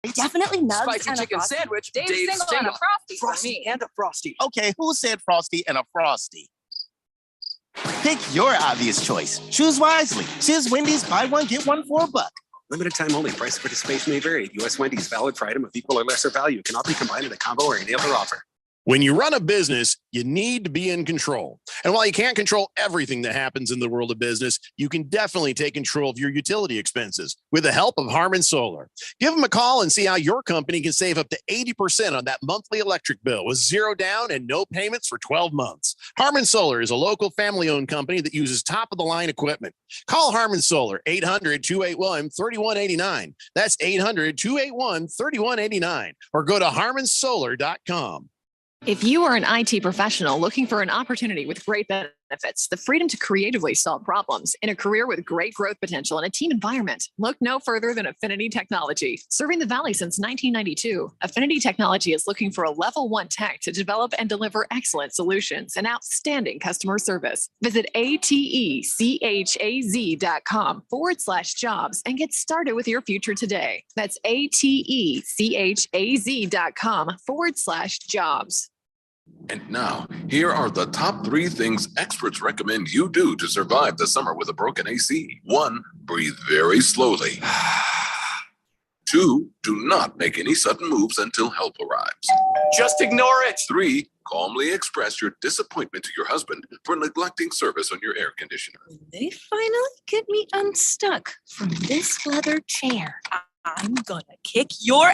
Definitely nugs Spicy and a chicken Frosty. sandwich. Dave's single and a Frosty for me. and a Frosty. Okay, who said Frosty and a Frosty? Pick your obvious choice. Choose wisely. Choose Wendy's, buy one, get one for $1. Limited time only. Price of participation may vary. U.S. Wendy's, valid for item of equal or lesser value. Cannot be combined in a combo or any other offer. When you run a business, you need to be in control. And while you can't control everything that happens in the world of business, you can definitely take control of your utility expenses with the help of Harmon Solar. Give them a call and see how your company can save up to 80% on that monthly electric bill with zero down and no payments for 12 months. Harmon Solar is a local family-owned company that uses top-of-the-line equipment. Call Harmon Solar, 800-281-3189. That's 800-281-3189. Or go to harmonsolar.com. If you are an IT professional looking for an opportunity with great benefits, the freedom to creatively solve problems in a career with great growth potential and a team environment, look no further than Affinity Technology. Serving the Valley since 1992, Affinity Technology is looking for a level 1 tech to develop and deliver excellent solutions and outstanding customer service. Visit atechaz.com/jobs and get started with your future today. That's atechaz.com/jobs. And now, here are the top 3 things experts recommend you do to survive the summer with a broken AC. 1, breathe very slowly. 2, do not make any sudden moves until help arrives. Just ignore it. 3, calmly express your disappointment to your husband for neglecting service on your air conditioner. When they finally get me unstuck from this leather chair, I'm gonna kick your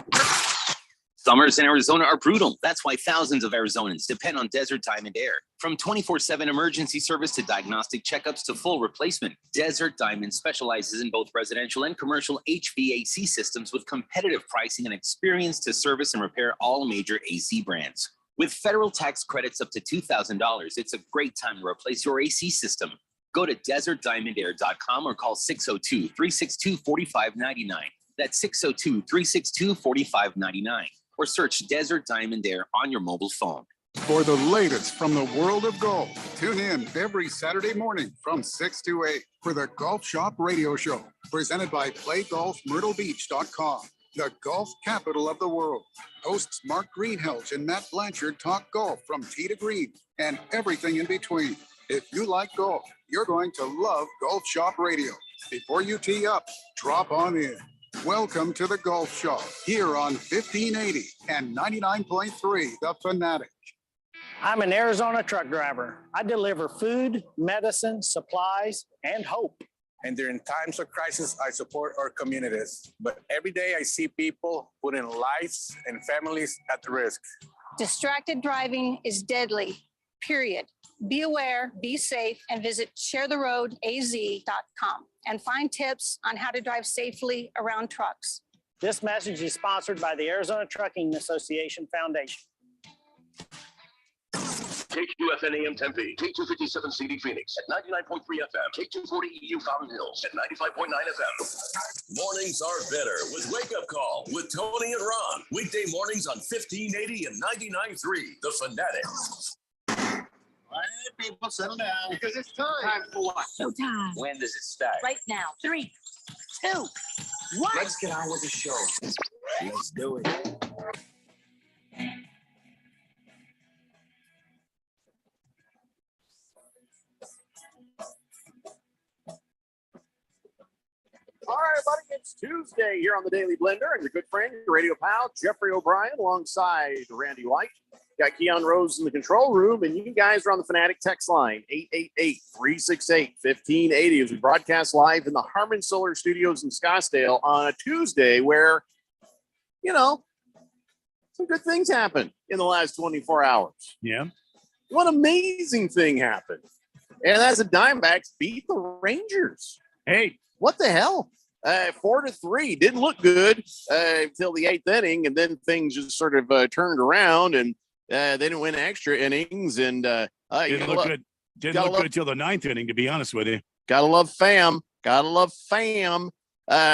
Summers in Arizona are brutal. That's why thousands of Arizonans depend on Desert Diamond Air. From 24/7 emergency service to diagnostic checkups to full replacement, Desert Diamond specializes in both residential and commercial HVAC systems with competitive pricing and experience to service and repair all major AC brands. With federal tax credits up to $2,000, it's a great time to replace your AC system. Go to desertdiamondair.com or call 602-362-4599. That's 602-362-4599. Or search Desert Diamond Air on your mobile phone. For the latest from the world of golf, tune in every Saturday morning from 6 to 8 for the Golf Shop Radio Show, presented by PlayGolfMyrtleBeach.com, the golf capital of the world. Hosts Mark Greenhalgh and Matt Blanchard talk golf from tee to green and everything in between. If you like golf, you're going to love Golf Shop Radio. Before you tee up, drop on in. Welcome to the Golf Shop here on 1580 and 99.3 The Fanatic. I'm an Arizona truck driver. I deliver food, medicine, supplies, and hope. And during times of crisis, I support our communities. But every day I see people putting lives and families at risk. Distracted driving is deadly, period. Be aware, be safe, and visit sharetheroadaz.com and find tips on how to drive safely around trucks. This message is sponsored by the Arizona Trucking Association Foundation. KQFN AM Tempe, K257 CD Phoenix at 99.3 FM, K240 EU Fountain Hills at 95.9 FM. Mornings are better with Wake Up Call with Tony and Ron. Weekday mornings on 1580 and 99.3 The Fanatic. All right, people, settle down. Because it's time. Time for what? Showtime. When does it start? Right now. 3, 2, 1. Let's get on with the show. Let's do it. All right, everybody, it's Tuesday here on the Daily Blender, and your good friend, your radio pal, Jeffrey O'Brien, alongside Randy White. Got Keon Rose in the control room, and you guys are on the Fanatic text line, 888-368-1580, as we broadcast live in the Harmon Solar Studios in Scottsdale on a Tuesday where, you know, some good things happened in the last 24 hours. Yeah. One amazing thing happened, and that's the Diamondbacks beat the Rangers. Hey. What the hell? 4-3 didn't look good until the 8th inning, and then things just sort of turned around, and they didn't win extra innings, and didn't look good. Didn't look good until the 9th inning, to be honest with you. Gotta love fam. I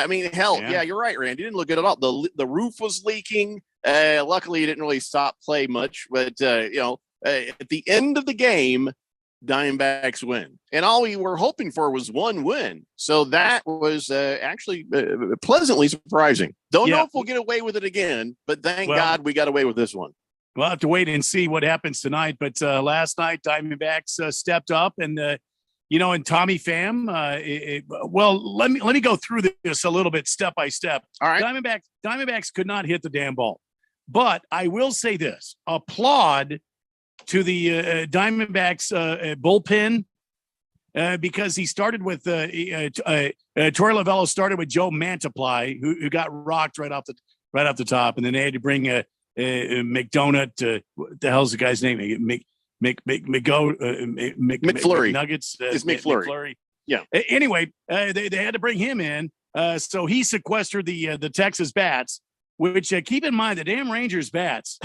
mean, hell, yeah, you're right, Randy. Didn't look good at all. The roof was leaking. Luckily, it didn't really stop play much, but at the end of the game, Diamondbacks win. And all we were hoping for was one win. So that was actually pleasantly surprising. Don't know if we'll get away with it again, but thank God we got away with this one. We'll have to wait and see what happens tonight. But last night, Diamondbacks stepped up, and and Tommy Pham. Let me go through this a little bit step by step. All right, Diamondbacks could not hit the damn ball, but I will say this: applaud to the Diamondbacks bullpen because he started with Torey Lovullo started with Joe Mantiply, who got rocked right off the top, and then they had to bring McDonut. What the hell's the guy's name? McFlurry. Nuggets. It's McFlurry. Yeah. Anyway, they had to bring him in, so he sequestered the Texas bats. Which keep in mind, the damn Rangers bats.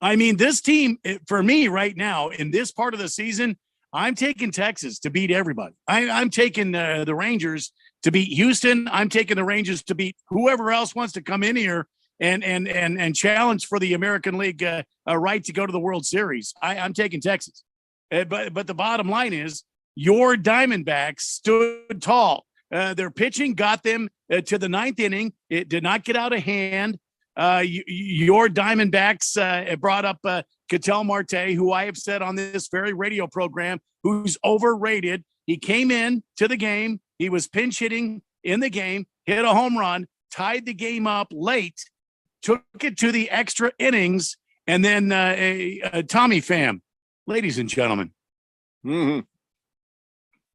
I mean, this team for me right now in this part of the season, I'm taking Texas to beat everybody. I'm taking the Rangers to beat Houston. I'm taking the Rangers to beat whoever else wants to come in here and challenge for the American League right to go to the World Series. I'm taking Texas. But the bottom line is your Diamondbacks stood tall. Their pitching got them to the ninth inning. It did not get out of hand. Your Diamondbacks brought up Ketel Marte, who I have said on this very radio program, who's overrated. He came in to the game. He was pinch hitting in the game, hit a home run, tied the game up late, took it to the extra innings, and then Tommy Pham. Ladies and gentlemen,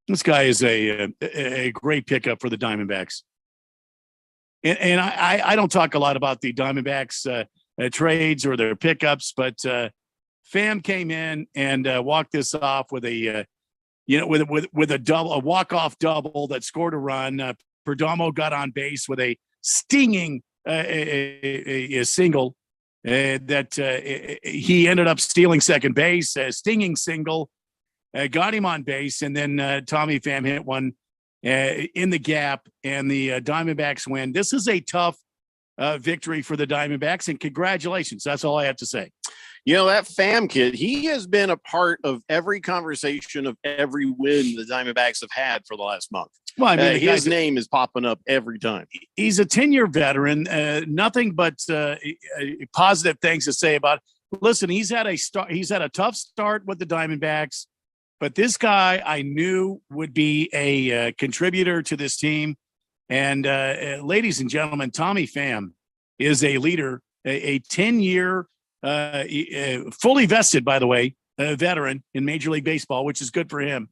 this guy is a great pickup for the Diamondbacks. And I don't talk a lot about the Diamondbacks trades or their pickups, but Pham came in and walked this off with a walk-off double that scored a run. Perdomo got on base with a stinging a single that he ended up stealing second base, a stinging single, got him on base, and then Tommy Pham hit one in the gap, and the Diamondbacks win. This is a tough victory for the Diamondbacks, and congratulations. That's all I have to say. That Pham kid, he has been a part of every conversation of every win the Diamondbacks have had for the last month. Well, I mean, his name is popping up every time. He's a 10-year veteran. Nothing but positive things to say about it. Listen, he's had a tough start with the Diamondbacks, but this guy I knew would be a contributor to this team. And ladies and gentlemen, Tommy Pham is a leader, a 10-year, fully vested, by the way, veteran in Major League Baseball, which is good for him.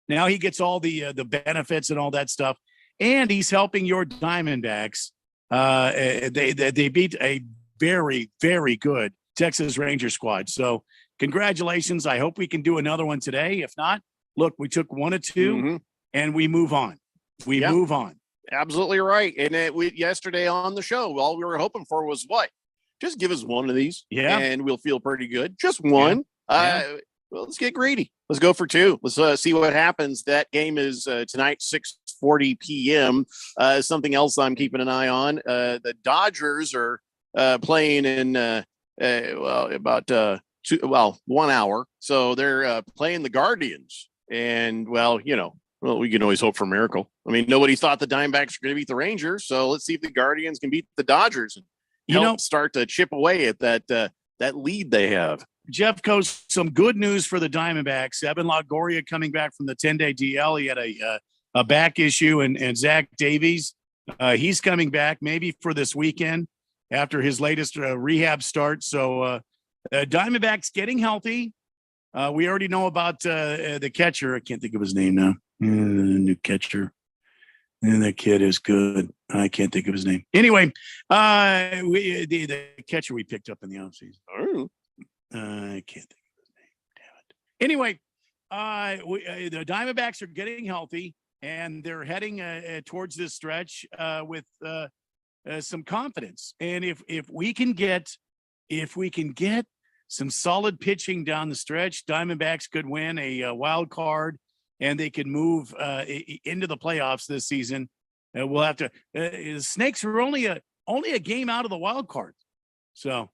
Now he gets all the benefits and all that stuff, and he's helping your Diamondbacks. They beat a very, very good Texas Ranger squad. So congratulations. I hope we can do another one today. If not, look, we took 1 or 2 and we move on. We move on. Absolutely right. And yesterday on the show, all we were hoping for was what? Just give us one of these, and we'll feel pretty good. Just one. Well, let's get greedy. Let's go for 2. Let's see what happens. That game is tonight, 6:40 p.m. Something else I'm keeping an eye on. The Dodgers are playing in about 1 hour. So they're playing the Guardians, and we can always hope for a miracle. I mean, nobody thought the Diamondbacks were going to beat the Rangers, so let's see if the Guardians can beat the Dodgers and start to chip away at that lead they have. Jeff Coast, some good news for the Diamondbacks. Evan Longoria coming back from the 10-day DL. He had a back issue, and Zach Davies, he's coming back maybe for this weekend after his latest rehab start. So Diamondbacks getting healthy. We already know about the catcher. I can't think of his name now. New catcher. And that kid is good. I can't think of his name. Anyway, the catcher we picked up in the offseason. I can't think of his name. Damn it. Anyway, the Diamondbacks are getting healthy, and they're heading towards this stretch with some confidence. And if we can get some solid pitching down the stretch, Diamondbacks could win a wild card, and they could move into the playoffs this season. We'll have to. The Snakes are only a game out of the wild card, so.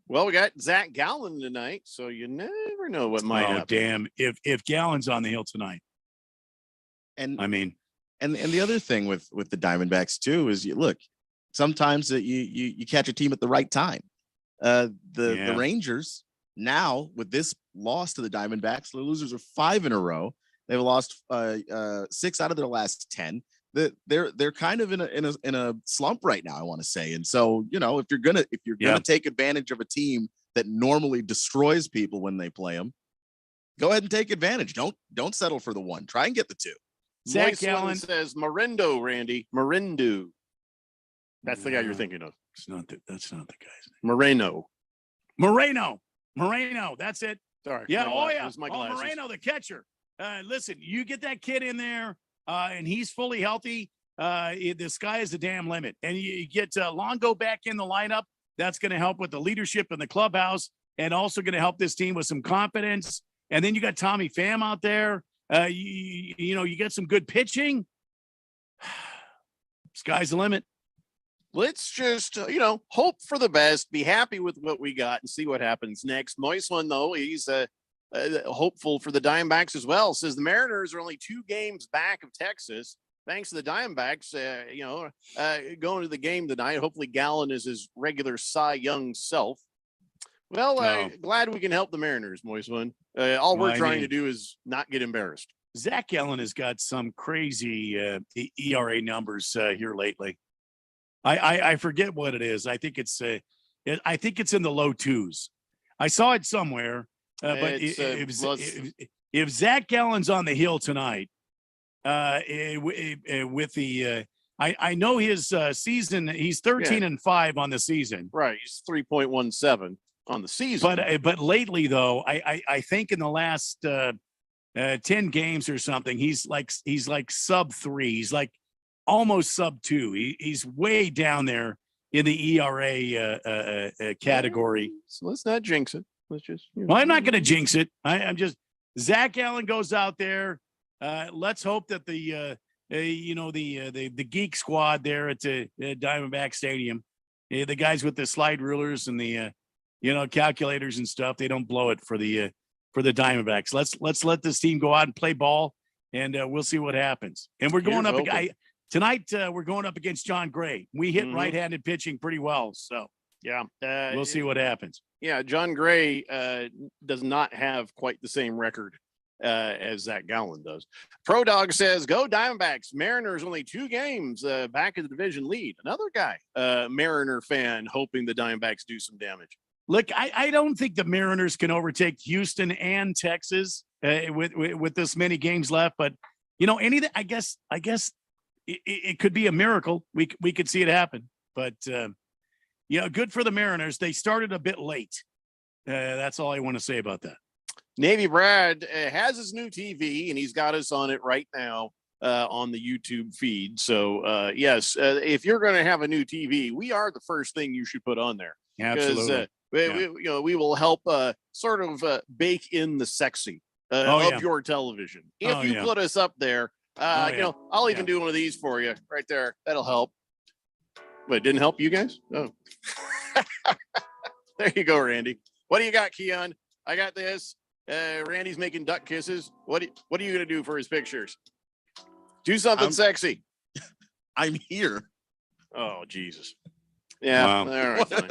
Well, we got Zach Gallen tonight, so you never know what might happen. Damn! If Gallen's on the hill tonight, And I mean, and the other thing with the Diamondbacks too is sometimes that you catch a team at the right time. The Rangers now with this loss to the Diamondbacks, the losers are 5 in a row. They've lost 6 out of their last 10. They're kind of in a slump right now, I want to say. And so, if you're gonna take advantage of a team that normally destroys people when they play them, go ahead and take advantage. Don't settle for the 1. Try and get the 2. Zach Gallen says Marindo, Randy. Marindo. That's the guy you're thinking of. That's not the guy's name. Moreno. That's it. Sorry. Yeah. My glasses. Moreno, the catcher. Listen, you get that kid in there, and he's fully healthy. The sky is the damn limit. And you get Longo back in the lineup. That's going to help with the leadership in the clubhouse, and also going to help this team with some confidence. And then you got Tommy Pham out there. You get some good pitching. Sky's the limit. Let's just, hope for the best, be happy with what we got, and see what happens next. Moisland, though, he's hopeful for the Diamondbacks as well. Says the Mariners are only 2 games back of Texas. Thanks to the Diamondbacks, going to the game tonight. Hopefully Gallen is his regular Cy Young self. Well, glad we can help the Mariners, Moisland. All we're trying to do is not get embarrassed. Zach Gallen has got some crazy ERA numbers here lately. I forget what it is. I think it's in the low 2s. I saw it somewhere. But if Zach Gallen's on the hill tonight, with the I know his season, he's 13-5 on the season. Right, he's 3.17 on the season. But lately though, I think in the last 10 games or something, he's like sub 3. He's like almost sub 2. He's way down there in the ERA category. So let's not jinx it. Let's just. Well, I'm not going to jinx it. I'm just. Zach Gallen goes out there. Let's hope that the geek squad there at the Diamondback Stadium, the guys with the slide rulers and the calculators and stuff, they don't blow it for the Diamondbacks. Let's let this team go out and play ball, and we'll see what happens. And we're going tonight. We're going up against John Gray. We hit right-handed pitching pretty well, so yeah, we'll see what happens. Yeah, John Gray does not have quite the same record as Zach Gallen does. Pro Dog says, "Go Diamondbacks! Mariners only 2 games back in the division lead." Another guy, Mariner fan, hoping the Diamondbacks do some damage. Look, I don't think the Mariners can overtake Houston and Texas with this many games left. But anything, I guess it could be a miracle. We could see it happen. But good for the Mariners. They started a bit late. That's all I want to say about that. Navy Brad has his new TV, and he's got us on it right now on the YouTube feed. So, yes, if you're going to have a new TV, we are the first thing you should put on there. Absolutely. We will help sort of bake in the sexy of your television. If you put us up there, I'll even do one of these for you right there. That'll help. Wait, didn't help you guys? Oh, there you go, Randy. What do you got, Keon? I got this. Randy's making duck kisses. What are you going to do for his pictures? Do something sexy. I'm here. Oh, Jesus. Yeah. Wow. All right. Fine.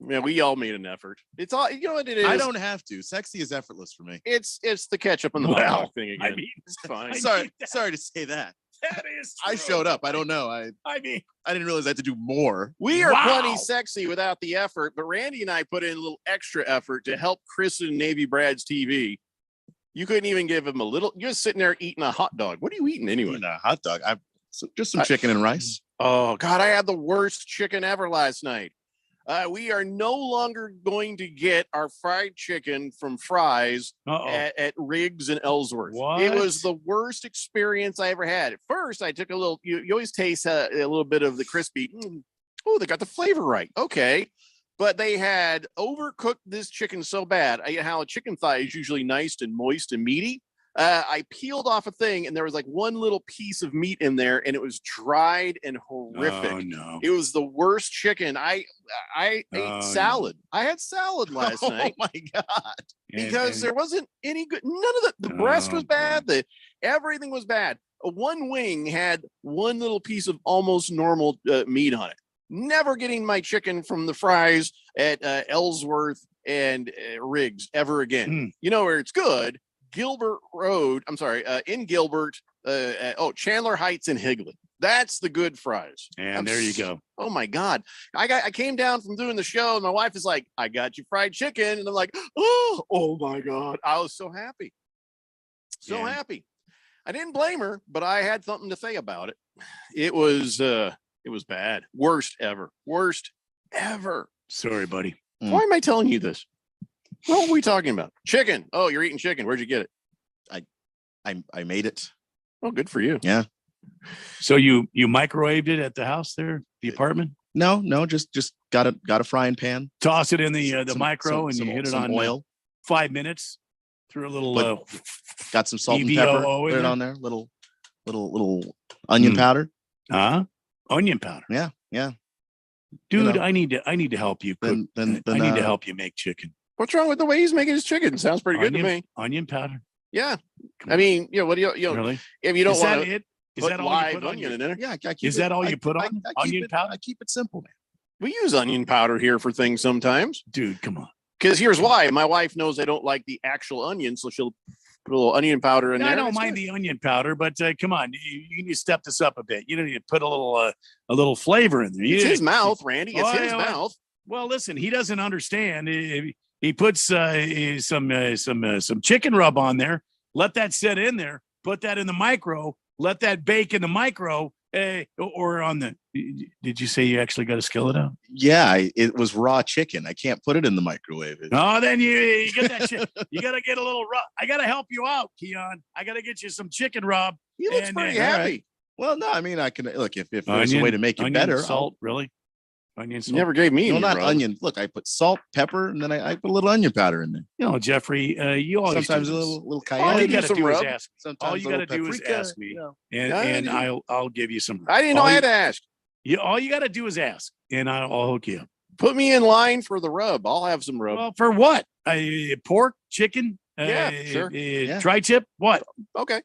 Yeah, we all made an effort. It's all, what it is. I don't have to. Sexy is effortless for me. It's the ketchup on the hot dog thing again. It's fine. Sorry to say that. That is true. I showed up. I don't know. I didn't realize I had to do more. We are plenty sexy without the effort, but Randy and I put in a little extra effort to help Chris and Navy Brad's TV. You couldn't even give him a little. You're just sitting there eating a hot dog. What are you eating anyway? Eating a hot dog. Just some chicken and rice. Oh God, I had the worst chicken ever last night. We are no longer going to get our fried chicken from Fry's at Riggs and Ellsworth. What? It was the worst experience I ever had. At first, I took a little, you always taste a little bit of the crispy. Oh, they got the flavor right. Okay. But they had overcooked this chicken so bad. How a chicken thigh is usually nice and moist and meaty. I peeled off a thing and there was like one little piece of meat in there and it was dried and horrific. Oh, no. It was the worst chicken. I ate salad. I had salad last night. Oh my God. Because there wasn't any good. None of the breast was bad. Everything was bad. One wing had one little piece of almost normal meat on it. Never getting my chicken from the fries at Ellsworth and Riggs ever again. You know where it's good? Gilbert Road. I'm sorry, in Gilbert. Chandler Heights and Higley. That's the good fries. And there you go. Oh my God. I came down from doing the show and my wife is like, I got you fried chicken. And I'm like, oh my God. I was so happy. So happy. I didn't blame her, but I had something to say about it. It was bad. Worst ever. Sorry, buddy. Why am I telling you this? What are we talking about? Chicken. Oh, you're eating chicken. Where'd you get it? I made it. Oh, good for you. Yeah. So you microwaved it at the house there, the apartment? No, just got a frying pan. Toss it in the micro and you hit it on oil. 5 minutes. Threw a little got some salt and EVOO pepper. in Put it there? on there. Little onion powder. Onion powder. Yeah. Dude, You know. I need to help you cook. Then I need to help you make chicken. What's wrong with the way he's making his chicken? Sounds pretty good to me. Onion powder. Yeah. I mean, what do you Really? if you don't Is that want to it? Is put that all you live put on onion your- in there? Yeah, Is that all you put on? Onion powder? I keep it simple, man. We use onion powder here for things sometimes. Dude, come on. Because here's why. My wife knows I don't like the actual onion, so she'll put a little onion powder in there. I don't It's mind good. the onion powder, but come on, you need to step this up a bit. You need to put a little flavor in there. It's his mouth, Randy. It's his mouth. Well, listen, he doesn't understand. He puts some chicken rub on there. Let that sit in there. Put that in the micro. Let that bake in the micro. Or on the. Did you say you actually got a skillet out? Yeah, it was raw chicken. I can't put it in the microwave. Oh, then you get that shit. You got to get a little rub. I got to help you out, Keon. I got to get you some chicken rub. He looks pretty All happy. right. Well, no, I mean, I can look if there's a Onion, way to make it onion, better. Salt, really? Onion, You salt. never gave me No, any not rub. onion. Look, I put salt, pepper, and then I put a little onion powder in there. You know, Jeffrey, you always Sometimes do a this. little All cayenne. you do got to some do is rub. ask. Sometimes All you a got to little do is paprika, ask me, you know. and Yeah, I'll give you some. I didn't know all I you- had to ask. all you got to do is ask, and I'll hook you up. Put me in line for the rub. I'll have some rub. Well, for what? Pork, chicken, Yeah, sure. tri-tip. What? Okay.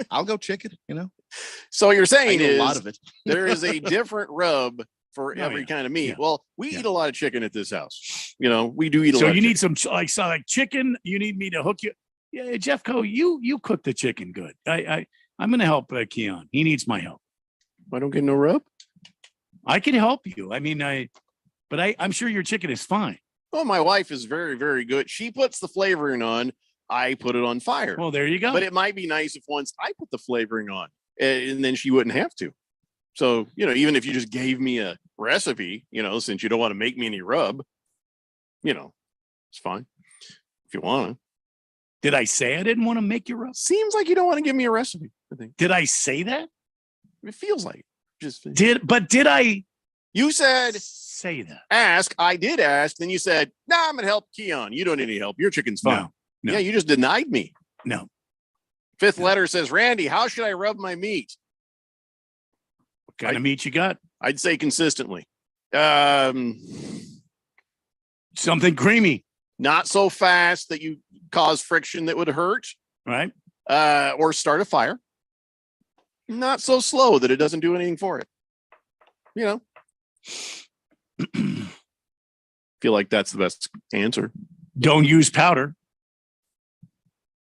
I'll go chicken. You know, So what you're I saying eat a is lot of it. there is a different rub for Oh, every yeah. kind of meat. Yeah. Well, we Yeah. eat a lot of chicken at this house. We do eat a So lot. you of need chicken. some like chicken. You need me to hook you. Yeah, Jeffco, you cook the chicken good. I'm going to help Keon. He needs my help. I don't get no rub. I can help you. I mean, I'm sure your chicken is fine. Oh, my wife is very, very good. She puts the flavoring on. I put it on fire. Well, there you go. But it might be nice if once I put the flavoring on, and then she wouldn't have to. So, even if you just gave me a recipe, since you don't want to make me any rub, it's fine if you want to. Did I say I didn't want to make you rub? Seems like you don't want to give me a recipe. I think Did I say that? it feels like it. Just Did I you said say that? ask. I did ask. Then you said, "Nah, I'm gonna help Keon. You don't need any help. Your chicken's fine." No. Yeah, you just denied me. No. Fifth letter says, Randy, how should I rub my meat? What kind of meat you got? I'd say consistently. Something creamy. Not so fast that you cause friction that would hurt, right? Or start a fire. Not so slow that it doesn't do anything for it. Feel like that's the best answer. Don't use powder.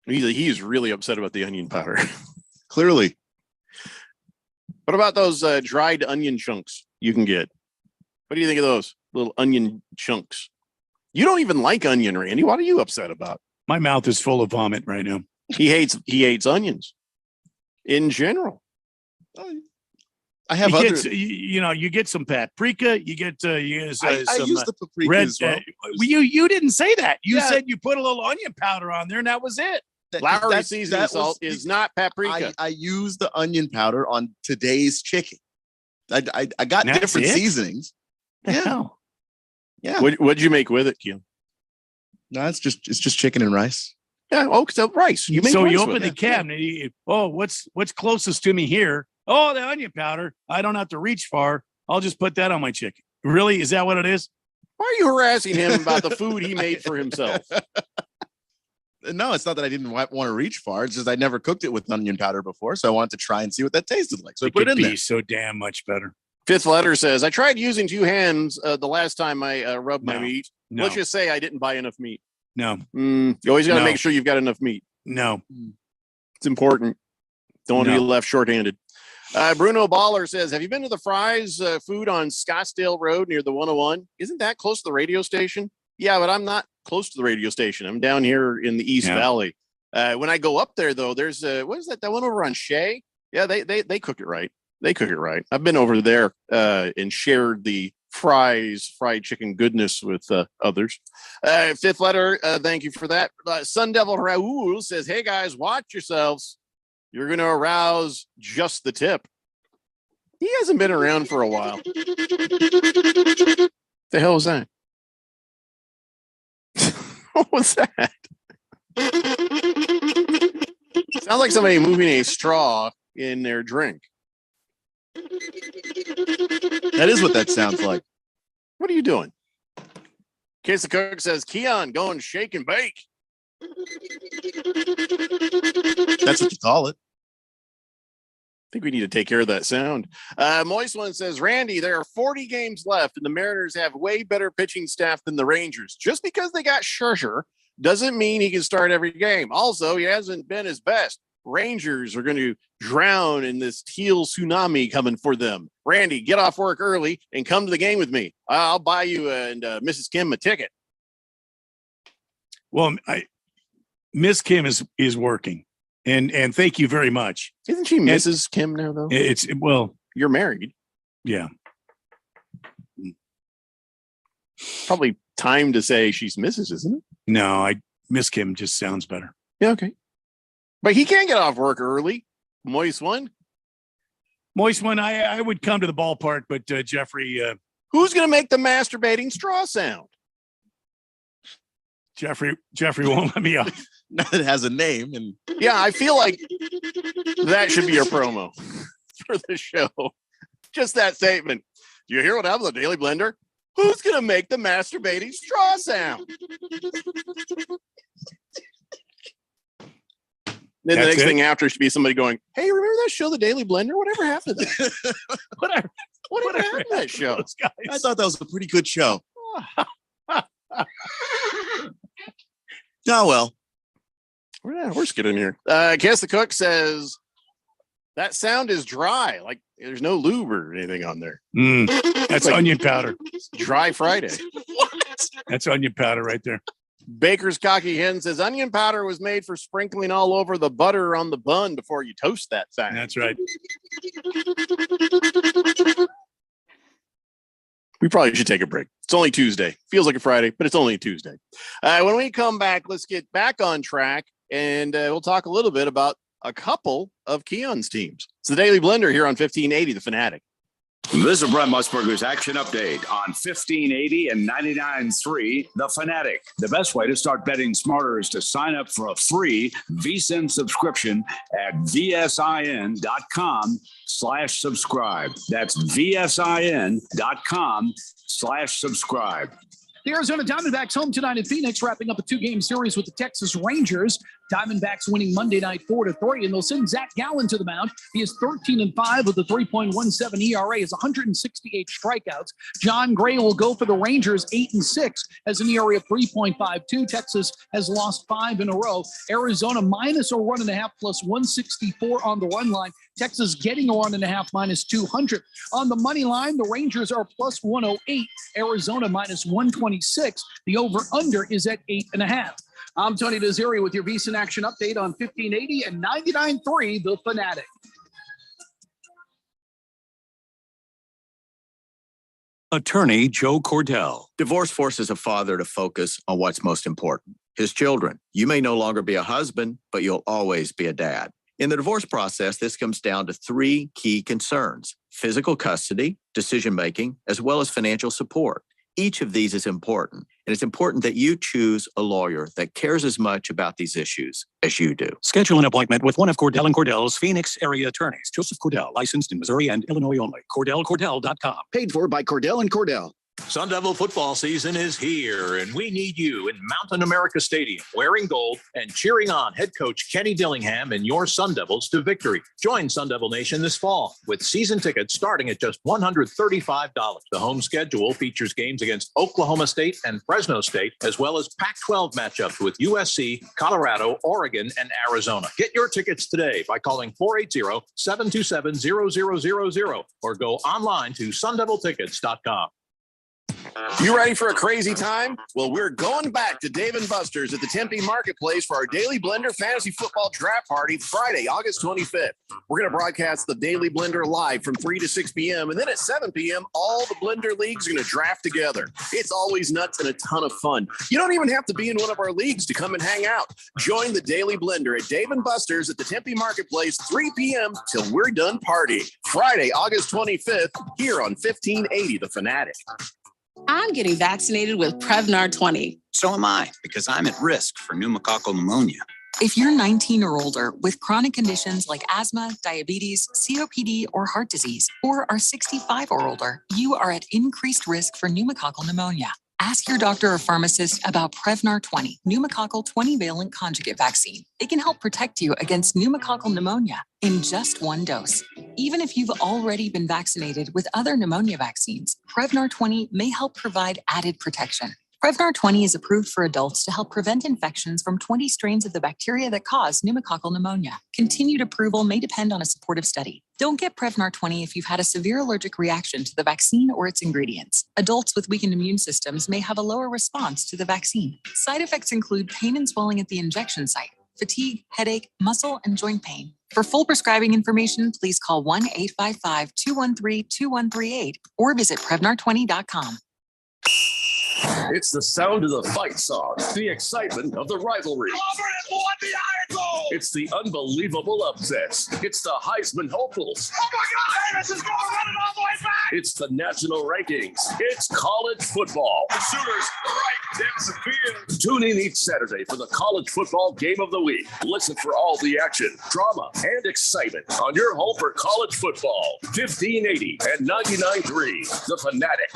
He's really upset about the onion powder. Clearly. What about those dried onion chunks you can get? What do you think of those little onion chunks? You don't even like onion, Randy. What are you upset about? My mouth is full of vomit right now. He hates onions in general. I have you other. Get, you get some paprika. You get I some use the paprika red. as well. You didn't say that. You Yeah. said you put a little onion powder on there, and that was it. Lowry seasoning salt is not paprika. I use the onion powder on today's chicken. I got That's different it? seasonings. The Yeah. hell? Yeah. What'd you make with it, Keon? No, it's just chicken and rice. Yeah. Oh, so rice. You make so rice you with open the it. cabinet. What's closest to me here? Oh, the onion powder. I don't have to reach far. I'll just put that on my chicken. Really? Is that what it is? Why are you harassing him about the food he made for himself? No, it's not that I didn't want to reach far. It's just I never cooked it with onion powder before, so I wanted to try and see what that tasted like. So I put it in there. So damn much better. Fifth letter says, I tried using 2 hands the last time I rubbed my meat. No. Let's just say I didn't buy enough meat. No. You always got to No. make sure you've got enough meat. No. It's important. Don't want to No. be left shorthanded. Bruno Baller says, have you been to the Fry's food on Scottsdale Road near the 101? Isn't that close to the radio station? Yeah, but I'm not close to the radio station. I'm down here in the East Valley. When I go up there, though, there's what is that? That one over on Shea? Yeah, they cook it right. They cook it right. I've been over there and shared the Fry's fried chicken goodness with others. Fifth letter, thank you for that. Sun Devil Raul says, hey guys, watch yourselves. You're going to arouse just the tip. He hasn't been around for a while. The hell was that? What was that? Sounds like somebody moving a straw in their drink. That is what that sounds like. What are you doing? Case the Cook says, Keon, going shake and bake. That's what you call it. I think we need to take care of that sound. Moist One says, Randy, there are 40 games left, and the Mariners have way better pitching staff than the Rangers. Just because they got Scherzer doesn't mean he can start every game. Also, he hasn't been his best. Rangers are going to drown in this teal tsunami coming for them. Randy, get off work early and come to the game with me. I'll buy you and Mrs. Kim a ticket. Well, Miss Kim is working, and thank you very much. Isn't she Mrs. Kim now, though? You're married. Yeah. Probably time to say she's Mrs., isn't it? No, Miss Kim just sounds better. Yeah, okay. But he can't get off work early. Moist One, I would come to the ballpark, but Jeffrey. Who's going to make the masturbating straw sound? Jeffrey won't let me off. It has a name, and yeah, I feel like that should be your promo for the show. Just that statement. Do you hear what happened to the Daily Blender? Who's going to make the masturbating straw sound? Then the next thing after should be somebody going, hey, remember that show, The Daily Blender? Whatever happened to that? Whatever happened to that show? I thought that was a pretty good show. Oh, well. Where did that horse get in here? Guess the Cook says, that sound is dry. Like there's no lube or anything on there. That's like onion powder. Dry Friday. That's onion powder right there. Baker's Cocky Hen says onion powder was made for sprinkling all over the butter on the bun before you toast that thing. That's right. We probably should take a break. It's only Tuesday. Feels like a Friday, but it's only a Tuesday. When we come back, let's get back on track, and we'll talk a little bit about a couple of Keon's teams. It's the Daily Blender here on 1580 The Fanatic. This is Brent Musburger's Action Update on 1580 and 99.3 The Fanatic. The best way to start betting smarter is to sign up for a free VSiN subscription at vsin.com/subscribe. That's vsin.com/subscribe. The Arizona Diamondbacks home tonight in Phoenix, wrapping up a 2-game series with the Texas Rangers. Diamondbacks winning Monday night 4-3, and they'll send Zach Gallen to the mound. He is 13-5 with a 3.17 ERA, has 168 strikeouts. John Gray will go for the Rangers, 8-6, has an ERA of 3.52. Texas has lost 5 in a row. Arizona minus a run and a half, plus 164 on the run line. Texas getting a run and a half, minus 200. On the money line, the Rangers are plus 108. Arizona minus 126. The over-under is at 8.5. I'm Tony Desiri with your VSiN Action Update on 1580 and 99.3 The Fanatic. Attorney Joe Cordell. Divorce forces a father to focus on what's most important, his children. You may no longer be a husband, but you'll always be a dad. In the divorce process, this comes down to 3 key concerns: physical custody, decision-making, as well as financial support. Each of these is important, and it's important that you choose a lawyer that cares as much about these issues as you do. Schedule an appointment with one of Cordell and Cordell's Phoenix area attorneys. Joseph Cordell, licensed in Missouri and Illinois only. CordellCordell.com. Paid for by Cordell and Cordell. Sun Devil football season is here, and we need you in Mountain America Stadium, wearing gold and cheering on head coach Kenny Dillingham and your Sun Devils to victory. Join Sun Devil Nation this fall with season tickets starting at just $135. The home schedule features games against Oklahoma State and Fresno State, as well as Pac-12 matchups with USC, Colorado, Oregon, and Arizona. Get your tickets today by calling 480-727-0000 or go online to sundeviltickets.com. You ready for a crazy time? Well, we're going back to Dave & Buster's at the Tempe Marketplace for our Daily Blender Fantasy Football Draft Party Friday, August 25th. We're going to broadcast the Daily Blender live from 3 to 6 p.m. And then at 7 p.m., all the Blender leagues are going to draft together. It's always nuts and a ton of fun. You don't even have to be in one of our leagues to come and hang out. Join the Daily Blender at Dave & Buster's at the Tempe Marketplace, 3 p.m. till we're done partying. Friday, August 25th, here on 1580 The Fanatic. I'm getting vaccinated with Prevnar 20. So am I, because I'm at risk for pneumococcal pneumonia. If you're 19 or older with chronic conditions like asthma, diabetes, COPD, or heart disease, or are 65 or older, you are at increased risk for pneumococcal pneumonia. Ask your doctor or pharmacist about Prevnar 20, pneumococcal 20-valent conjugate vaccine. It can help protect you against pneumococcal pneumonia in just one dose. Even if you've already been vaccinated with other pneumonia vaccines, Prevnar 20 may help provide added protection. Prevnar 20 is approved for adults to help prevent infections from 20 strains of the bacteria that cause pneumococcal pneumonia. Continued approval may depend on a supportive study. Don't get Prevnar 20 if you've had a severe allergic reaction to the vaccine or its ingredients. Adults with weakened immune systems may have a lower response to the vaccine. Side effects include pain and swelling at the injection site, fatigue, headache, muscle, and joint pain. For full prescribing information, please call 1-855-213-2138 or visit Prevnar20.com. It's the sound of the fight song, the excitement of the rivalry. It's the unbelievable upsets. It's the Heisman hopefuls. Oh my God! Davis is going running all the way back. It's the national rankings. It's college football. The Sooners right down the field. Tune in each Saturday for the college football game of the week. Listen for all the action, drama, and excitement on your home for college football. 1580 and 99.3, The Fanatic.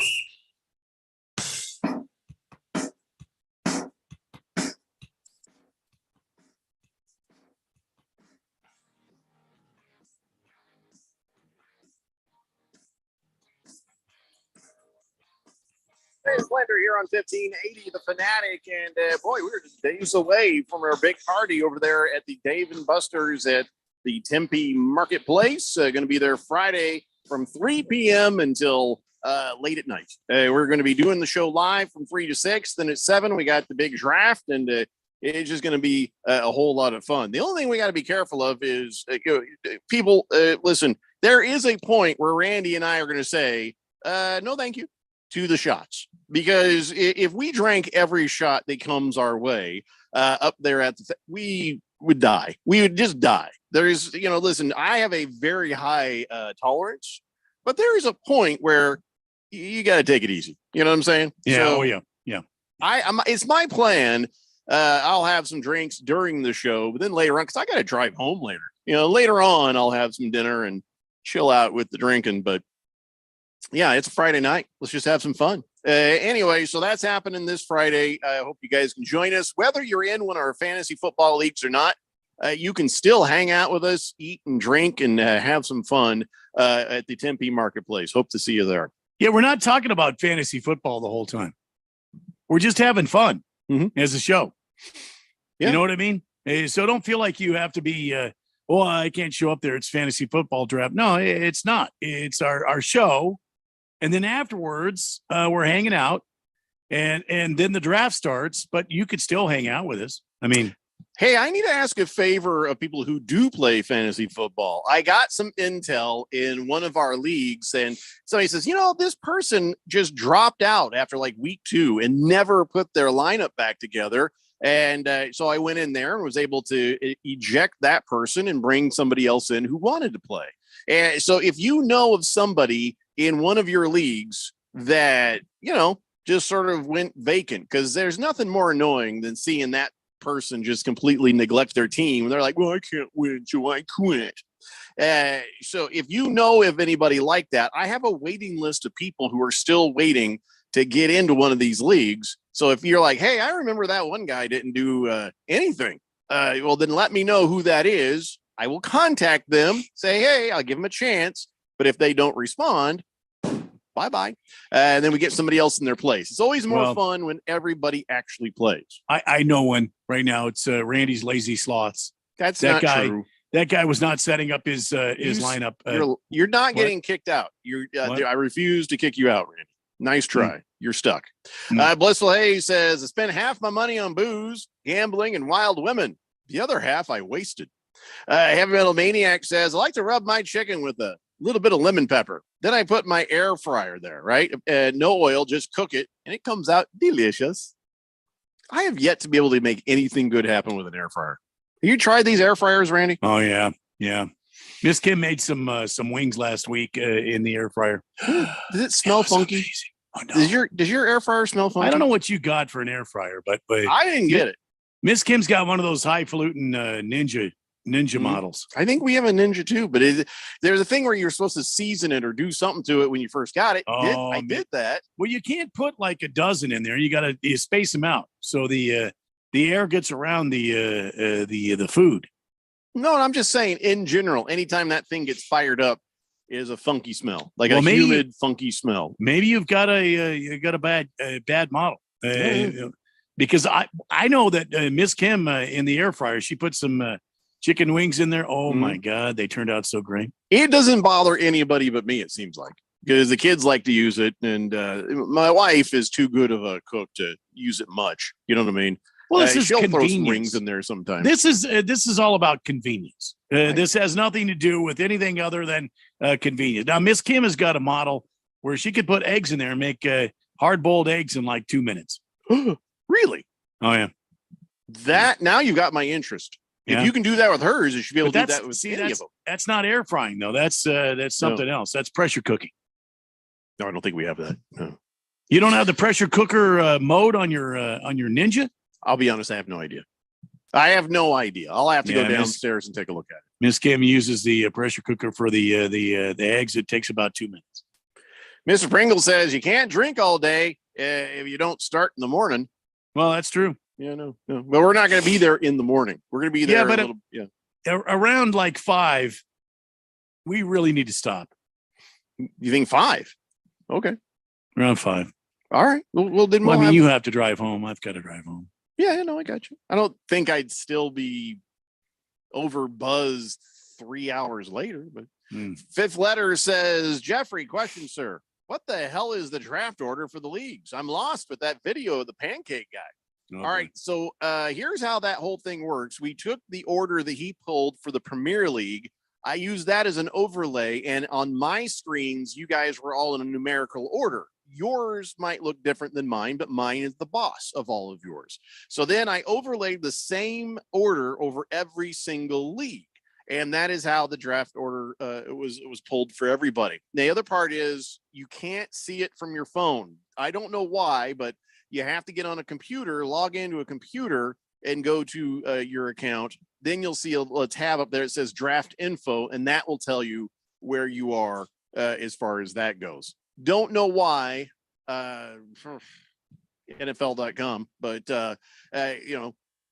It's Blender here on 1580 The Fanatic, and boy, we were just days away from our big party over there at the Dave & Buster's at the Tempe Marketplace. Going to be there Friday from 3 p.m. until late at night. We're going to be doing the show live from 3 to 6. Then at 7, we got the big draft, and it's just going to be a whole lot of fun. The only thing we got to be careful of is people, listen, there is a point where Randy and I are going to say, no, thank you to the shots, because if we drank every shot that comes our way up there at we would die. We would just die. There's, listen, I have a very high tolerance, but there is a point where you got to take it easy. You know what I'm saying? Yeah. So Yeah. it's my plan. I'll have some drinks during the show, but then later on, because I got to drive home later. Later on, I'll have some dinner and chill out with the drinking. But yeah, it's a Friday night. Let's just have some fun. Anyway, so that's happening this Friday. I hope you guys can join us. Whether you're in one of our fantasy football leagues or not, you can still hang out with us, eat and drink, and have some fun at the Tempe Marketplace. Hope to see you there. Yeah, we're not talking about fantasy football the whole time. We're just having fun as a show. Yeah. You know what I mean? So don't feel like you have to be, I can't show up there. It's fantasy football draft. No, it's not. It's our show. And then afterwards, we're hanging out, and then the draft starts, but you could still hang out with us. I mean, hey, I need to ask a favor of people who do play fantasy football. I got some intel in one of our leagues, and somebody says, this person just dropped out after like week 2 and never put their lineup back together. And so I went in there and was able to eject that person and bring somebody else in who wanted to play. And so if you know of somebody in one of your leagues that, just sort of went vacant, because there's nothing more annoying than seeing that person just completely neglect their team. They're like, well, I can't win, so I quit. So if you know of anybody like that, I have a waiting list of people who are still waiting to get into one of these leagues. So if you're like, hey, I remember that one guy didn't do anything, well, then let me know who that is. I will contact them, say, hey, I'll give them a chance. But if they don't respond, bye-bye. And then we get somebody else in their place. It's always more fun when everybody actually plays. I know one right now. It's Randy's Lazy Sloths. That's that not guy. True. That guy was not setting up his lineup. You're not getting kicked out. I refuse to kick you out, Randy. Nice try. You're stuck. Blissful Hayes says, I spent half my money on booze, gambling, and wild women. The other half I wasted. Heavy Metal Maniac says, I like to rub my chicken with a little bit of lemon pepper. Then I put my air fryer there, right? No oil, just cook it, and it comes out delicious. I have yet to be able to make anything good happen with an air fryer. Have you tried these air fryers, Randy? Oh, yeah. Yeah. Miss Kim made some wings last week in the air fryer. Does it smell funky? Oh, no. Does your air fryer smell funky? I don't know what you got for an air fryer, but I didn't get it. Miss Kim's got one of those highfalutin Ninja models. I think we have a Ninja too, but there's a thing where you're supposed to season it or do something to it when you first got it. I did that. Well, you can't put like a dozen in there. You space them out so the air gets around the food. No, I'm just saying in general, anytime that thing gets fired up is a funky smell, like humid, funky smell. Maybe you've got a bad model. Because I know that Miss Kim in the air fryer, she put some chicken wings in there. Oh my God, they turned out so great. It doesn't bother anybody but me, it seems like, because the kids like to use it, and my wife is too good of a cook to use it much. You know what I mean? Well, this is she'll throw some convenience. wings in there sometimes. This is all about convenience. This has nothing to do with anything other than convenience. Now, Miss Kim has got a model where she could put eggs in there and make hard-boiled eggs in like 2 minutes. Really? Oh, yeah. That now you got my interest. Yeah. If you can do that with hers, you should be able to do that with any of them. That's not air frying, though. That's something else. That's pressure cooking. No, I don't think we have that. No. You don't have the pressure cooker mode on your Ninja? I'll be honest, I have no idea. I have no idea. I'll have to go downstairs and take a look at it. Miss Kim uses the pressure cooker for the eggs. It takes about 2 minutes. Mr. Pringle says you can't drink all day if you don't start in the morning. Well, that's true. Yeah, no. But we're not going to be there in the morning. We're going to be there. Around like 5, we really need to stop. You think 5? Okay. Around 5. All right. Well, then you have to drive home. I've got to drive home. Yeah, no, I got you. I don't think I'd still be over buzzed 3 hours later, but Fifth letter says, Jeffrey, question, sir. What the hell is the draft order for the leagues? I'm lost with that video of the pancake guy. All right. So here's how that whole thing works. We took the order that he pulled for the Premier League. I used that as an overlay. And on my screens, you guys were all in a numerical order. Yours might look different than mine, but mine is the boss of all of yours. So then I overlaid the same order over every single league. And that is how the draft order it was pulled for everybody. The other part is you can't see it from your phone. I don't know why, but you have to get on a computer, log into a computer, and go to your account. Then you'll see a tab up there that says draft info, and that will tell you where you are as far as that goes. Don't know why NFL.com, but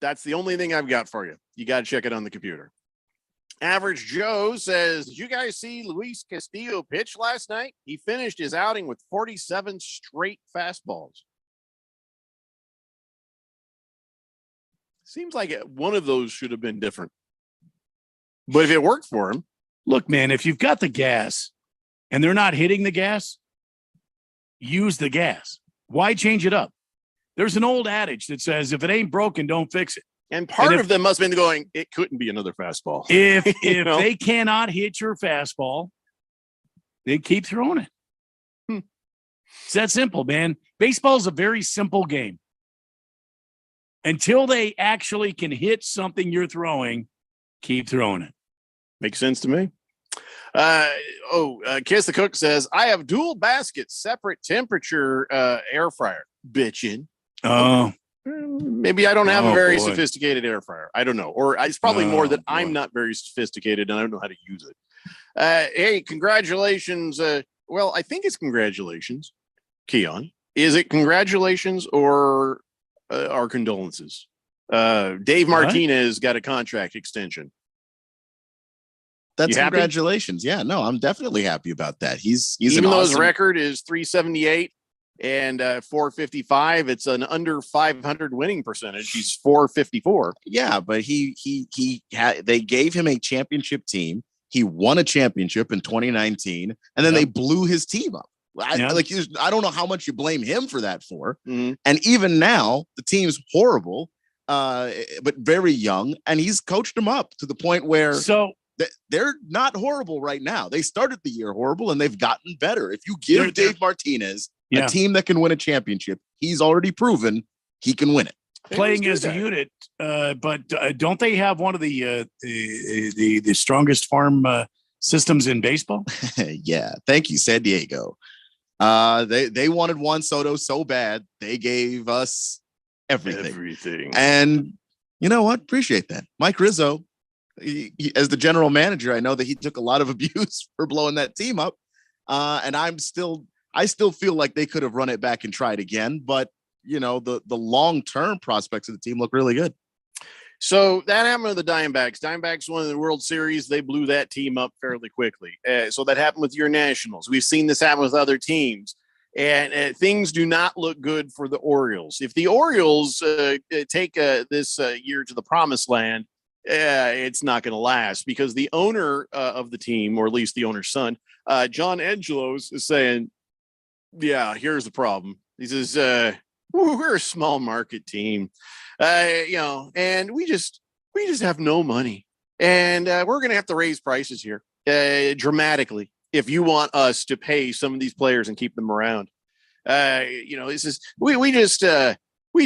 that's the only thing I've got for you. You got to check it on the computer. Average Joe says, did you guys see Luis Castillo pitch last night? He finished his outing with 47 straight fastballs. Seems like one of those should have been different. But if it worked for him. Look, man, if you've got the gas and they're not hitting the gas, use the gas. Why change it up? There's an old adage that says, if it ain't broken, don't fix it. And part of them must have been going, it couldn't be another fastball. If they cannot hit your fastball, they keep throwing it. It's that simple, man. Baseball is a very simple game. Until they actually can hit something you're throwing, keep throwing it. Makes sense to me. Kiss the Cook says, I have dual baskets, separate temperature air fryer. Bitchin'. Oh. Maybe I don't have a very boy. sophisticated air fryer. I don't know. Or it's probably more that I'm not very sophisticated and I don't know how to use it. Hey, congratulations. Well, I think it's congratulations, Keon. Is it congratulations or our condolences? Dave Martinez got a contract extension. That's You happy? congratulations. Yeah, no, I'm definitely happy about that. He's Even an though his awesome- record is 378 and 455, it's an under 500 winning percentage. He's 454. Yeah, but they gave him a championship team. He won a championship in 2019, and then they blew his team up. I don't know how much you blame him for that for. Mm-hmm. And even now, the team's horrible, but very young, and he's coached them up to the point where they're not horrible right now. They started the year horrible, and they've gotten better. If you give Dave Martinez a team that can win a championship, he's already proven he can win it. Playing as a unit, but don't they have one of the strongest farm systems in baseball? Yeah, thank you, San Diego. They wanted Juan Soto so bad they gave us everything. And you know what? Appreciate that. Mike Rizzo, he, as the general manager, I know that he took a lot of abuse for blowing that team up. And I still feel like they could have run it back and tried again, but you know, the long-term prospects of the team look really good. So that happened to the Diamondbacks. Diamondbacks won the World Series. They blew that team up fairly quickly. So that happened with your Nationals. We've seen this happen with other teams. And things do not look good for the Orioles. If the Orioles take this year to the promised land, it's not going to last because the owner of the team, or at least the owner's son, John Angelos, is saying, yeah, here's the problem. He says, we're a small market team, and we just have no money, and we're going to have to raise prices here dramatically if you want us to pay some of these players and keep them around. This is we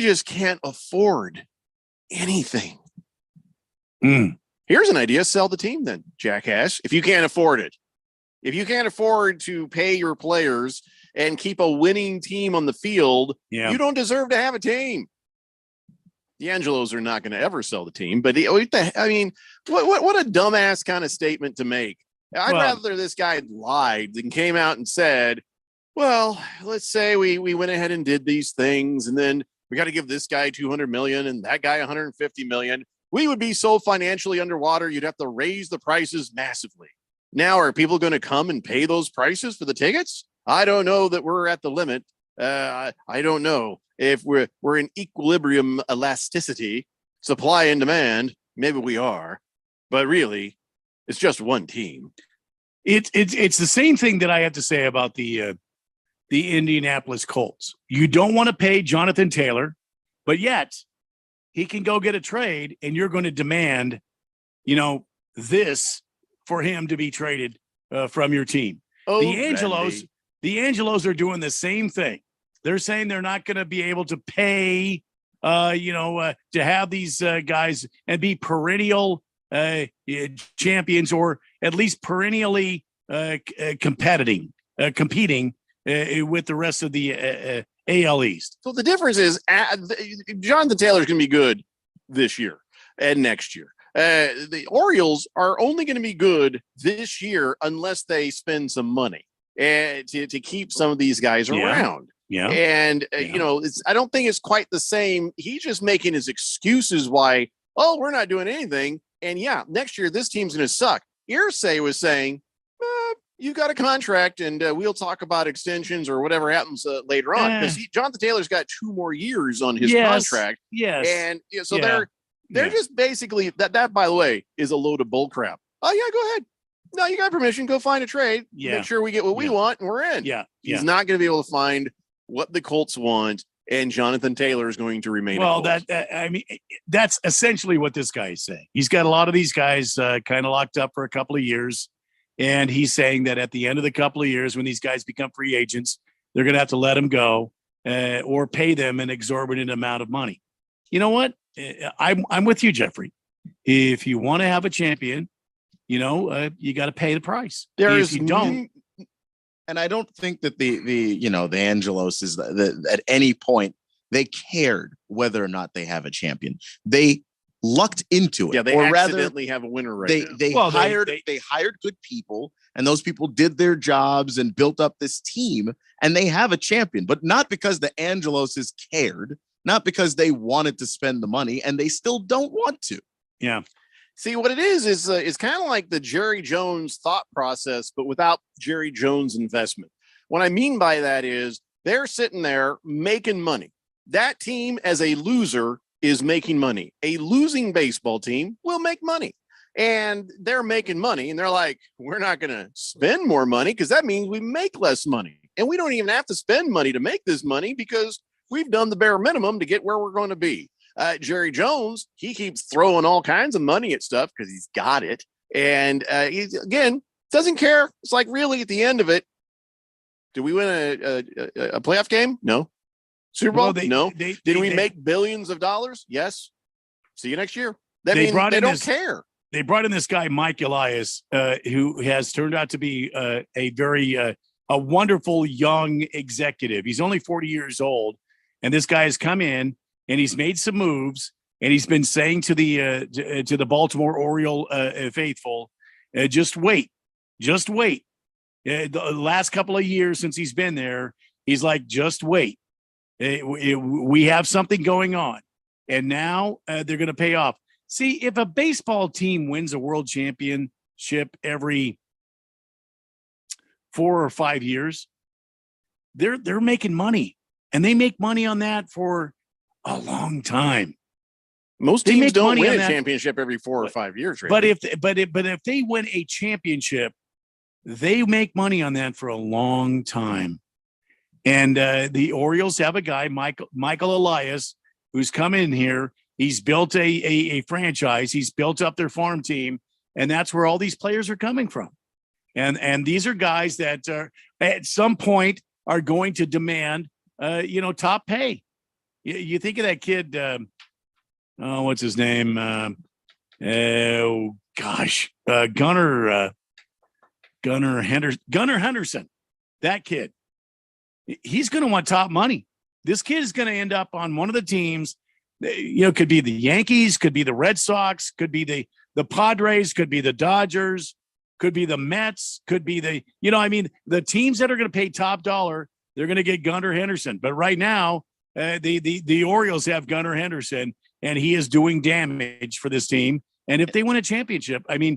just can't afford anything. Here's an idea: sell the team, then, jackass. If you can't afford it, if you can't afford to pay your players and keep a winning team on the field, you don't deserve to have a team. The Angelos are not going to ever sell the team, but what a dumbass kind of statement to make. I'd rather this guy lied than came out and said, well, let's say we went ahead and did these things, and then we got to give this guy $200 million and that guy $150 million. We would be so financially underwater, you'd have to raise the prices massively. Now, are people going to come and pay those prices for the tickets? I don't know that we're at the limit. I don't know if we're in equilibrium elasticity, supply and demand. Maybe we are, but really, it's just one team. It's the same thing that I have to say about the Indianapolis Colts. You don't want to pay Jonathan Taylor, but yet he can go get a trade, and you're going to demand, this for him to be traded from your team. The Angelos are doing the same thing. They're saying they're not going to be able to pay, to have these guys and be perennial champions, or at least perennially competing with the rest of the AL East. So the difference is Jonathan Taylor's going to be good this year and next year. The Orioles are only going to be good this year unless they spend some money to keep some of these guys around. Yeah. And, I don't think it's quite the same. He's just making his excuses why, we're not doing anything. And next year, this team's going to suck. Irsay was saying, you got a contract and we'll talk about extensions or whatever happens later on. Because Jonathan Taylor's got 2 more years on his contract. Yes. And so they're just basically that, by the way, is a load of bull crap. Oh, yeah, go ahead. No, you got permission. Go find a trade. Yeah. Make sure we get what we want and we're in. Yeah. He's not going to be able to find what the Colts want, and Jonathan Taylor is going to remain. Well, that's essentially what this guy is saying. He's got a lot of these guys kind of locked up for a couple of years, and he's saying that at the end of the couple of years, when these guys become free agents, they're going to have to let them go or pay them an exorbitant amount of money. You know what? I'm with you, Jeffrey. If you want to have a champion, you got to pay the price. There If is you don't, and I don't think that the Angelos is at any point they cared whether or not they have a champion. They lucked into it. Yeah, they or accidentally have a winner right now. They hired good people, and those people did their jobs and built up this team, and they have a champion, but not because the Angeloses cared, not because they wanted to spend the money, and they still don't want to. Yeah. See, what it is kind of like the Jerry Jones thought process, but without Jerry Jones investment. What I mean by that is they're sitting there making money. That team as a loser is making money. A losing baseball team will make money. And they're making money, and they're like, we're not going to spend more money because that means we make less money. And we don't even have to spend money to make this money because we've done the bare minimum to get where we're going to be. Jerry Jones, he keeps throwing all kinds of money at stuff because he's got it. And he, again, doesn't care. It's like, really, at the end of it, did we win a playoff game? No. Super Bowl? No. Did we make billions of dollars? Yes. See you next year. That means they don't care. They brought in this guy, Mike Elias, who has turned out to be a very a wonderful young executive. He's only 40 years old, and this guy has come in and he's made some moves, and he's been saying to the Baltimore Oriole faithful, just wait. The last couple of years since he's been there, he's like, just wait. We have something going on, and now they're going to pay off. See, if a baseball team wins a world championship every 4 or 5 years, they're making money, and they make money on that for a long time. Most teams don't win a championship every 4 or 5 years. Right? But if they win a championship, they make money on that for a long time. And the Orioles have a guy, Michael Elias, who's come in here. He's built a franchise. He's built up their farm team, and that's where all these players are coming from. And these are guys that at some point are going to demand, top pay. You think of that kid. What's his name? Gunnar Henderson. That kid. He's going to want top money. This kid is going to end up on one of the teams. Could be the Yankees, could be the Red Sox, could be the Padres, could be the Dodgers, could be the Mets, could be the teams that are going to pay top dollar, they're going to get Gunnar Henderson. But right now, the Orioles have Gunnar Henderson, and he is doing damage for this team. And if they win a championship, I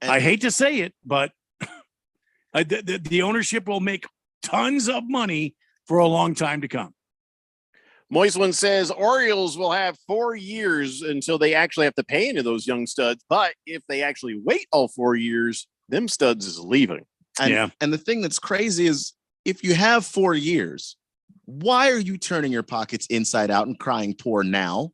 hate to say it, but the ownership will make tons of money for a long time to come. Moiswin says Orioles will have 4 years until they actually have to pay into those young studs. But if they actually wait all 4 years, them studs is leaving. And the thing that's crazy is if you have 4 years, why are you turning your pockets inside out and crying poor now?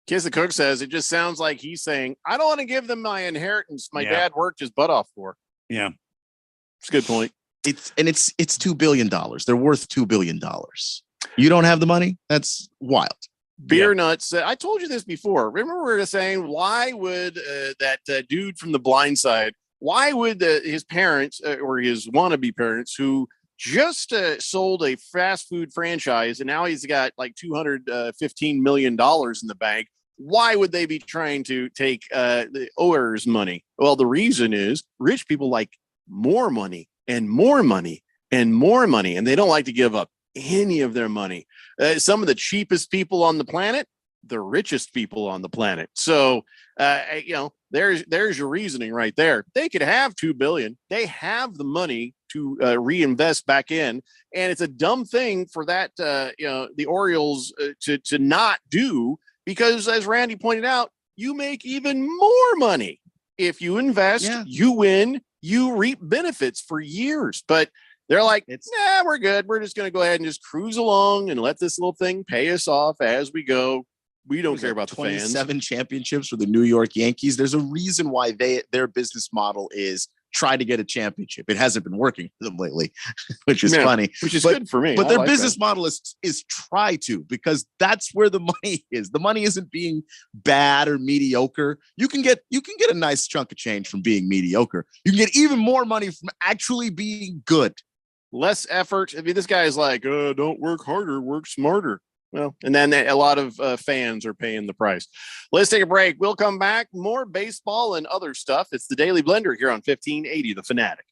Kiss the Cook says it just sounds like he's saying, I don't want to give them my inheritance my dad worked his butt off for. Yeah. It's a good point. It's $2 billion. They're worth $2 billion. You don't have the money? That's wild. Beer Nuts. I told you this before. Remember we were saying, why would that dude from The Blind Side, why would his parents or his wannabe parents who just sold a fast food franchise and now he's got like $215 million in the bank, why would they be trying to take the owner's money? Well, the reason is rich people like more money and more money and more money, and they don't like to give up any of their money. Some of the cheapest people on the planet, the richest people on the planet. So, there's your reasoning right there. They could have $2 billion. They have the money to reinvest back in, and it's a dumb thing for that the Orioles to not do, because as Randy pointed out, you make even more money if you invest. You win, you reap benefits for years. But they're like, we're good. We're just going to go ahead and just cruise along and let this little thing pay us off as we go. We don't care about the fans. 27 championships for the New York Yankees. There's a reason why their business model is try to get a championship. It hasn't been working for them lately, which is Yeah, funny. which is But- good for me. But I their like business that. model is try to, because that's where the money is. The money isn't being bad or mediocre. You can get a nice chunk of change from being mediocre. You can get even more money from actually being good. Less effort. I mean, this guy is like, don't work harder, work smarter. Well, and then a lot of fans are paying the price. Let's take a break. We'll come back. More baseball and other stuff. It's the Daily Blender here on 1580 The Fanatic.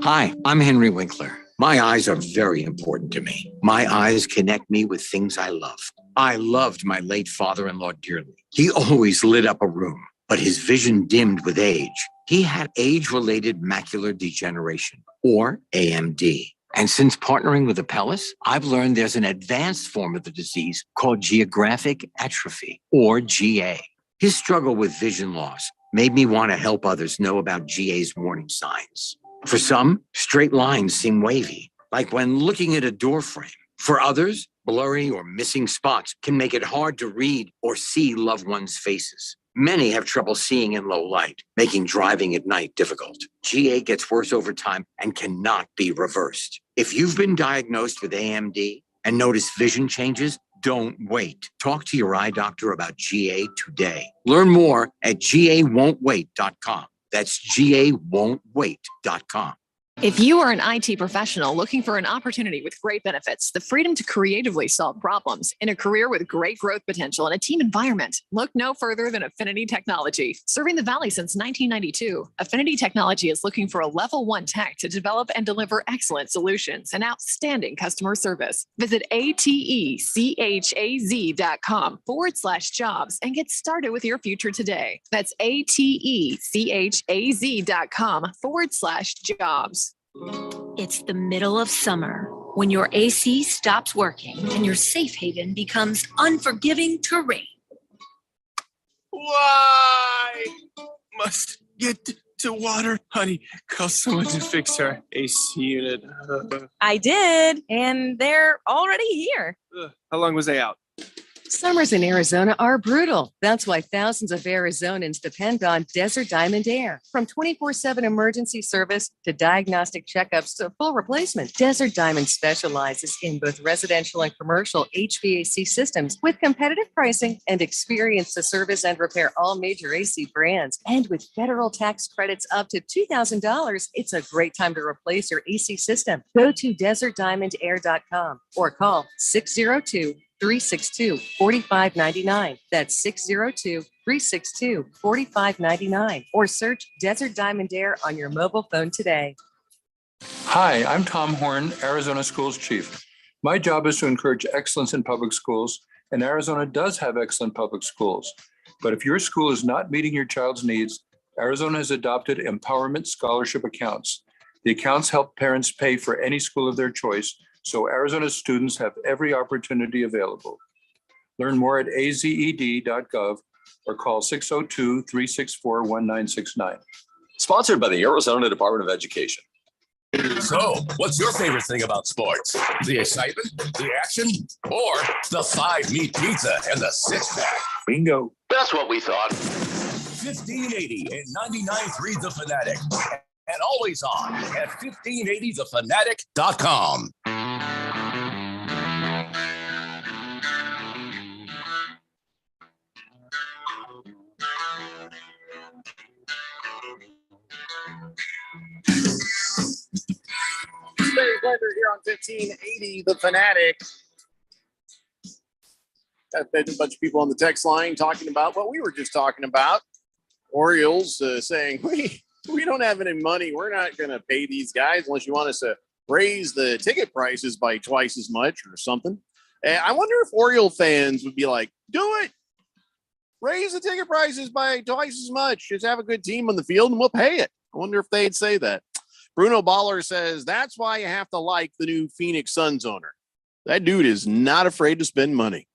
Hi, I'm Henry Winkler. My eyes are very important to me. My eyes connect me with things I love. I loved my late father-in-law dearly. He always lit up a room, but his vision dimmed with age. He had age-related macular degeneration, or AMD. And since partnering with Apellis, I've learned there's an advanced form of the disease called geographic atrophy, or GA. His struggle with vision loss made me want to help others know about GA's warning signs. For some, straight lines seem wavy, like when looking at a door frame. For others, blurry or missing spots can make it hard to read or see loved ones' faces. Many have trouble seeing in low light, making driving at night difficult. GA gets worse over time and cannot be reversed. If you've been diagnosed with AMD and notice vision changes, don't wait. Talk to your eye doctor about GA today. Learn more at gawon'twait.com. That's gawon'twait.com. If you are an IT professional looking for an opportunity with great benefits, the freedom to creatively solve problems in a career with great growth potential and a team environment, look no further than Affinity Technology. Serving the Valley since 1992, Affinity Technology is looking for a level 1 tech to develop and deliver excellent solutions and outstanding customer service. Visit atechaz.com/jobs and get started with your future today. That's atechaz.com/jobs. It's the middle of summer when your AC stops working and your safe haven becomes unforgiving terrain. Why must get to water, honey? Call someone to fix our AC unit. I did, and they're already here. How long was they out? Summers in Arizona are brutal. That's why thousands of Arizonans depend on Desert Diamond Air. From 24/7 emergency service to diagnostic checkups to full replacement, Desert Diamond specializes in both residential and commercial HVAC systems with competitive pricing and experience to service and repair all major AC brands. And with federal tax credits up to $2,000, it's a great time to replace your AC system. Go to desertdiamondair.com or call 602-362-4599. That's 602-362-4599. Or search Desert Diamond Air on your mobile phone today. Hi, I'm Tom Horn, Arizona Schools Chief. My job is to encourage excellence in public schools, and Arizona does have excellent public schools. But if your school is not meeting your child's needs, Arizona has adopted Empowerment Scholarship accounts. The accounts help parents pay for any school of their choice, so Arizona students have every opportunity available. Learn more at azed.gov or call 602-364-1969. Sponsored by the Arizona Department of Education. So, what's your favorite thing about sports? The excitement, the action, or the 5-meat pizza and the 6-pack? Bingo. That's what we thought. 1580 and 99.3 The Fanatic. And always on at 1580thefanatic.com. Daily Blender here on 1580 The Fanatic. Got a bunch of people on the text line talking about what we were just talking about. Orioles saying, we don't have any money. We're not going to pay these guys unless you want us to raise the ticket prices by twice as much or something. And I wonder if Oriole fans would be like, do it. Raise the ticket prices by twice as much. Just have a good team on the field and we'll pay it. I wonder if they'd say that. Bruno Baller says, that's why you have to like the new Phoenix Suns owner. That dude is not afraid to spend money.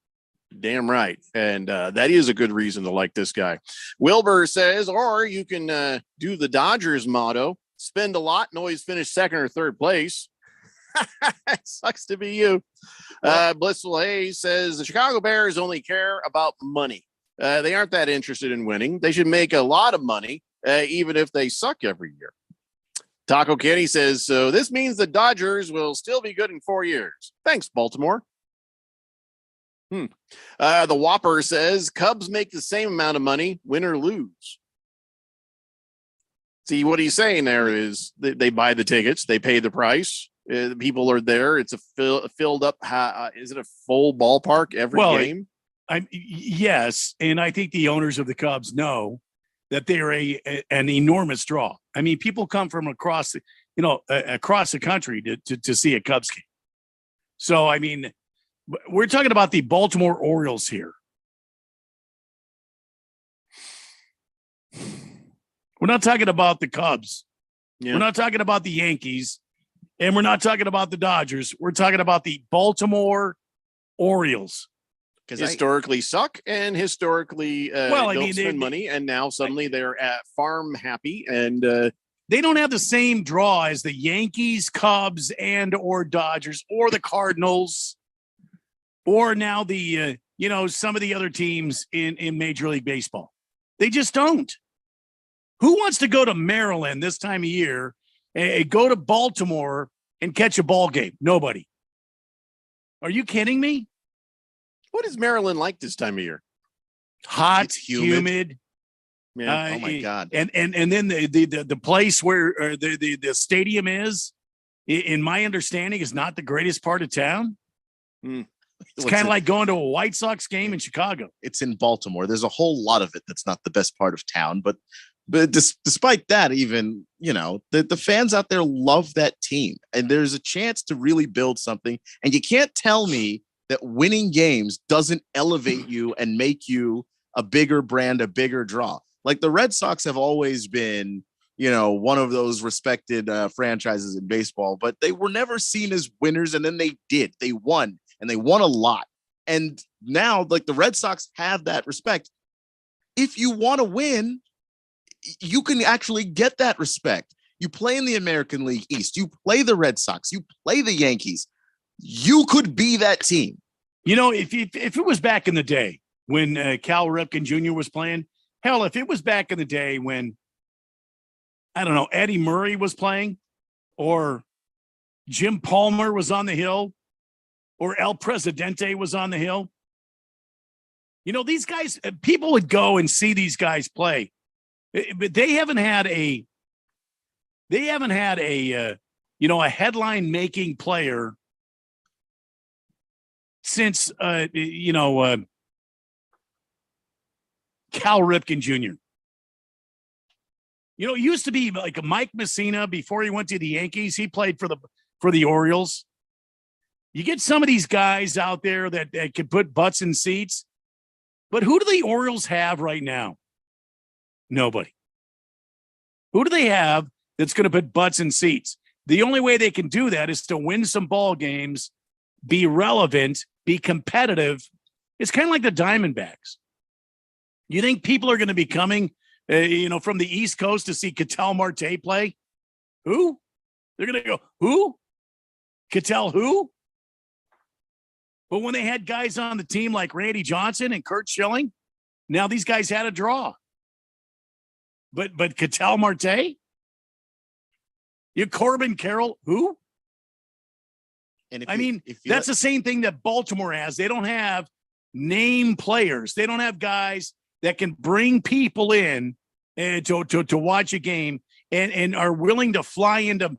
Damn right. And that is a good reason to like this guy. Wilbur says, or you can do the Dodgers motto, spend a lot and always finish second or third place. Sucks to be you. Blissful Hayes says, the Chicago Bears only care about money. They aren't that interested in winning. They should make a lot of money, even if they suck every year. Taco Kitty says, so this means the Dodgers will still be good in 4 years. Thanks, Baltimore. The Whopper says Cubs make the same amount of money, win or lose. See, what he's saying there is they buy the tickets, they pay the price. The people are there. It's a filled up. Is it a full ballpark every game? Yes, and I think the owners of the Cubs know that they're an enormous draw. I mean, people come from across the country to see a Cubs game. So, I mean, we're talking about the Baltimore Orioles here. We're not talking about the Cubs. Yeah. We're not talking about the Yankees. And we're not talking about the Dodgers. We're talking about the Baltimore Orioles. Because historically suck and historically don't spend money. And now suddenly they're at farm happy. And they don't have the same draw as the Yankees, Cubs, and or Dodgers or the Cardinals or now the, some of the other teams in Major League Baseball. They just don't. Who wants to go to Maryland this time of year and go to Baltimore and catch a ball game? Nobody. Are you kidding me? What is Maryland like this time of year? Hot, it's humid. Yeah. Oh my God. And then the place where the stadium is, in my understanding, is not the greatest part of town. It's kind of like going to a White Sox game in Chicago. It's in Baltimore. There's a whole lot of it that's not the best part of town, but despite that, even, the fans out there love that team, and there's a chance to really build something. And you can't tell me that winning games doesn't elevate you and make you a bigger brand, a bigger draw. Like the Red Sox have always been, one of those respected franchises in baseball, but they were never seen as winners. And then they won, and they won a lot. And now, like, the Red Sox have that respect. If you want to win, you can actually get that respect. You play in the American League East. You play the Red Sox. You play the Yankees. You could be that team. If it was back in the day when Cal Ripken Jr. was playing, hell, if it was back in the day when, I don't know, Eddie Murray was playing, or Jim Palmer was on the hill, or El Presidente was on the hill, these guys, people would go and see these guys play. But they haven't had a headline making player since Cal Ripken Jr. It used to be like a Mike Messina before he went to the Yankees. He played for the Orioles. You get some of these guys out there that could put butts in seats, but who do the Orioles have right now? Nobody. Who do they have that's going to put butts in seats? The only way they can do that is to win some ball games, be relevant, be competitive. It's kind of like the Diamondbacks. You think people are going to be coming, from the East Coast to see Ketel Marte play? Who? They're going to go, who? Ketel who? But when they had guys on the team like Randy Johnson and Curt Schilling, now these guys had a draw. But Ketel Marte? You Corbin Carroll, who? And that's the same thing that Baltimore has. They don't have name players. They don't have guys that can bring people in and to watch a game and are willing to fly into,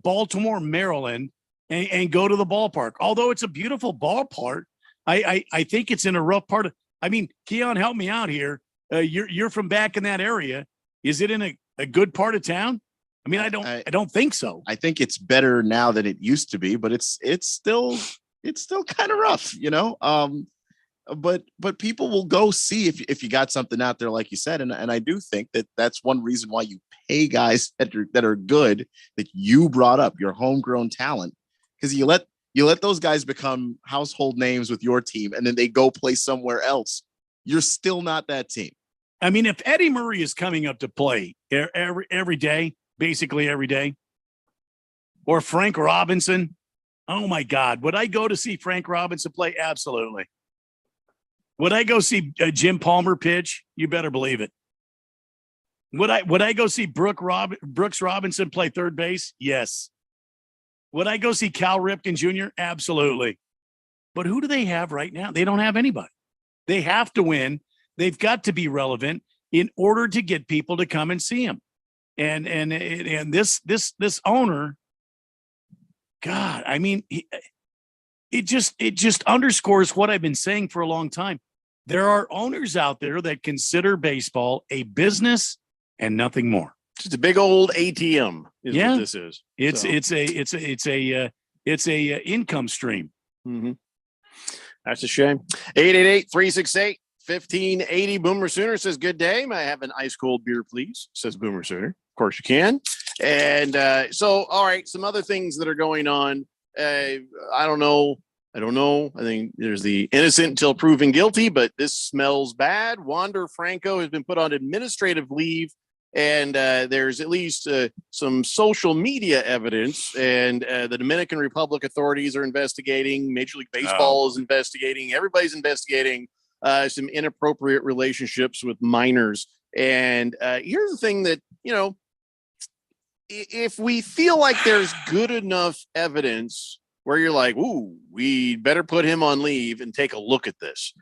Baltimore, Maryland and go to the ballpark. Although it's a beautiful ballpark, I think it's in a rough part of, Keon, help me out here. You're from back in that area. Is it in a good part of town? I don't think so. I think it's better now than it used to be, but it's still kind of rough, But people will go see if you got something out there, like you said, and I do think that's one reason why you pay guys that are good, that you brought up, your homegrown talent, because you let those guys become household names with your team, and then they go play somewhere else. You're still not that team. If Eddie Murray is coming up to play every day, basically every day, or Frank Robinson, oh my God, would I go to see Frank Robinson play? Absolutely. Would I go see Jim Palmer pitch? You better believe it. Would I go see Brooks Robinson play third base? Yes. Would I go see Cal Ripken Jr.? Absolutely. But who do they have right now? They don't have anybody. They have to win. They've got to be relevant in order to get people to come and see them. And this owner, God, I mean, it just underscores what I've been saying for a long time. There are owners out there that consider baseball a business and nothing more. Just a big old ATM is what this is. It's a income stream. Mm-hmm. That's a shame. 888-368-1580. Boomer Sooner says, good day. May I have an ice cold beer, please? Says Boomer Sooner. Of course you can. And so, all right, some other things that are going on. I don't know. I think there's the innocent until proven guilty, but this smells bad. Wander Franco has been put on administrative leave, and there's at least some social media evidence, and the Dominican Republic authorities are investigating. Major League Baseball is investigating. Everybody's investigating some inappropriate relationships with minors. And here's the thing that, if we feel like there's good enough evidence where you're like, ooh, we better put him on leave and take a look at this.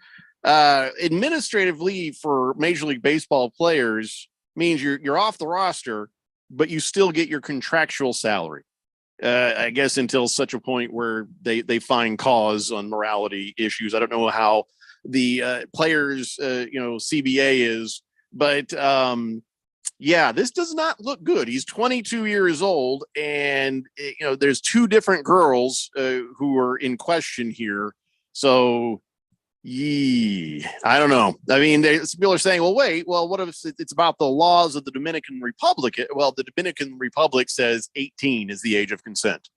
Administrative leave for Major League Baseball players means you're off the roster, but you still get your contractual salary. I guess until such a point where they find cause on morality issues. I don't know how the players, CBA is, but yeah, this does not look good. He's 22 years old, and there's two different girls who are in question here. So, I don't know. I mean, people are saying, well, what if it's about the laws of the Dominican Republic? Well, the Dominican Republic says 18 is the age of consent.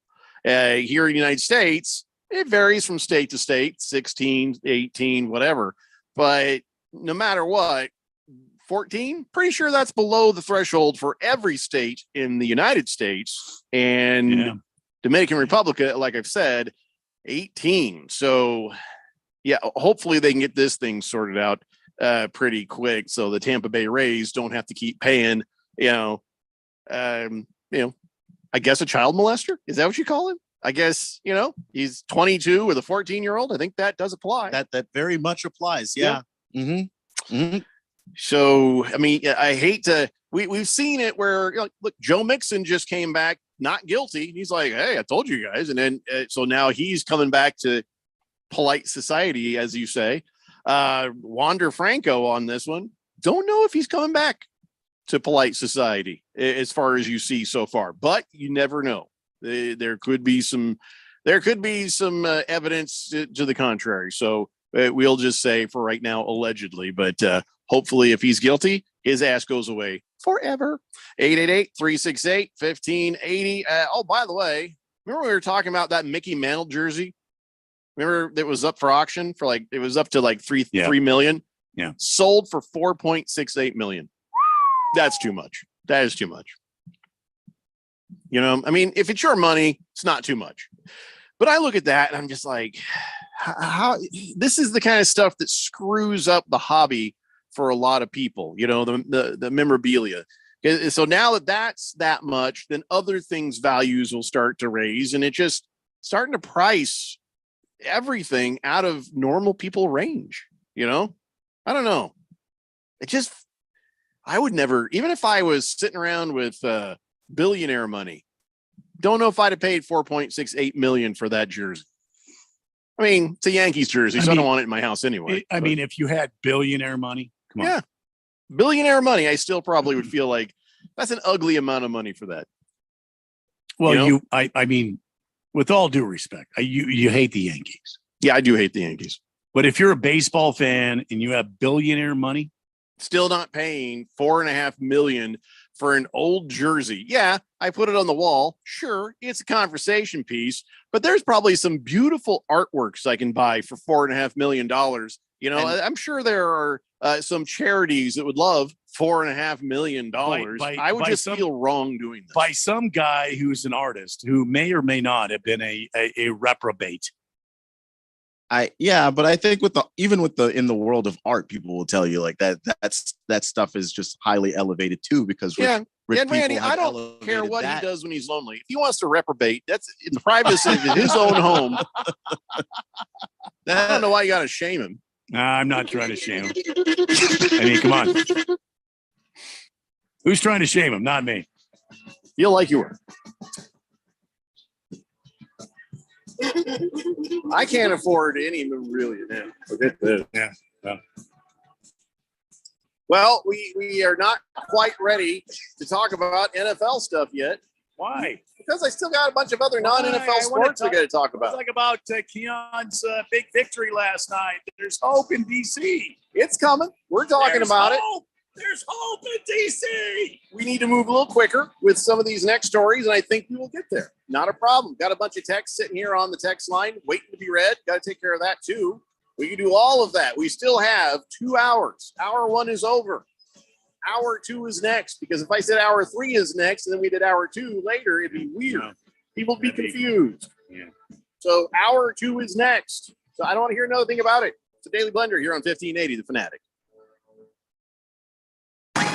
Here in the United States, it varies from state to state, 16, 18, whatever. But no matter what, 14, pretty sure that's below the threshold for every state in the United States. And Dominican Republic, like I've said, 18. So, yeah, hopefully they can get this thing sorted out pretty quick so the Tampa Bay Rays don't have to keep paying, I guess a child molester. Is that what you call him? I guess, he's 22 with a 14-year-old. I think that does apply. That very much applies. Yeah. Mm-hmm. Mm-hmm. So, I mean, I hate to, we've seen it where, look, Joe Mixon just came back not guilty. He's like, hey, I told you guys. And then, so now he's coming back to polite society, as you say. Wander Franco on this one. Don't know if he's coming back to polite society as far as you see so far, but you never know. There could be some evidence to the contrary. So we'll just say for right now, allegedly, but hopefully if he's guilty, his ass goes away forever. 888-368-1580. Oh, by the way, remember we were talking about that Mickey Mantle jersey? Remember that was up for auction for it was up to $3 million. Yeah. Sold for $4.68 million. That's too much. That is too much. I mean, if it's your money, it's not too much. But I look at that and I'm just like, how this is the kind of stuff that screws up the hobby for a lot of people, the memorabilia. So now that's that much, then other things values will start to raise, and it just starting to price everything out of normal people range. I don't know. I would never, even if I was sitting around with billionaire money, don't know if I'd have paid $4.68 million for that jersey. I mean, it's a Yankees jersey, so I don't want it in my house anyway. I mean, if you had billionaire money, come on. Yeah. Billionaire money, I still probably would feel like that's an ugly amount of money for that. Well, I mean, with all due respect, you hate the Yankees. Yeah, I do hate the Yankees. But if you're a baseball fan and you have billionaire money, still not paying $4.5 million for an old jersey. Yeah, I put it on the wall. Sure, it's a conversation piece, but there's probably some beautiful artworks I can buy for $4.5 million. I'm sure there are some charities that would love $4.5 million. I would just feel wrong doing this. By some guy who's an artist who may or may not have been a reprobate. But I think even in the world of art, people will tell you like that stuff is just highly elevated too, because rich and Randy, people have I don't elevated care what that. he does when he's lonely. If he wants to reprobate, that's in the privacy of his own home. I don't know why you got to shame him. I'm not trying to shame him. I mean, come on. Who's trying to shame him? Not me. Feel like you were. I can't afford any really now. Forget this. Yeah. Well, we are not quite ready to talk about NFL stuff yet. Why? Because I still got a bunch of other non-NFL sports we got to talk about. Talk about Keon's big victory last night. There's hope in DC. It's coming. We're talking about it. There's hope in DC. We need to move a little quicker with some of these next stories, and I think we will get there. Not a problem. Got a bunch of texts sitting here on the text line waiting to be read. Got to take care of that too. We can do all of that. We still have 2 hours. Hour 1 is over. Hour 2 is next, because if I said hour 3 is next and then we did hour 2 later, it'd be weird. People would be confused. Yeah. So hour 2 is next. So I don't want to hear another thing about it. It's a Daily Blender here on 1580, The Fanatic.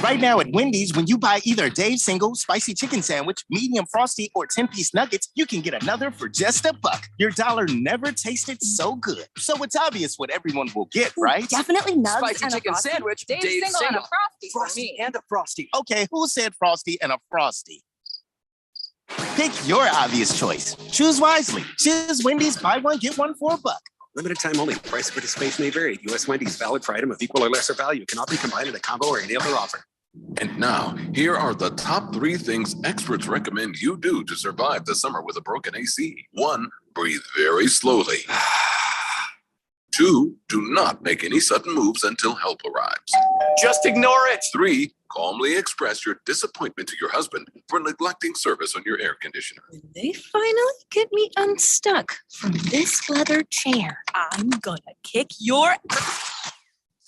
Right now at Wendy's, when you buy either a Dave's single, spicy chicken sandwich, medium frosty, or 10-piece nuggets, you can get another for just $1. Your dollar never tasted so good. So it's obvious what everyone will get, right? Definitely nugs Spicy and chicken a frosty. sandwich, Dave's single and a frosty for me. and a frosty. Okay, who said frosty and a frosty? Pick your obvious choice. Choose wisely. Choose Wendy's, buy one, get one for $1. Limited time only. Price of participation may vary. U.S. Wendy's valid for item of equal or lesser value. Cannot be combined in a combo or any other offer. And now, here are the top 3 things experts recommend you do to survive the summer with a broken AC. 1, breathe very slowly. 2, do not make any sudden moves until help arrives. Just ignore it. 3, calmly express your disappointment to your husband for neglecting service on your air conditioner. They finally get me unstuck from this leather chair. I'm gonna kick your...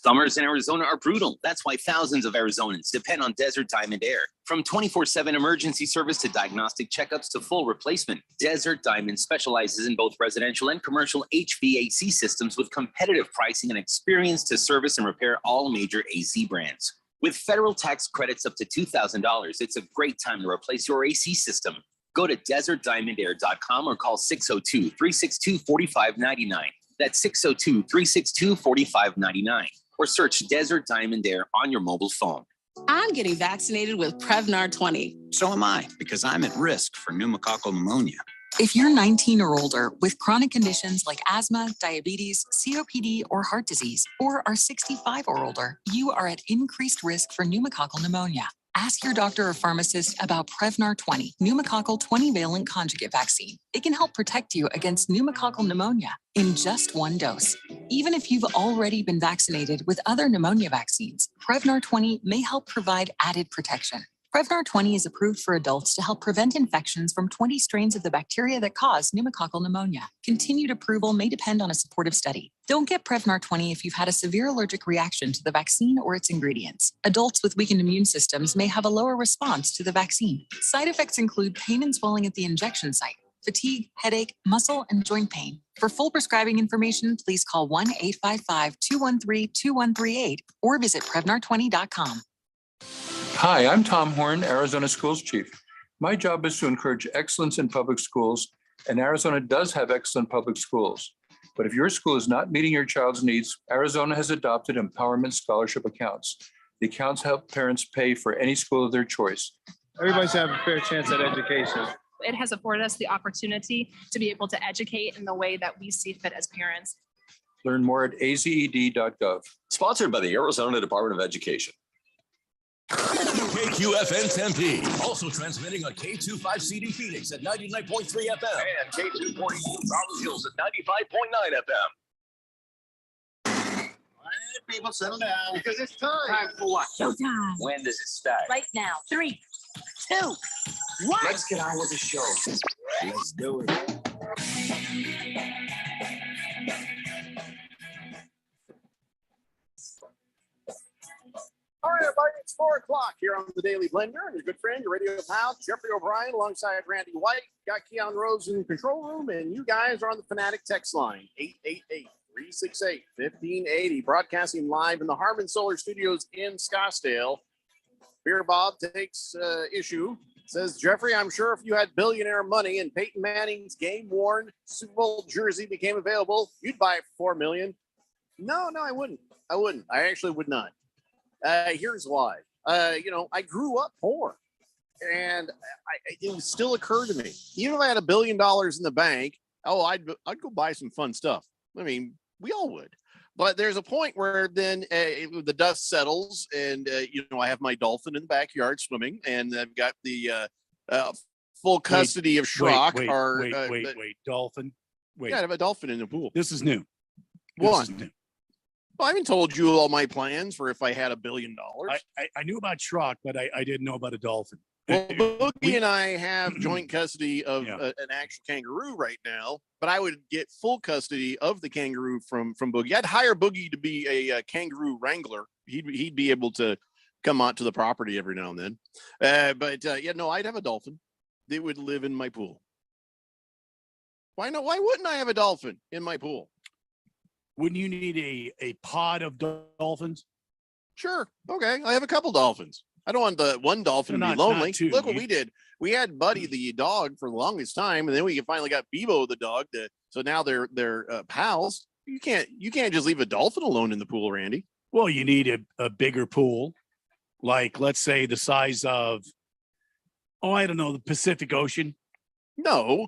Summers in Arizona are brutal. That's why thousands of Arizonans depend on Desert Diamond Air. From 24/7 emergency service to diagnostic checkups to full replacement, Desert Diamond specializes in both residential and commercial HVAC systems with competitive pricing and experience to service and repair all major AC brands. With federal tax credits up to $2,000, it's a great time to replace your AC system. Go to desertdiamondair.com or call 602-362-4599. That's 602-362-4599. Or search Desert Diamond Air on your mobile phone. I'm getting vaccinated with Prevnar 20. So am I, because I'm at risk for pneumococcal pneumonia. If you're 19 or older with chronic conditions like asthma, diabetes, COPD, or heart disease, or are 65 or older, you are at increased risk for pneumococcal pneumonia. Ask your doctor or pharmacist about Prevnar 20, pneumococcal 20-valent conjugate vaccine. It can help protect you against pneumococcal pneumonia in just 1 dose. Even if you've already been vaccinated with other pneumonia vaccines, Prevnar 20 may help provide added protection. Prevnar 20 is approved for adults to help prevent infections from 20 strains of the bacteria that cause pneumococcal pneumonia. Continued approval may depend on a supportive study. Don't get Prevnar 20 if you've had a severe allergic reaction to the vaccine or its ingredients. Adults with weakened immune systems may have a lower response to the vaccine. Side effects include pain and swelling at the injection site, fatigue, headache, muscle, and joint pain. For full prescribing information, please call 1-855-213-2138 or visit Prevnar20.com. Hi, I'm Tom Horn, Arizona Schools Chief. My job is to encourage excellence in public schools, and Arizona does have excellent public schools. But if your school is not meeting your child's needs, Arizona has adopted empowerment scholarship accounts. The accounts help parents pay for any school of their choice. Everybody's have a fair chance at education. It has afforded us the opportunity to be able to educate in the way that we see fit as parents. Learn more at azed.gov. Sponsored by the Arizona Department of Education. KQFN Tempe. Also transmitting on K25CD Phoenix at 99.3 FM. And K242 Rolling Hills at 95.9 FM. All right, people, settle down. Because it's time. Time for what? Showtime. When does it start? Right now. 3, 2, 1. Let's get on with the show. Let's do it. All right, everybody, it's 4 o'clock here on the Daily Blender. And your good friend, your radio pal, Jeffrey O'Brien, alongside Randy White. Got Keon Rose in the control room, and you guys are on the Fanatic text line, 888-368-1580. Broadcasting live in the Harmon Solar Studios in Scottsdale. Beer Bob takes issue. Says, Jeffrey, I'm sure if you had billionaire money and Peyton Manning's game-worn Super Bowl jersey became available, you'd buy it for $4 million. No, I wouldn't. I actually would not. Here's why. I grew up poor, and it would still occur to me, even if I had $1 billion in the bank, I'd go buy some fun stuff. I mean, we all would. But there's a point where then the dust settles, and I have my dolphin in the backyard swimming, and I've got the full custody of Schrock. Wait, dolphin. Wait, yeah, I have a dolphin in the pool. This is new. Well, I haven't told you all my plans for if I had $1 billion. I knew about Schrock, but I didn't know about a dolphin. Well, Boogie and I have joint custody of an actual kangaroo right now, but I would get full custody of the kangaroo from Boogie. I'd hire Boogie to be a kangaroo wrangler. He'd be able to come out to the property every now and then. I'd have a dolphin. They would live in my pool. Why not? Why wouldn't I have a dolphin in my pool? Wouldn't you need a pod of dolphins? Sure. Okay. I have a couple dolphins. I don't want the one dolphin to be lonely. Look what we did. We had Buddy the dog for the longest time, and then we finally got Bebo the dog. So now they're pals. You can't just leave a dolphin alone in the pool, Randy. Well, you need a bigger pool, like let's say the size of, I don't know, the Pacific Ocean. No,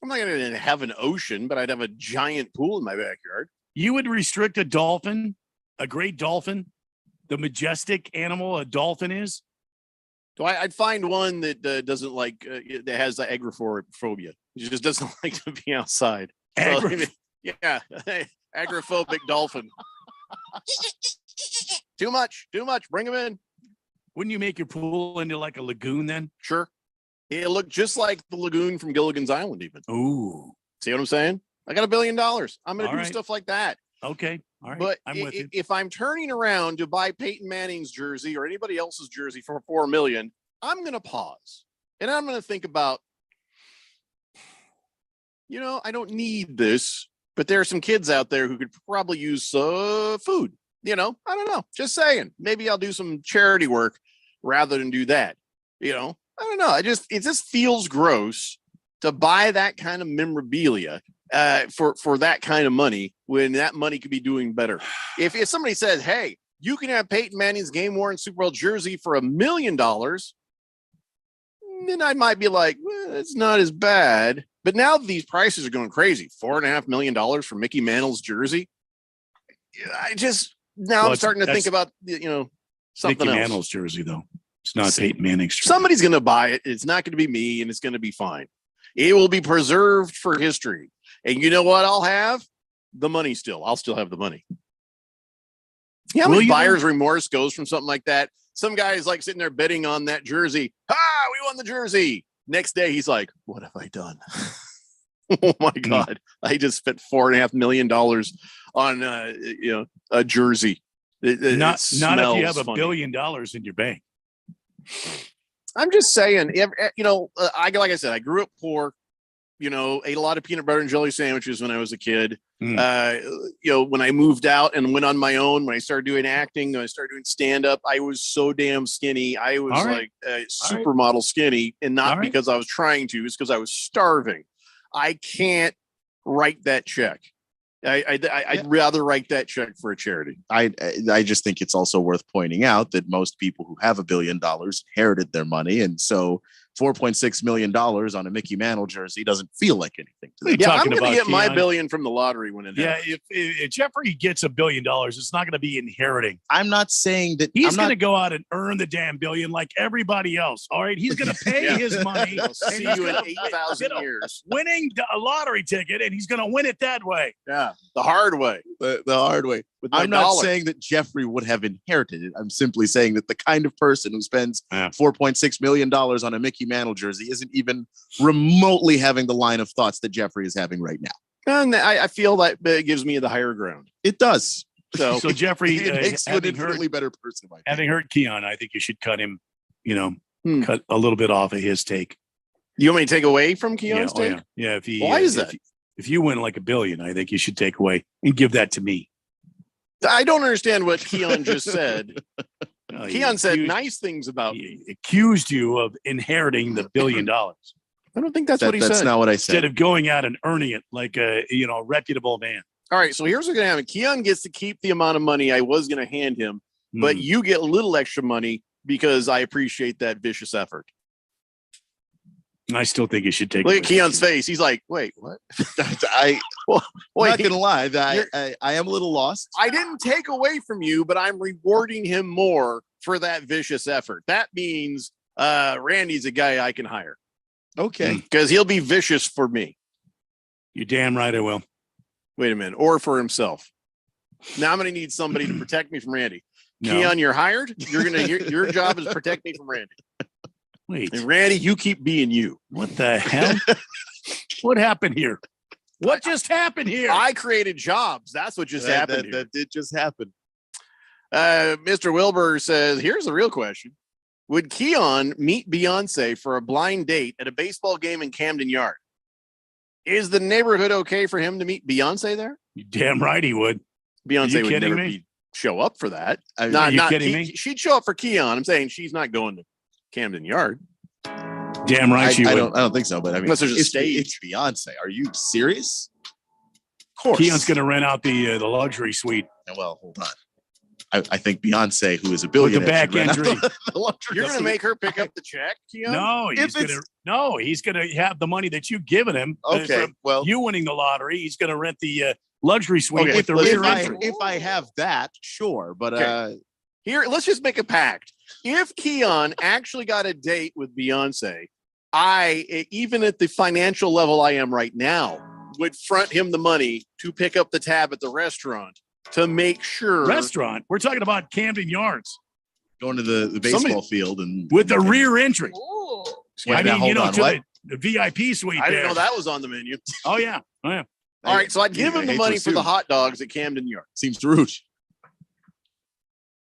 I'm not going to have an ocean, but I'd have a giant pool in my backyard. You would restrict a dolphin, a great dolphin, the majestic animal a dolphin is? So I'd find one that doesn't like, that has the agoraphobia. He just doesn't like to be outside. Yeah, agoraphobic dolphin. Too much. Bring him in. Wouldn't you make your pool into like a lagoon then? Sure. It'll look just like the lagoon from Gilligan's Island even. Ooh. See what I'm saying? I got $1 billion. I'm going to do stuff like that. Okay. All right. But I'm with you. If I'm turning around to buy Peyton Manning's jersey or anybody else's jersey for $4 million, I'm going to pause and I'm going to think about, I don't need this, but there are some kids out there who could probably use food. I don't know. Just saying. Maybe I'll do some charity work rather than do that. I don't know. It just feels gross to buy that kind of memorabilia for that kind of money when that money could be doing better. If somebody says, hey, you can have Peyton Manning's game-worn Super Bowl jersey for $1 million, then I might be like, well, it's not as bad. But now these prices are going crazy. $4.5 million for Mickey Mantle's jersey. I'm starting to think about, something Mickey else. Mantle's jersey, though. It's not Peyton Manning's jersey. Somebody's going to buy it. It's not going to be me, and it's going to be fine. It will be preserved for history. And you know what I'll have? The money still. I'll still have the money. Yeah, how much buyer's remorse goes from something like that? Some guy is like sitting there betting on that jersey. We won the jersey. Next day, he's like, what have I done? Oh, my God. I just spent $4.5 million on, a jersey. Not if you have $1 billion in your bank. I'm just saying, like I said, I grew up poor, ate a lot of peanut butter and jelly sandwiches when I was a kid. When I moved out and went on my own, when I started doing acting, when I started doing stand-up, I was so damn skinny. I was supermodel skinny, and not because I was trying to, it's because I was starving. I can't write that check. I'd rather write that check for a charity. I just think it's also worth pointing out that most people who have $1 billion inherited their money, and so $4.6 million on a Mickey Mantle jersey doesn't feel like anything to them. Yeah, I'm going to get my $1 billion from the lottery when it happens. Yeah, if Jeffrey gets $1 billion, it's not going to be inheriting. I'm not saying that he's going to go out and earn the damn billion like everybody else. All right, he's going to pay his money. I'll see you in 8,000 years. Winning a lottery ticket, and he's going to win it that way. Yeah, the hard way. The hard way. I'm not saying that Jeffrey would have inherited it. I'm simply saying that the kind of person who spends $4.6 million on a Mickey Mantle jersey isn't even remotely having the line of thoughts that Jeffrey is having right now. And I feel that it gives me the higher ground. It does. So, So Jeffrey, It makes you an having infinitely heard, better person. Mike. having heard Keon, I think you should cut him. Cut a little bit off of his take. you want me to take away from Yeah, Keon's take? yeah. If he, Why is if that? If you win like $1 billion, I think you should take away and give that to me. I don't understand what Keon just said. He Keon said accused- nice things about me. He accused you of inheriting the $1 billion I don't think that's what he That's said. not what I instead said. of going out and earning it like a reputable man. All right, so here's what's going to happen. Keon gets to keep the amount of money I was going to hand him, but Hmm. you get a little extra money because I appreciate that vicious effort. I still think you should take. Look away at Keon's that. face. He's like, wait, what? I'm Wait, not gonna lie. you're- I am a little lost. I didn't take away from you, but I'm rewarding him more for that vicious effort. That means Randy's a guy I can hire Okay. because he'll be vicious for me. You're damn right I will. Wait a minute, or for himself. Now I'm going to need somebody to protect me from Randy. No. Keon, you're hired. Your job is protect me from Randy. Wait, And Randy, you keep being you. what the hell? What happened here? What just happened here? I created jobs. That's what just happened. here. That did just happen. Mr. Wilbur says, here's the real question. Would Keon meet Beyonce for a blind date at a baseball game in Camden Yard? Is the neighborhood okay for him to meet Beyonce there? You're damn right he would. Beyonce you would kidding never me? show up for that. Are you kidding me? She'd show up for Keon. I'm saying she's not going to Camden Yard. Damn right she I would. don't think so. But I mean, Unless there's a it's, stage. it's Beyonce. Are you serious? Of course. Keon's going to rent out the luxury suite Well, hold on. I think Beyonce, who is a with billionaire, the back should rent out entry. the luxury You're going to suite. make her pick up the check, Keon? No, If he's going to have the money that you've given him. Okay, from well, you winning the lottery. He's going to rent the luxury suite Okay, with the listen, rear if entry. I have that, sure. But Okay. Here, let's just make a pact. If Keon actually got a date with Beyonce, even at the financial level I am right now, would front him the money to pick up the tab at the restaurant to make sure. Restaurant. We're talking about Camden Yards going to the baseball field and with the rear entry. Wait, I now, mean, hold on, to what? the VIP suite. I didn't there. know that was on the menu. Oh yeah. Oh yeah. All right, so I'd give I him the hate to money for the assume. hot dogs at Camden Yard. Seems rude.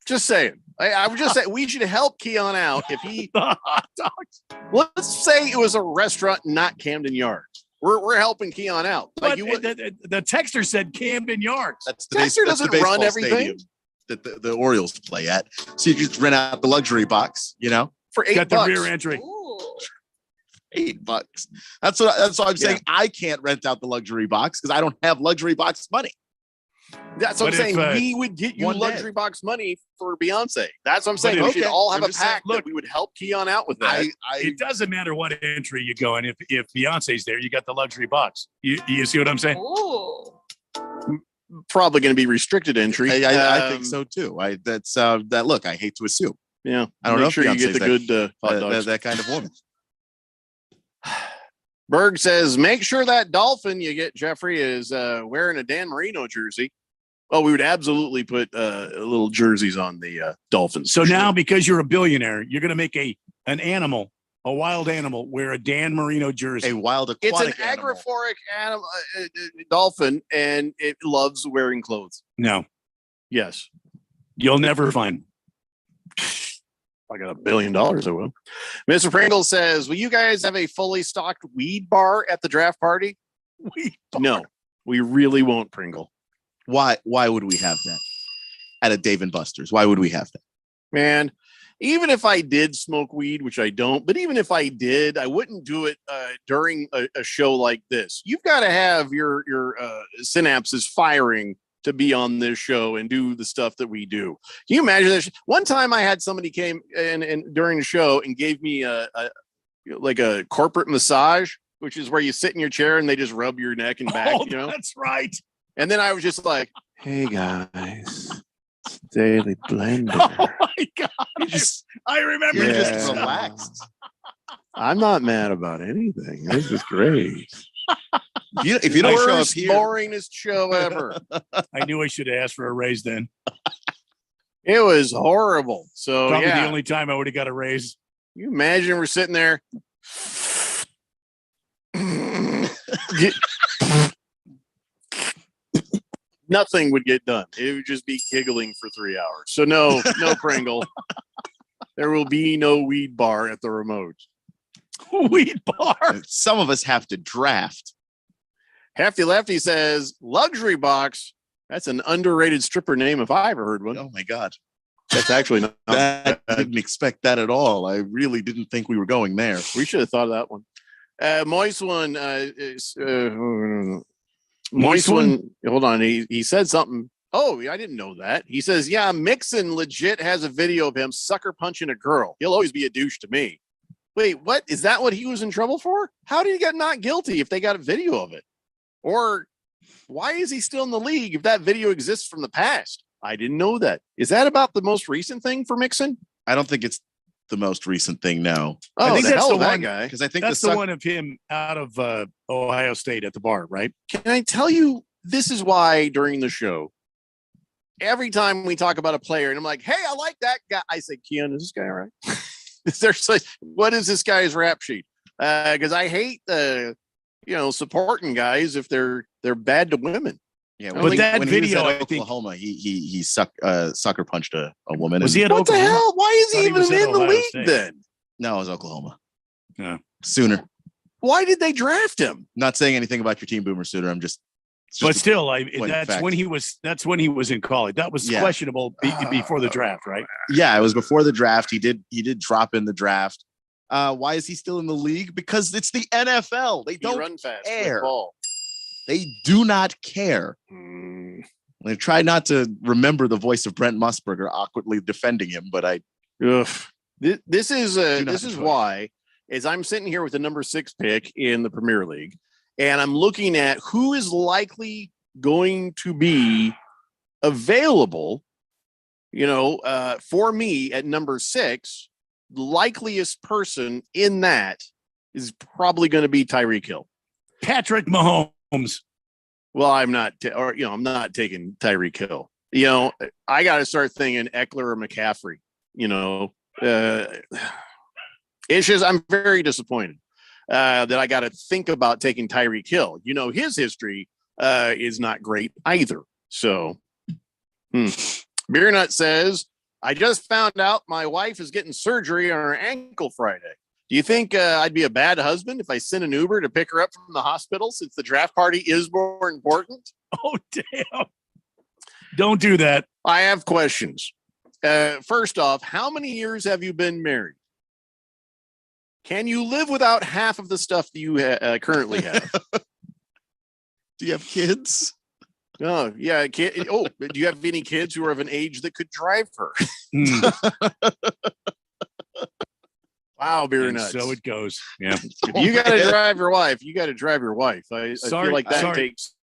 Just saying. I would just say we should help Keon out if he. The hot dogs. Let's say it was a restaurant, not Camden Yard. We're helping Keon out. Like But you would, the texter said Camden Yards. That's Dexter that's doesn't run baseball everything. stadium that the Orioles play at. So you just rent out the luxury box, for $8. Got the rear entry. $8. That's what I'm saying. I can't rent out the luxury box because I don't have luxury box money. That's what But I'm if, saying. We would get you one day. luxury box money for Beyonce. That's what I'm saying. if- We should okay, all have I'm a just saying, pact that we would help Keon out with that. It doesn't matter what entry you go in. If Beyonce's there, you got the luxury box. You see what I'm saying? Probably going to be restricted entry. I think so too. That look. I hate to assume. Yeah, I don't Make know if sure you get Beyonce's the good hot dogs. that kind of woman. Berg says, make sure that dolphin you get, Jeffrey, is wearing a Dan Marino jersey. Oh, we would absolutely put little jerseys on the Dolphins. So for now, sure. because you're a billionaire, you're going to make a wild animal, wear a Dan Marino jersey. A wild it's an aquatic animal. agrophoric animal, dolphin, and it loves wearing clothes. No, Yes. you'll never find. I got $1 billion, I will. Mr. Pringle says, will you guys have a fully stocked weed bar at the draft party? No, we really won't, Pringle. Why would we have that at a Dave and Buster's? Why would we have that? Man, even if I did smoke weed, which I don't, but even if I did, I wouldn't do it during a show like this. You've got to have your synapses firing to be on this show and do the stuff that we do. Can you imagine this? One time I had somebody came and during the show and gave me a corporate massage, which is where you sit in your chair and they just rub your neck and back, Oh, that's right. And then I was just like, hey guys, Daily Blender. Oh my God. I remember You're this. just relaxed. I'm not mad about anything. This is great. If you don't show up Worst, here, boringest show ever. I knew I should have asked for a raise then. It was horrible. So Probably yeah, the only time I would have got a raise. you imagine we're sitting there. Nothing would get done. It would just be giggling for 3 hours. So no Pringle. There will be no weed bar at the remote. Weed bar. Some of us have to draft. Hefty Lefty says luxury box. That's an underrated stripper name if I ever heard one. Oh my God. That's actually not I didn't expect that at all. I really didn't think we were going there. We should have thought of that one. Moist one Moist one. Hold on. He said something. Oh, I didn't know that. He says, yeah, Mixon legit has a video of him sucker punching a girl. He'll always be a douche to me. Wait, what? Is that what he was in trouble for? How did he get not guilty if they got a video of it? Or why is he still in the league if that video exists from the past? I didn't know that. Is that about the most recent thing for Mixon? I don't think it's the most recent thing. No. Oh, I think that's the that one guy. Because I think that's the one of him out of Ohio State at the bar, right? Can I tell you, this is why during the show, every time we talk about a player and I'm like, hey, I like that guy, I say, Keon, is this guy all right? Is there such, what is this guy's rap sheet? Because I hate supporting guys if they're bad to women. Yeah, but that when video, he was I at think Oklahoma, he sucker punched a woman. Was he at what Oklahoma? the hell? Why is he even was at in the Ohio league State. then? No, it was Oklahoma. Yeah. Sooner. Why did they draft him? Not saying anything about your team, Boomer Sooner. I'm just. But still, fact. that's when he was in college. That was questionable before the draft, right? Yeah, it was before the draft. He did drop in the draft. Why is he still in the league? Because it's the NFL. They don't run fast care. with ball. They do not care. I try not to remember the voice of Brent Musburger awkwardly defending him, but I. This is why, as I'm sitting here with the number 6 pick in the Premier League, and I'm looking at who is likely going to be available, for me at number 6, the likeliest person in that is probably going to be Tyreek Hill. Patrick Mahomes. Well, I'm not taking Tyreek Hill. I got to start thinking Eckler or McCaffrey. It's just I'm very disappointed that I got to think about taking Tyreek Hill. His history is not great either. So, Beer Nut says, I just found out my wife is getting surgery on her ankle Friday. Do you think I'd be a bad husband if I sent an Uber to pick her up from the hospital since the draft party is more important? Oh, damn. Don't do that. I have questions. First off, how many years have you been married? Can you live without half of the stuff that you currently have? Do you have kids? Oh, yeah. Do you have any kids who are of an age that could drive her? Wow, Beer Nuts. So it goes. Yeah. If you got to drive your wife, you got to drive your wife. I feel like that takes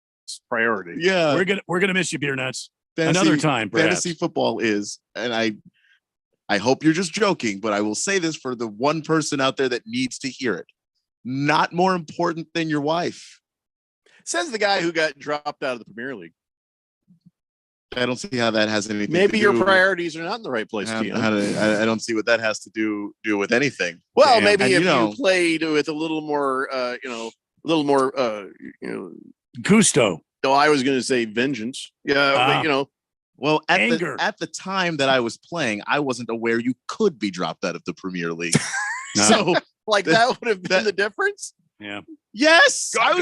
priority. Yeah. We're gonna miss you, Beer Nuts. Fantasy, Another time, perhaps. Fantasy football is, and I hope you're just joking, but I will say this for the one person out there that needs to hear it. Not more important than your wife. Says the guy who got dropped out of the Premier League. I don't see how that has anything Maybe to your do priorities are not in the right place, Keon. I don't see what that has to do with anything. Well, maybe if you played with a little more, gusto. No, I was going to say vengeance. Yeah, but, well, anger. At the time that I was playing, I wasn't aware you could be dropped out of the Premier League. So, that would have been the difference. Yeah. Yes, I'm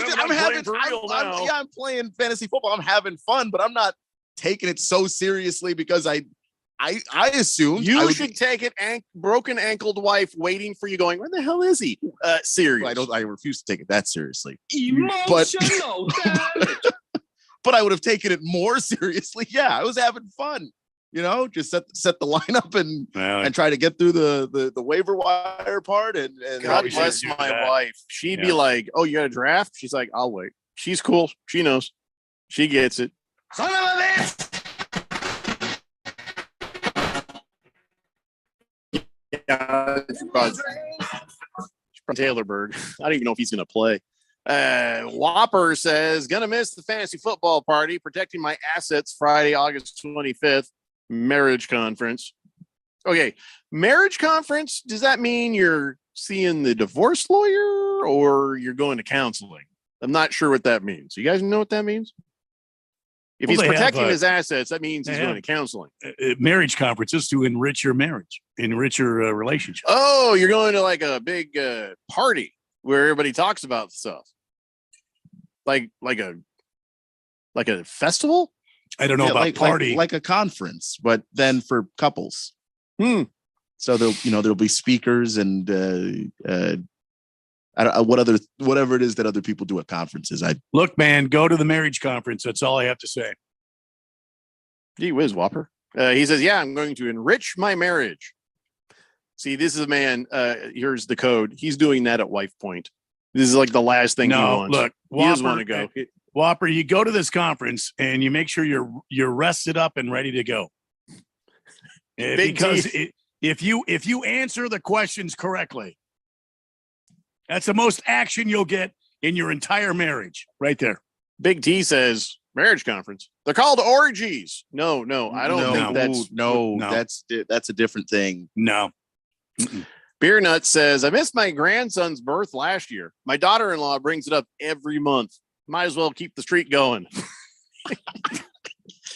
playing fantasy football. I'm having fun, but I'm not taking it so seriously because I assume you should take it broken ankled wife waiting for you going, where the hell is he? Serious. I refuse to take it that seriously. Emotional damage. But I would have taken it more seriously. Yeah, I was having fun. Just set the lineup and try to get through the waiver wire part. And God bless my wife. She'd be like, "Oh, you got a draft?" She's like, "I'll wait." She's cool. She knows. She gets it. Son of a bitch! Yeah, from Taylorburg. I don't even know if he's going to play. Whopper says, gonna miss the fantasy football party, protecting my assets Friday, August 25th, marriage conference. Okay, marriage conference, does that mean you're seeing the divorce lawyer or you're going to counseling? I'm not sure what that means. You guys know what that means? If Well, he's they have, protecting his assets, that means he's they going have- to counseling. Marriage conferences to enrich your marriage, enrich your relationship. Oh, you're going to like a big party where everybody talks about stuff, like a festival. I don't know about party. like a conference, but then for couples. So there'll be speakers and whatever it is that other people do at conferences. Look, man, go to the marriage conference. That's all I have to say. Gee whiz, Whopper. He says, "Yeah, I'm going to enrich my marriage." See, this is a man. Here's the code. He's doing that at Wife Point. This is like the last thing he wants. Look, he doesn't want to go. Whopper, you go to this conference and you make sure you're rested up and ready to go. Because if you answer the questions correctly, that's the most action you'll get in your entire marriage, right there. Big T says marriage conference. They're called orgies. No, I don't think that's a different thing. No. Beer Nut says, I missed my grandson's birth last year. My daughter-in-law brings it up every month. Might as well keep the streak going.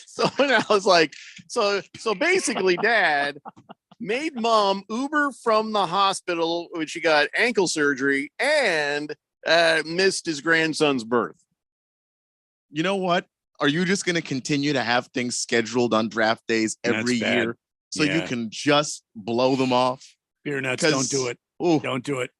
So I was like, so basically Dad made Mom Uber from the hospital when she got ankle surgery and missed his grandson's birth. You know what? Are you just going to continue to have things scheduled on draft days every year so you can just blow them off? Beer Nuts, don't do it. Don't do it.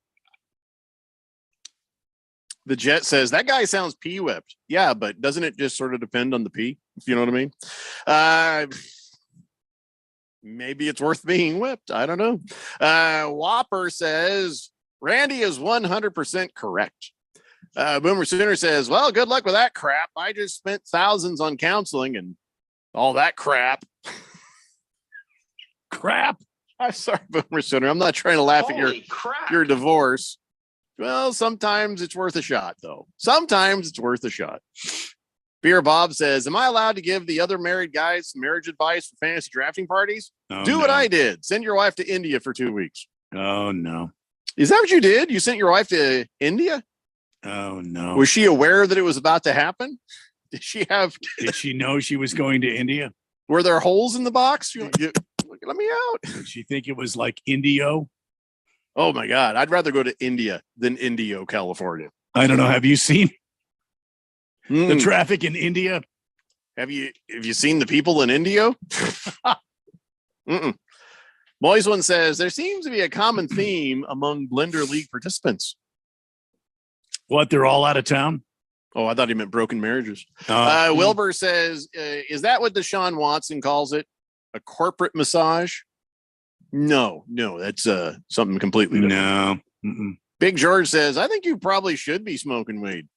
The Jet says, that guy sounds pee-whipped. Yeah, but doesn't it just sort of depend on the pee? If you know what I mean? Maybe it's worth being whipped. I don't know. Whopper says, Randy is 100% correct. Boomer Sooner says, well, good luck with that crap. I just spent thousands on counseling and all that crap. Crap. I'm sorry, Boomer Sooner. I'm not trying to laugh at your divorce. Well, sometimes it's worth a shot, though. Sometimes it's worth a shot. Beer Bob says, am I allowed to give the other married guys some marriage advice for fantasy drafting parties? Do what I did. Send your wife to India for 2 weeks. Oh, no. Is that what you did? You sent your wife to India? Oh, no. Was she aware that it was about to happen? Did she know she was going to India? Were there holes in the box? Let me out. Did she think it was like Indio? Oh, my God. I'd rather go to India than Indio, California. I don't know. Have you seen the traffic in India? Have you seen the people in Indio? Boys one says, there seems to be a common theme among Blender League participants. What, they're all out of town? Oh, I thought he meant broken marriages. Wilbur says, is that what Deshaun Watson calls it? A corporate massage? No, that's something completely different. No. Big George says, I think you probably should be smoking weed,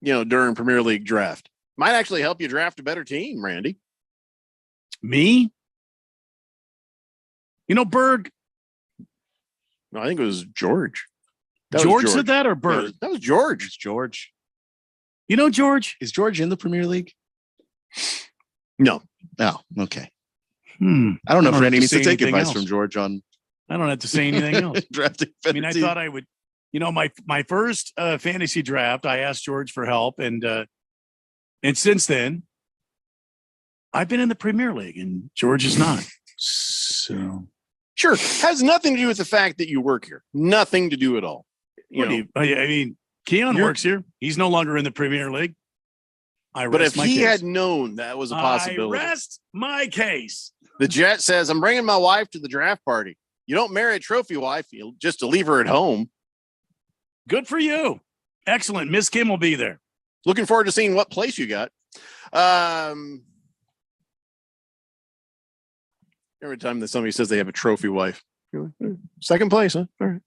during Premier League draft. Might actually help you draft a better team, Randy. Me? Berg? No, I think it was George. George said that or Berg? That was George. It's George. George? Is George in the Premier League? No. Oh, okay. I don't know if Randy needs to take advice from George on. I don't have to say anything else. Drafting. I thought I would. My first fantasy draft, I asked George for help, and since then, I've been in the Premier League, and George is not. So, sure, has nothing to do with the fact that you work here. Nothing to do at all. Keon works here. He's no longer in the Premier League. But if he had known that was a possibility, I rest my case. The Jet says, I'm bringing my wife to the draft party. You don't marry a trophy wife just to leave her at home. Good for you. Excellent. Miss Kim will be there. Looking forward to seeing what place you got. Every time that somebody says they have a trophy wife. Second place, huh? All right.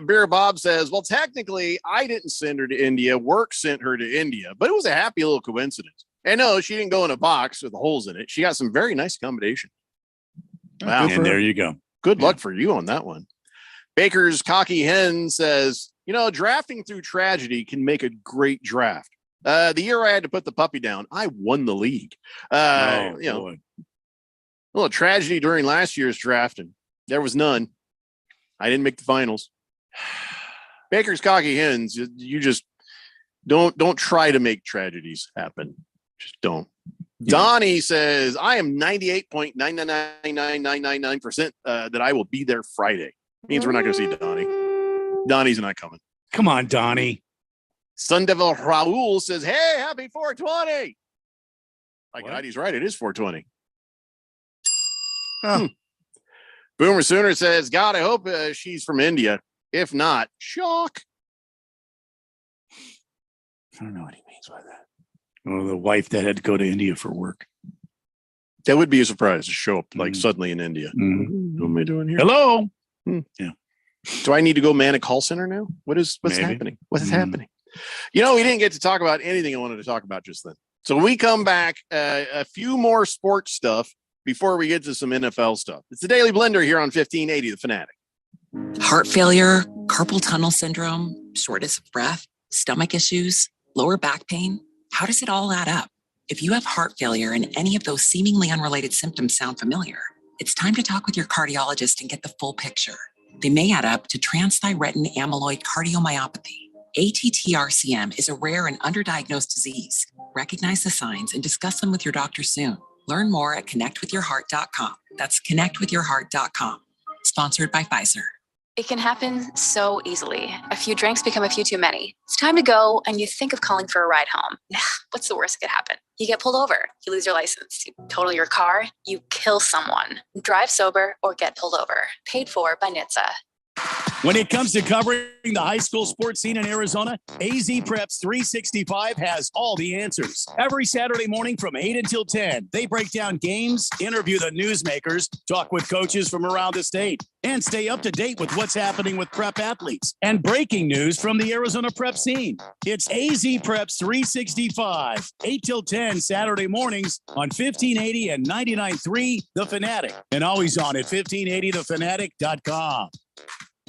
Beer Bob says, well, technically, I didn't send her to India. Work sent her to India, but it was a happy little coincidence. And no, she didn't go in a box with holes in it. She got some very nice accommodation. Wow. And there you go. Good luck for you on that one. Baker's Cocky Hen says, drafting through tragedy can make a great draft. The year I had to put the puppy down, I won the league. A little tragedy during last year's drafting. There was none. I didn't make the finals. Baker's Cocky Hens, you just don't try to make tragedies happen. Just don't. Donnie says, I am 98.9999999% that I will be there Friday. Means we're not going to see Donnie. Donnie's not coming. Come on, Donnie. Sun Devil Raul says, hey, happy 420. My God, he's right. It is 420. Boomer Sooner says, God, I hope she's from India. If not, shock. I don't know what he means by that. Oh, the wife that had to go to India for work. That would be a surprise to show up like suddenly in India. What am I doing here? Hello. Yeah. Do I need to go man a call center now? What's happening? What is happening? We didn't get to talk about anything I wanted to talk about just then. So we come back, a few more sports stuff before we get to some NFL stuff. It's the Daily Blender here on 1580, The Fanatic. Heart failure, carpal tunnel syndrome, shortness of breath, stomach issues, lower back pain. How does it all add up? If you have heart failure and any of those seemingly unrelated symptoms sound familiar, it's time to talk with your cardiologist and get the full picture. They may add up to transthyretin amyloid cardiomyopathy. ATTRCM is a rare and underdiagnosed disease. Recognize the signs and discuss them with your doctor soon. Learn more at connectwithyourheart.com. That's connectwithyourheart.com. Sponsored by Pfizer. It can happen so easily. A few drinks become a few too many. It's time to go, and you think of calling for a ride home. What's the worst that could happen? You get pulled over. You lose your license. You total your car. You kill someone. Drive sober or get pulled over. Paid for by NHTSA. When it comes to covering the high school sports scene in Arizona, AZ Preps 365 has all the answers. Every Saturday morning from 8 until 10, they break down games, interview the newsmakers, talk with coaches from around the state, and stay up to date with what's happening with prep athletes and breaking news from the Arizona prep scene. It's AZ Preps 365, 8 till 10 Saturday mornings on 1580 and 99.3 The Fanatic, and always on at 1580thefanatic.com.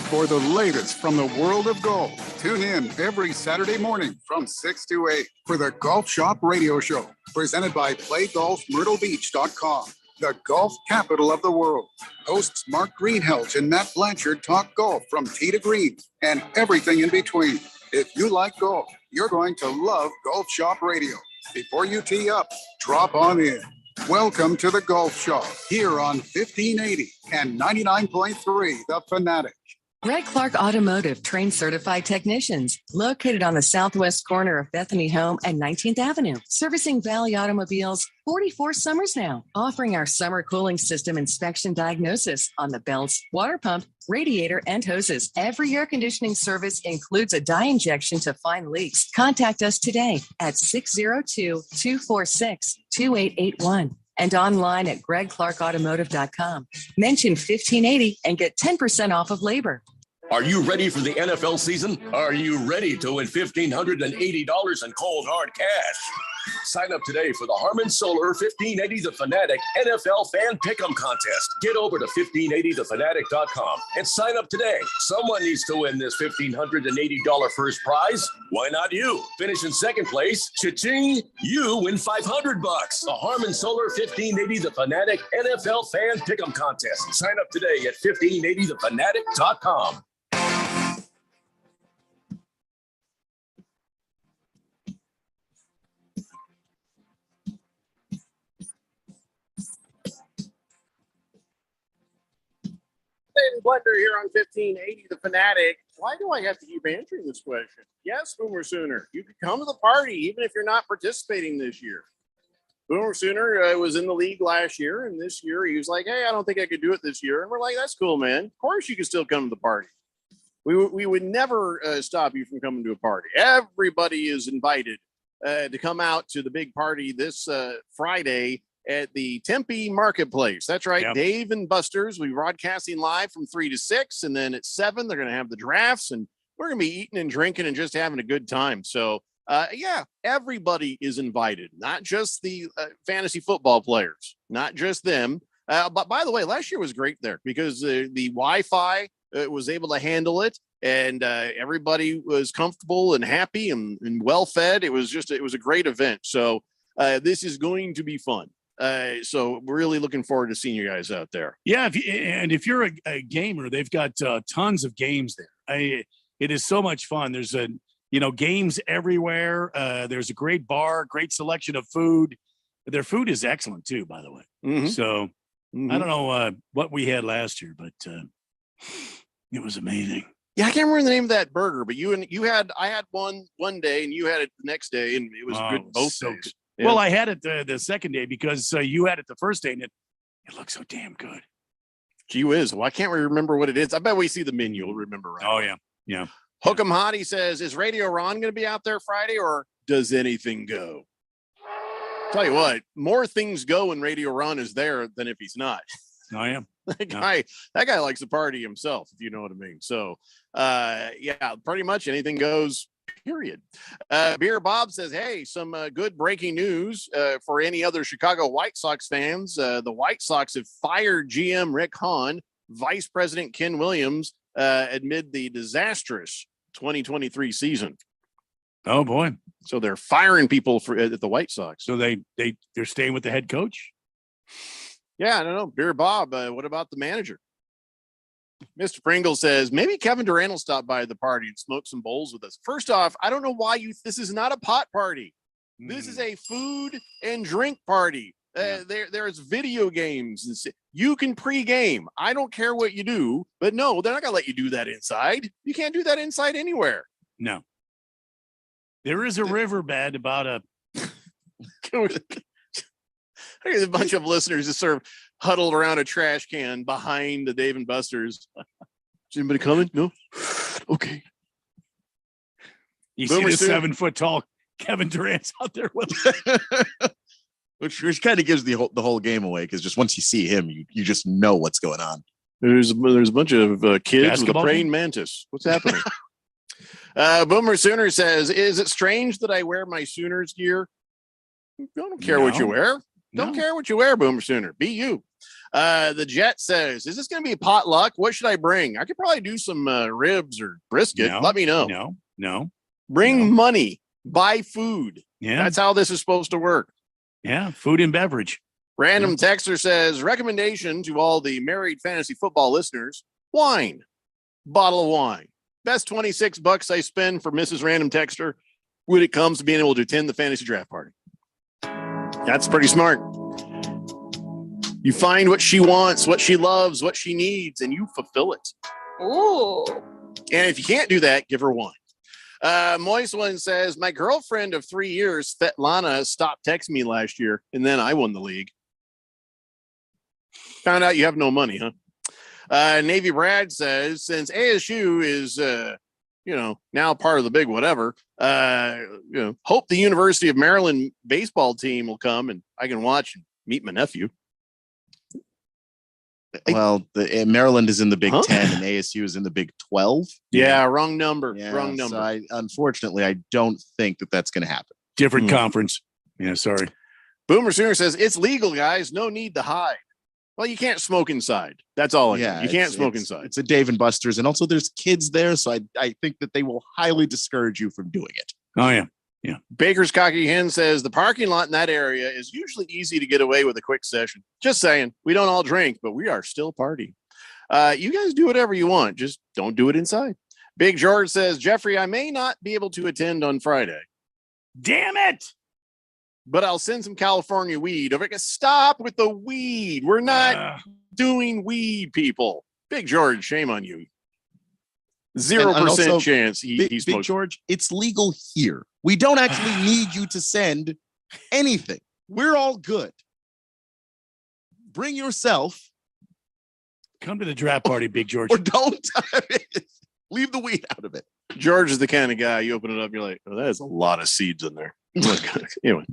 For the latest from the world of golf, tune in every Saturday morning from 6 to 8 for the Golf Shop Radio Show, presented by PlayGolfMyrtleBeach.com, the golf capital of the world. Hosts Mark Greenhelch and Matt Blanchard talk golf from tee to green and everything in between. If you like golf, you're going to love Golf Shop Radio. Before you tee up, drop on in. Welcome to the Golf Shop here on 1580 and 99.3 The Fanatic. Greg Clark Automotive trains certified technicians located on the southwest corner of Bethany Home and 19th Avenue, servicing Valley automobiles 44 summers now, offering our summer cooling system inspection diagnosis on the belts, water pump, radiator, and hoses. Every air conditioning service includes a dye injection to find leaks. Contact us today at 602-246-2881. And online at gregclarkautomotive.com. Mention 1580 and get 10% off of labor. Are you ready for the NFL season? Are you ready to win $1,580 in cold hard cash? Sign up today for the Harman Solar 1580 The Fanatic NFL Fan Pick'em Contest. Get over to 1580thefanatic.com and sign up today. Someone needs to win this $1,580 first prize. Why not you? Finish in second place. Cha-ching! You win $500. The Harman Solar 1580 The Fanatic NFL Fan Pick'em Contest. Sign up today at 1580thefanatic.com. Daily Blender here on 1580 The Fanatic. Why do I have to keep answering this question? Yes, Boomer Sooner. You could come to the party even if you're not participating this year. Boomer Sooner was in the league last year, and this year he was like, hey, I don't think I could do it this year. And we're like, that's cool, man. Of course you can still come to the party. We would never stop you from coming to a party. Everybody is invited to come out to the big party this Friday at the Tempe Marketplace. That's right. Yep. Dave and Buster's. We're broadcasting live from 3 to 6. And then at 7, they're going to have the drafts. And we're going to be eating and drinking and just having a good time. So, yeah, everybody is invited. Not just the fantasy football players. Not just them. But by the way, last year was great there because the Wi-Fi was able to handle it. And everybody was comfortable and happy and well fed. It was a great event. So this is going to be fun. So we're really looking forward to seeing you guys out there. Yeah. If you're a gamer, they've got tons of games there. It is so much fun. There's games everywhere. There's a great bar, great selection of food. Their food is excellent too, by the way. Mhm. So Mhm. I don't know what we had last year, but it was amazing. Yeah, I can't remember the name of that burger, but I had one day and you had it the next day, and it was Oh, good it was both so days. good. Yeah. Well, I had it the second day because you had it the first day, and it looked so damn good. Gee whiz. Well, I can't remember what it is. I bet we see the menu. We'll remember right. Oh yeah, yeah. Hook'em Hottie says, is Radio Ron going to be out there Friday, or does anything go? Tell you what, more things go when Radio Ron is there than if he's not. Oh yeah. That guy likes to party himself, if you know what I mean. So yeah, pretty much anything goes, period. Beer Bob says, hey, some good breaking news for any other Chicago White Sox fans. The White Sox have fired GM Rick Hahn, Vice President Ken Williams, amid the disastrous 2023 season. Oh boy. So they're firing people at the White Sox. So they're staying with the head coach? Yeah, I don't know. Beer Bob, what about the manager? Mr. Pringle says, maybe Kevin Durant will stop by the party and smoke some bowls with us. First off, I don't know why this is not a pot party. This is a food and drink party. There's video games. You can pregame. I don't care what you do, but no, they're not going to let you do that inside. You can't do that inside anywhere. No. There is a riverbed about a There's a bunch of listeners that sort of huddled around a trash can behind the Dave and Buster's. Is anybody coming? No? Okay. You see the 7 foot tall Kevin Durant's out there with which kind of gives the whole game away, because just once you see him, you just know what's going on. There's a bunch of kids Basketball with a praying game? mantis. What's happening? Boomer Sooner says, is it strange that I wear my Sooners gear? I don't care what you No. wear. Don't No. care what you wear, Boomer Sooner. Be you. The Jet says, is this going to be potluck? What should I bring? I could probably do some ribs or brisket. No, Let me know. No. Bring money. Buy food. Yeah. That's how this is supposed to work. Yeah. Food and beverage. Random Texter says, recommendation to all the married fantasy football listeners, wine. Bottle of wine. Best $26 I spend for Mrs. Random Texter when it comes to being able to attend the fantasy draft party. That's pretty smart. You find what she wants, what she loves, what she needs, and you fulfill it. Ooh. And if you can't do that, give her wine. Moist One says, my girlfriend of 3 years, Svetlana, stopped texting me last year, and then I won the league. Found out you have no money, huh? Navy Brad says, since ASU is, now part of the big whatever, hope the University of Maryland baseball team will come and I can watch and meet my nephew. Well, Maryland is in the Big 10 and ASU is in the Big 12. Yeah, wrong number. Yeah, Wrong number. So unfortunately, I don't think that's going to happen. Different conference. Yeah, sorry. Boomer Sooner says, it's legal, guys. No need to hide. Well, you can't smoke inside. That's all I know. You can't smoke inside. It's a Dave and Buster's, and also there's kids there, so I think that they will highly discourage you from doing it. Oh yeah, yeah. Baker's Cocky Hen says the parking lot in that area is usually easy to get away with a quick session. Just saying, we don't all drink, but we are still partying. You guys do whatever you want, just don't do it inside. Big George says, Jeffrey, I may not be able to attend on Friday. Damn it! But I'll send some California weed over. Stop with the weed. We're not doing weed, people. Big George, shame on you. 0% chance he's Big George. It's legal here. We don't actually need you to send anything. We're all good. Bring yourself. Come to the draft party, Big George. Or don't leave the weed out of it. George is the kind of guy you open it up, you're like, oh, that is a lot of seeds in there. Anyway.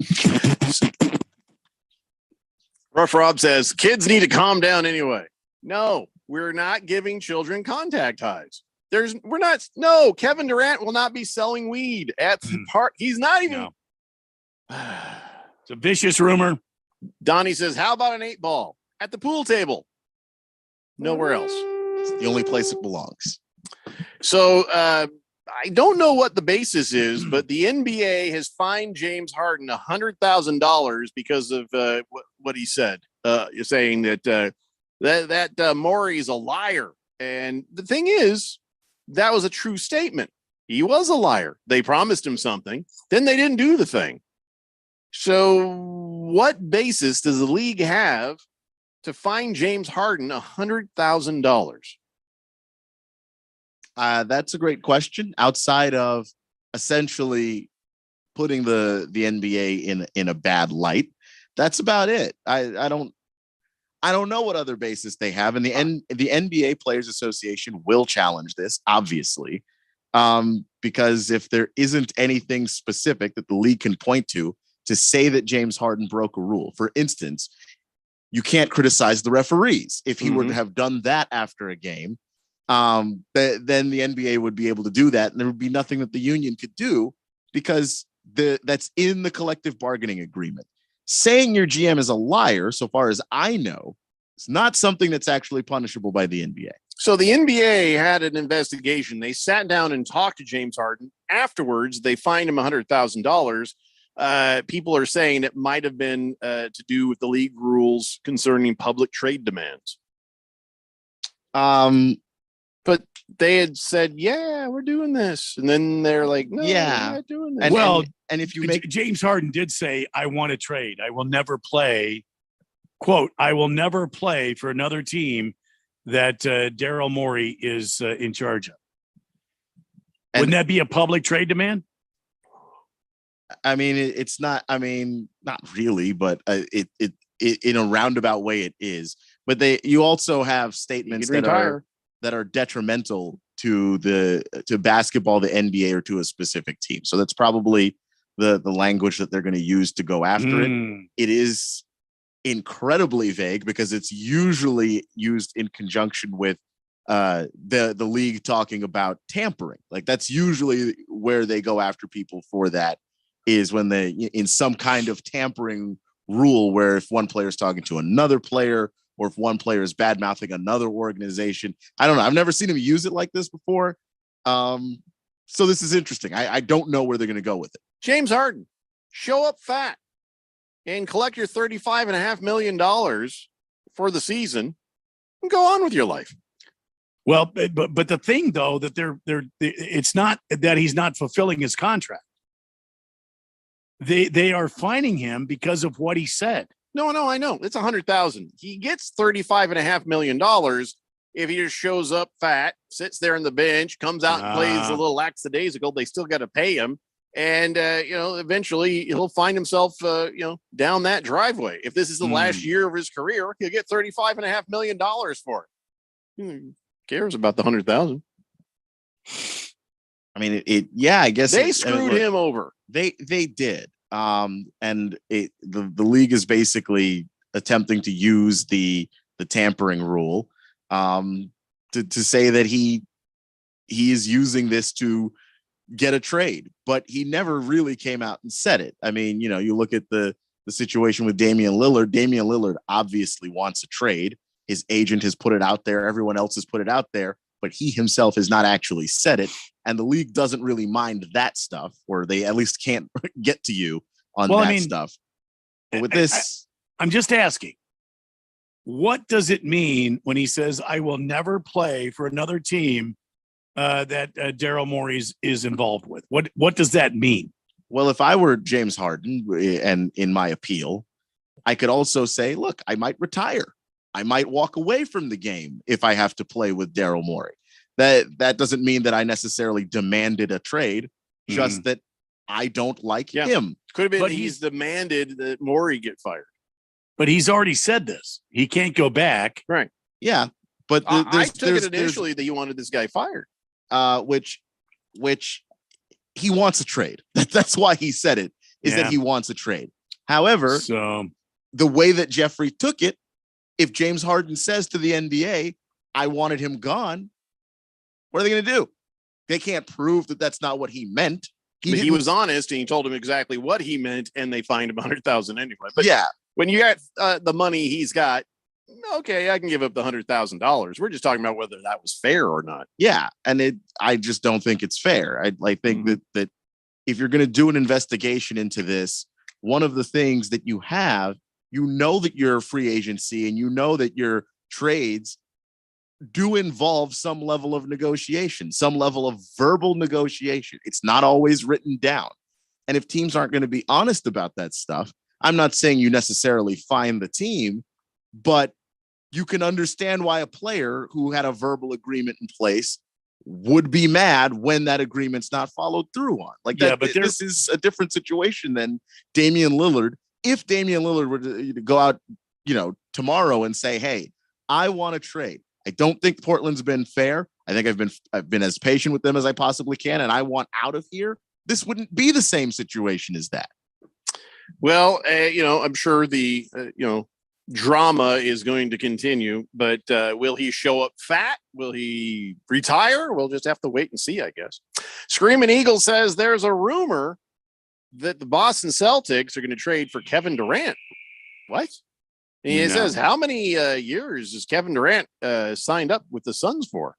Rough Rob says, kids need to calm down anyway. No, we're not giving children contact highs. Kevin Durant will not be selling weed at the park. He's not even. It's a vicious rumor. Donnie says, how about an 8-ball at the pool table? Nowhere else. It's the only place it belongs. So I don't know what the basis is, but the NBA has fined James Harden $100,000 because of what he said, saying that Maury's a liar. And the thing is, that was a true statement. He was a liar. They promised him something, then they didn't do the thing. So what basis does the league have to fine James Harden $100,000? That's a great question. Outside of essentially putting the NBA in a bad light, that's about it. I don't know what other basis they have, and the NBA Players Association will challenge this, obviously, because if there isn't anything specific that the league can point to say that James Harden broke a rule. For instance, you can't criticize the referees. If he were to have done that after a game, then the NBA would be able to do that, and there would be nothing that the union could do because that's in the collective bargaining agreement. Saying your GM is a liar, so far as I know, is not something that's actually punishable by the NBA. So the NBA had an investigation. They sat down and talked to James Harden. Afterwards, they fined him $100,000. People are saying it might have been to do with the league rules concerning public trade demands. But they had said, yeah, we're doing this. And then they're like, no, we're not doing this. And if you make James Harden did say, I want to trade. I will never play, quote, I will never play for another team that Daryl Morey is in charge of. Wouldn't that be a public trade demand? I mean, it's not. I mean, not really, but it in a roundabout way it is. But you also have statements that are detrimental to basketball, the NBA, or to a specific team. So that's probably the language that they're going to use to go after it. It is incredibly vague because it's usually used in conjunction with the league talking about tampering. Like that's usually where they go after people for that, is when they in some kind of tampering rule where if one player is talking to another player or if one player is bad mouthing another organization. I don't know. I've never seen him use it like this before. So this is interesting. I don't know where they're going to go with it. James Harden, show up fat and collect your $35.5 million for the season and go on with your life. Well, but the thing though, that it's not that he's not fulfilling his contract. They are fining him because of what he said. No, I know. It's $100,000. He gets $35.5 million if he just shows up fat, sits there on the bench, comes out and plays a little lackadaisical. They still got to pay him. And, eventually he'll find himself, down that driveway. If this is the last year of his career, he'll get $35.5 million for it. Who cares about the 100,000? I mean, I guess they screwed him over. They did. And the league is basically attempting to use the tampering rule to say that he is using this to get a trade, but he never really came out and said it. I mean, you look at the situation with Damian Lillard. Damian Lillard obviously wants a trade. His agent has put it out there. Everyone else has put it out there, but he himself has not actually said it. And the league doesn't really mind that stuff, or they at least can't get to you on stuff. But with this, I'm just asking, what does it mean when he says, I will never play for another team that Daryl Morey is involved with? What does that mean? Well, if I were James Harden and in my appeal, I could also say, look, I might retire. I might walk away from the game if I have to play with Daryl Morey. That doesn't mean that I necessarily demanded a trade, just that I don't like him. Could have been he's demanded that Morey get fired. But he's already said this. He can't go back. Right. Yeah. But I took it initially that you wanted this guy fired. Which he wants a trade. That's why he said it, is that he wants a trade. However, the way that Jeffrey took it, if James Harden says to the NBA, I wanted him gone, what are they going to do? They can't prove that that's not what he meant. He was honest and he told him exactly what he meant, and they fined him $100,000 anyway. But yeah, when you got the money he's got, okay, I can give up the $100,000. We're just talking about whether that was fair or not. Yeah, and I just don't think it's fair. I think that if you're going to do an investigation into this, one of the things that you have, that you're a free agency and that your trades do involve some level of negotiation, some level of verbal negotiation. It's not always written down. And if teams aren't going to be honest about that stuff, I'm not saying you necessarily fine the team, but you can understand why a player who had a verbal agreement in place would be mad when that agreement's not followed through on. Like that, but this is a different situation than Damian Lillard. If Damian Lillard were to go out, tomorrow and say, "Hey, I want to trade. I don't think Portland's been fair. I think I've been as patient with them as I possibly can, and I want out of here." This wouldn't be the same situation as that. Well, I'm sure the drama is going to continue, but will he show up fat? Will he retire? We'll just have to wait and see, I guess. Screaming Eagle says there's a rumor that the Boston Celtics are going to trade for Kevin Durant. What? He says, how many years is Kevin Durant signed up with the Suns for?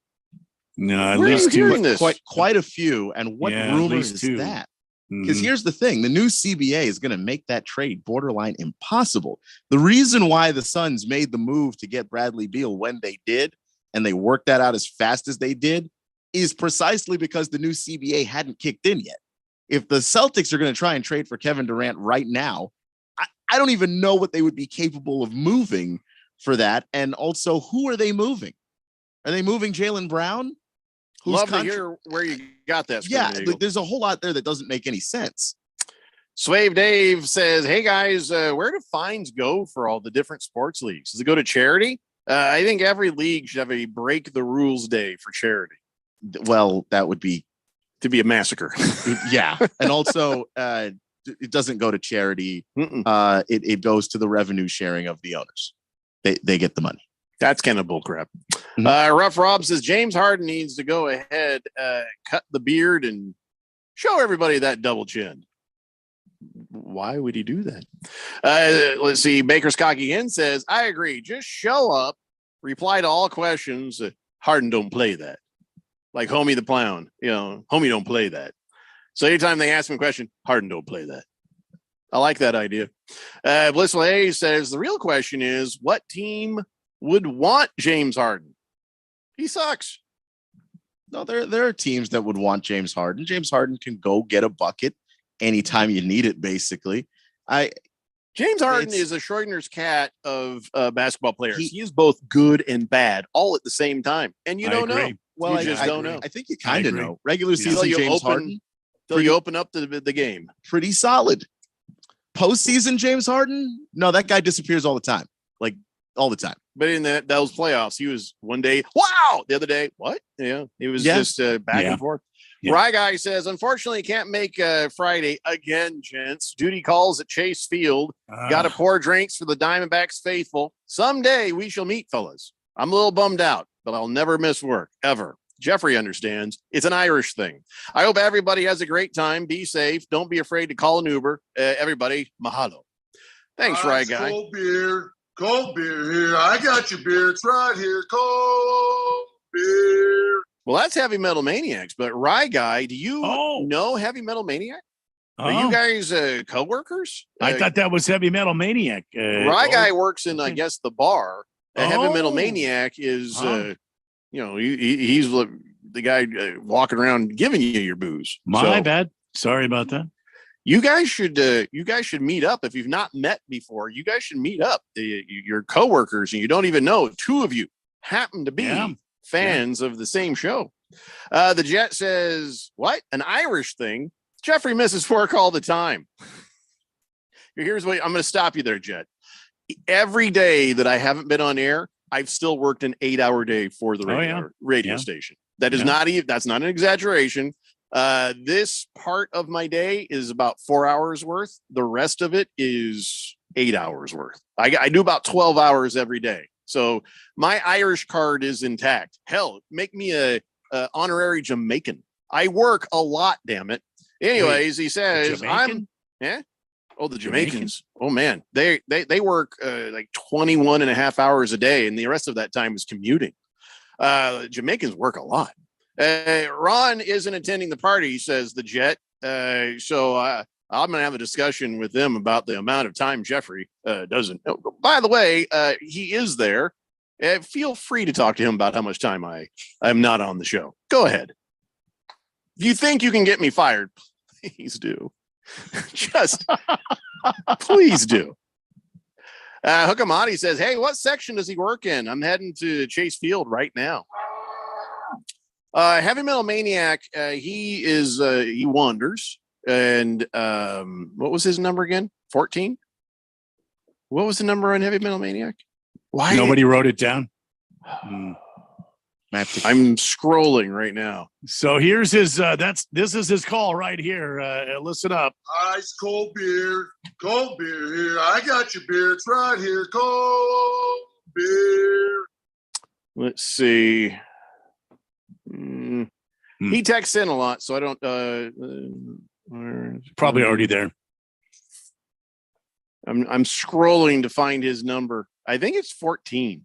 No, at least two. Quite a few. And what rumors is that? Because here's the thing, the new CBA is going to make that trade borderline impossible. The reason why the Suns made the move to get Bradley Beal when they did, and they worked that out as fast as they did, is precisely because the new CBA hadn't kicked in yet. If the Celtics are going to try and trade for Kevin Durant right now, I don't even know what they would be capable of moving for that. And also, who are they moving? Are they moving Jaylen Brown? Love to hear where you got that. Yeah, there's a whole lot there that doesn't make any sense. Swave Dave says, hey guys, where do fines go for all the different sports leagues? Does it go to charity? I think every league should have a break the rules day for charity. Well, that would be to be a massacre. Yeah. And also it doesn't go to charity. It goes to the revenue sharing of the owners. They get the money. That's kind of bullcrap. Rough Rob says James Harden needs to go ahead, cut the beard and show everybody that double chin. Why would he do that? Let's see. Baker's Cocky again says, I agree. Just show up, reply to all questions. Harden don't play that. Like Homie the Clown. Homie don't play that. So anytime they ask him a question, Harden don't play that. I like that idea. Blissful Hayes says the real question is, what team would want James Harden? He sucks. No, there are teams that would want James Harden. James Harden can go get a bucket anytime you need it, basically. James Harden is a Schrodinger's cat of basketball players. He is both good and bad all at the same time. And you don't know. Well, you just don't know. I think you kind of know. Regular season James Harden. Till you open up the game. Pretty solid. Postseason James Harden? No, that guy disappears all the time. Like, all the time. But in those playoffs, he was one day, wow! The other day, what? Yeah, he was just back and forth. Yeah. Rye Guy says, unfortunately, can't make Friday again, gents. Duty calls at Chase Field. Got to pour drinks for the Diamondbacks faithful. Someday we shall meet, fellas. I'm a little bummed out, but I'll never miss work, ever. Jeffrey understands. It's an Irish thing. I hope everybody has a great time. Be safe. Don't be afraid to call an Uber. Everybody, mahalo. Thanks, Rye Guy. Cold beer here. I got your beer. It's right here. Cold beer. Well, that's Heavy Metal Maniacs. But Rye Guy, do you know Heavy Metal Maniac? Are you guys co-workers? I thought that was Heavy Metal Maniac. Rye Guy works in, I guess, the bar. Heavy Metal Maniac is, he's the guy walking around giving you your booze. My bad. Sorry about that. You guys should meet up. If you've not met before, you guys should meet up. Your coworkers, and you don't even know. Two of you happen to be fans of the same show. The Jet says, what? An Irish thing? Jeffrey misses work all the time. Here's what I'm going to stop you there, Jet. Every day that I haven't been on air, I've still worked an 8-hour day for the radio station. That is that's not an exaggeration. This part of my day is about 4 hours worth. The rest of it is 8 hours worth. I do about 12 hours every day. So my Irish card is intact. Hell, make me a honorary Jamaican. I work a lot, damn it. Anyways, he says, the Jamaicans. Oh man, they work like 21 and a half hours a day, and the rest of that time is commuting. Jamaicans work a lot. Ron isn't attending the party, says the Jet. So I'm going to have a discussion with them about the amount of time Jeffrey doesn't. By the way, he is there. Feel free to talk to him about how much time I'm not on the show. Go ahead. If you think you can get me fired, please do. Just please do. Hukamati says, hey, what section does he work in? I'm heading to Chase Field right now. Heavy Metal Maniac, he wanders. And what was his number again? 14? What was the number on Heavy Metal Maniac? Why? Nobody wrote it down. I'm scrolling right now. So here's his this is his call right here. Listen up. Ice cold beer here. I got your beer. It's right here. Cold beer. Let's see. He texts in a lot, so I don't. Probably already there. I'm scrolling to find his number. I think it's 14.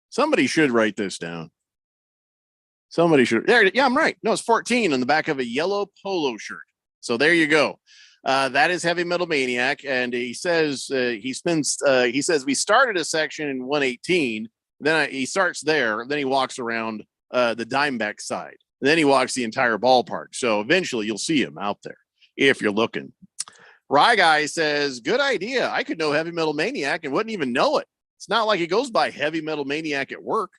Somebody should write this down. Somebody should. There. Yeah, I'm right. No, it's 14 on the back of a yellow polo shirt. So there you go. That is Heavy Metal Maniac, and he says he says we started a section in 118. Then he starts there. Then he walks around the Diamondback side. And then he walks the entire ballpark. So eventually you'll see him out there if you're looking. Rye Guy says, good idea. I could know Heavy Metal Maniac and wouldn't even know it. It's not like he goes by Heavy Metal Maniac at work.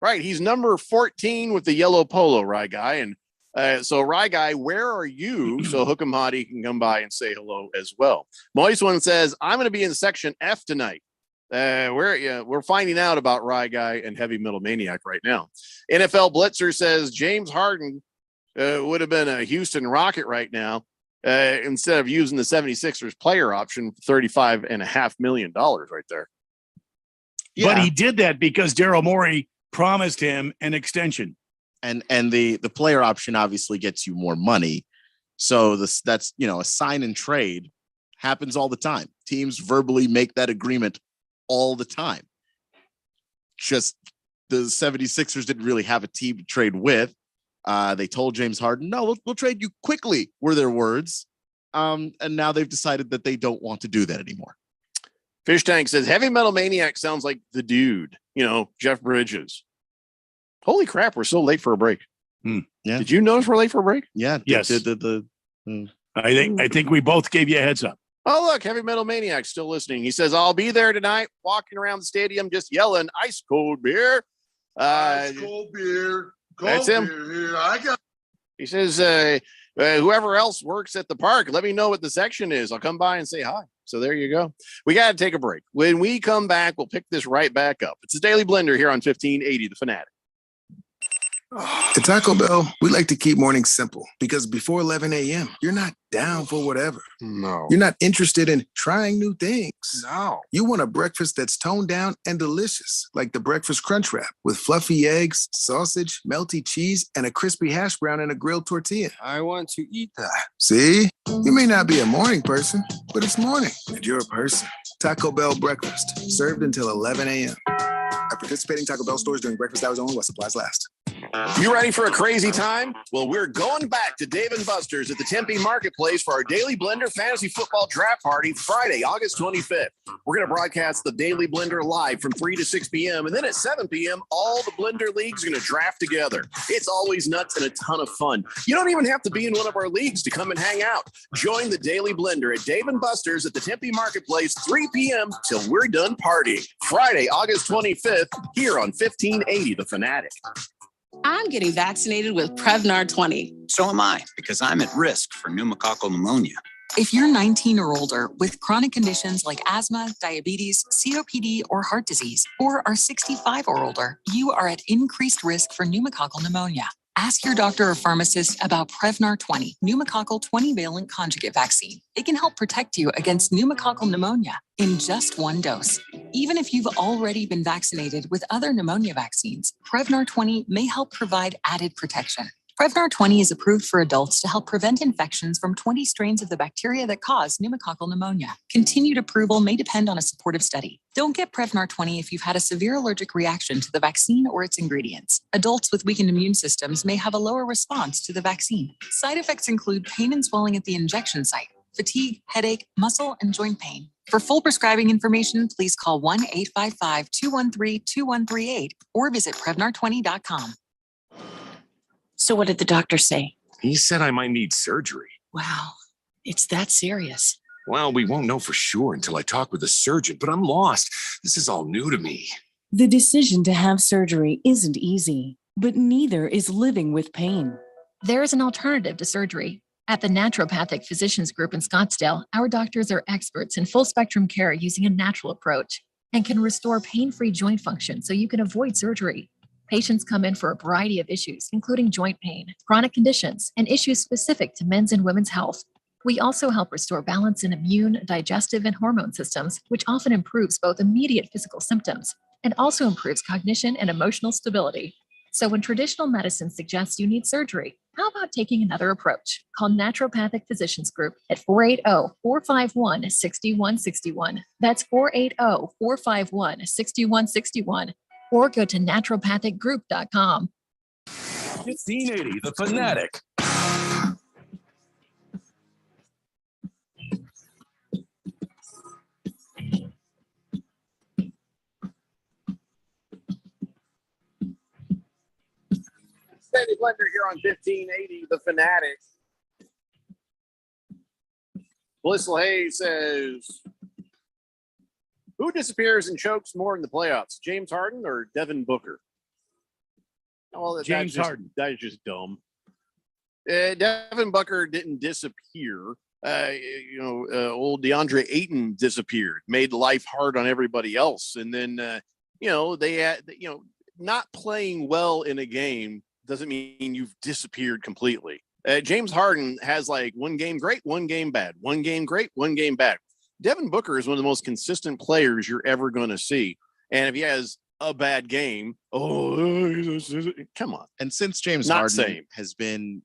Right. He's number 14 with the yellow polo, Rye Guy. And so Rye Guy, where are you? So Hook'em Hottie can come by and say hello as well. Moist One says, I'm going to be in section F tonight. We're finding out about Rye Guy and Heavy Metal Maniac right now. NFL Blitzer says James Harden would have been a Houston Rocket right now instead of using the 76ers player option, $35.5 million right there. Yeah. But he did that because Daryl Morey promised him an extension. And the player option obviously gets you more money. So that's a sign and trade happens all the time. Teams verbally make that agreement all the time. Just the 76ers didn't really have a team to trade with. They told James Harden, no, we'll trade you quickly, were their words. And now they've decided that they don't want to do that anymore. Fish Tank says Heavy Metal Maniac sounds like the dude, Jeff Bridges. Holy crap, we're so late for a break. Yeah. Did you notice we're late for a break? Yeah. Yes. I think we both gave you a heads up. Oh, look, Heavy Metal Maniac still listening. He says, I'll be there tonight, walking around the stadium, just yelling, ice cold beer. Ice cold beer. That's him. Beer here. I got. He says, whoever else works at the park, let me know what the section is. I'll come by and say hi. So there you go. We got to take a break. When we come back, we'll pick this right back up. It's a Daily Blender here on 1580 The Fanatic. At Taco Bell, we like to keep mornings simple because before 11 a.m., you're not down for whatever. No. You're not interested in trying new things. No. You want a breakfast that's toned down and delicious, like the Breakfast Crunch Wrap with fluffy eggs, sausage, melty cheese, and a crispy hash brown and a grilled tortilla. I want to eat that. See? You may not be a morning person, but it's morning, and you're a person. Taco Bell breakfast, served until 11 a.m. At participating Taco Bell stores during breakfast hours only while supplies last. You ready for a crazy time? Well, we're going back to Dave & Buster's at the Tempe Marketplace for our Daily Blender Fantasy Football Draft Party Friday, August 25th. We're going to broadcast the Daily Blender live from 3 to 6 p.m. And then at 7 p.m., all the Blender leagues are going to draft together. It's always nuts and a ton of fun. You don't even have to be in one of our leagues to come and hang out. Join the Daily Blender at Dave & Buster's at the Tempe Marketplace, 3 p.m. till we're done partying. Friday, August 25th, here on 1580 The Fanatic. I'm getting vaccinated with Prevnar 20. So am I, because I'm at risk for pneumococcal pneumonia. If you're 19 or older with chronic conditions like asthma, diabetes, COPD, or heart disease, or are 65 or older, you are at increased risk for pneumococcal pneumonia. Ask your doctor or pharmacist about Prevnar 20, pneumococcal 20-valent conjugate vaccine. It can help protect you against pneumococcal pneumonia in just one dose. Even if you've already been vaccinated with other pneumonia vaccines, Prevnar 20 may help provide added protection. Prevnar 20 is approved for adults to help prevent infections from 20 strains of the bacteria that cause pneumococcal pneumonia. Continued approval may depend on a supportive study. Don't get Prevnar 20 if you've had a severe allergic reaction to the vaccine or its ingredients. Adults with weakened immune systems may have a lower response to the vaccine. Side effects include pain and swelling at the injection site, fatigue, headache, muscle, and joint pain. For full prescribing information, please call 1-855-213-2138 or visit Prevnar20.com. So what did the doctor say? He said I might need surgery. Wow, it's that serious. Well, we won't know for sure until I talk with a surgeon, but I'm lost. This is all new to me. The decision to have surgery isn't easy, but neither is living with pain. There is an alternative to surgery. At the Naturopathic Physicians Group in Scottsdale, our doctors are experts in full spectrum care using a natural approach and can restore pain-free joint function so you can avoid surgery. Patients come in for a variety of issues, including joint pain, chronic conditions, and issues specific to men's and women's health. We also help restore balance in immune, digestive, and hormone systems, which often improves both immediate physical symptoms and also improves cognition and emotional stability. So when traditional medicine suggests you need surgery, how about taking another approach? Call Naturopathic Physicians Group at 480-451-6161. That's 480-451-6161. Or go to naturopathicgroup.com. 1580, The Fanatic. Daily Blender here on 1580, The Fanatic. Blissful Hayes says, who disappears and chokes more in the playoffs, James Harden or Devin Booker? Well, James Harden. That is just dumb. Devin Booker didn't disappear. Old DeAndre Ayton disappeared, made life hard on everybody else. And then, they had, not playing well in a game doesn't mean you've disappeared completely. James Harden has like one game great, one game bad, one game great, one game bad. Devin Booker is one of the most consistent players you're ever going to see. And if he has a bad game, come on. And since James Harden has been,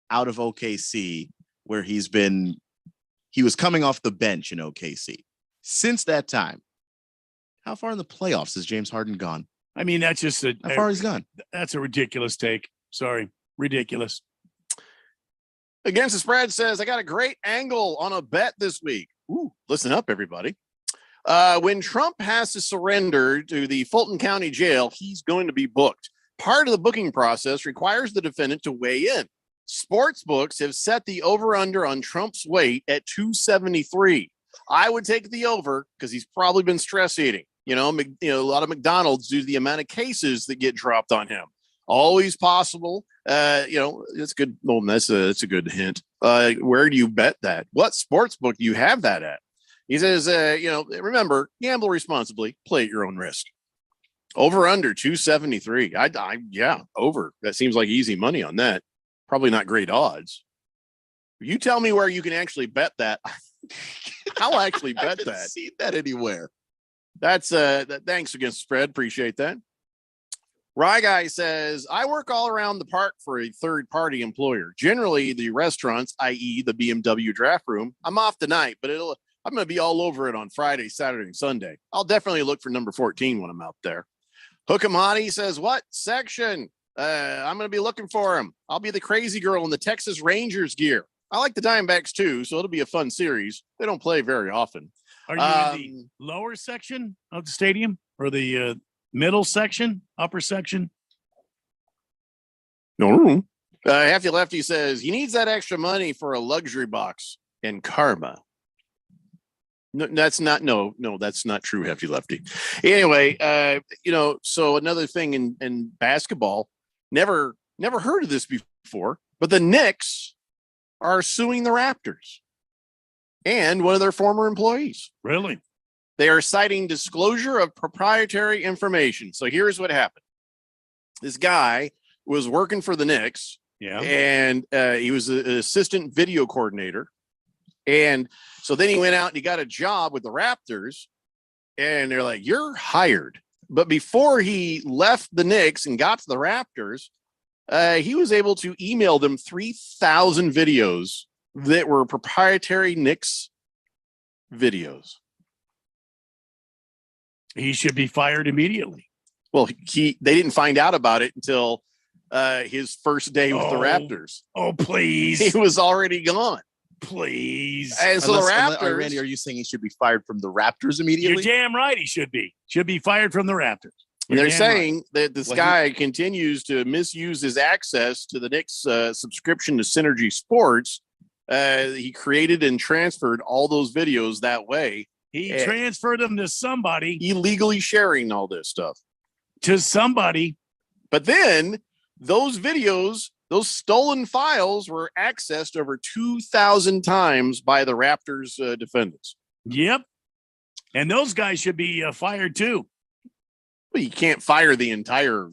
out of OKC, where he was coming off the bench in OKC. Since that time, how far in the playoffs has James Harden gone? I mean, that's just how far he's gone. That's a ridiculous take. Sorry. Ridiculous. Against the Spread says, I got a great angle on a bet this week. Ooh, listen up, everybody. When Trump has to surrender to the Fulton County Jail, he's going to be booked. Part of the booking process requires the defendant to weigh in. Sports books have set the over-under on Trump's weight at 273. I would take the over because he's probably been stress eating. A lot of McDonald's due to the amount of cases that get dropped on him. Always possible. It's good. Well, that's a good hint. Where do you bet that? What sports book do you have that at? He says, remember, gamble responsibly, play at your own risk. Over under 273. Over. That seems like easy money on that. Probably not great odds. You tell me where you can actually bet that. I'll actually bet that. I haven't seen that anywhere. That's thanks Against the Spread. Appreciate that. Rye Guy says, I work all around the park for a third-party employer. Generally, the restaurants, i.e. the BMW draft room. I'm off tonight, but I'm going to be all over it on Friday, Saturday, and Sunday. I'll definitely look for number 14 when I'm out there. Hook'em Hottie says, what section? I'm going to be looking for him. I'll be the crazy girl in the Texas Rangers gear. I like the Diamondbacks too, so it'll be a fun series. They don't play very often. Are you in the lower section of the stadium or the middle section, upper section? No. Hefty Lefty says he needs that extra money for a luxury box and karma. No, that's not true, Hefty Lefty. Anyway, so another thing in basketball, never heard of this before, but the Knicks are suing the Raptors and one of their former employees. Really? They are citing disclosure of proprietary information. So here's what happened. This guy was working for the Knicks. Yeah. And he was an assistant video coordinator. And so then he went out and he got a job with the Raptors. And they're like, you're hired. But before he left the Knicks and got to the Raptors, he was able to email them 3,000 videos that were proprietary Knicks videos. He should be fired immediately. Well, they didn't find out about it until his first day with the Raptors. Oh, please. He was already gone. Please. And so the Raptors. Randy, are you saying he should be fired from the Raptors immediately? You're damn right he should be. Should be fired from the Raptors. They're saying that this guy continues to misuse his access to the Knicks subscription to Synergy Sports. He created and transferred all those videos that way. He transferred them to somebody. Illegally sharing all this stuff. To somebody. But then those videos, those stolen files were accessed over 2,000 times by the Raptors defendants. Yep. And those guys should be fired too. Well, you can't fire the entire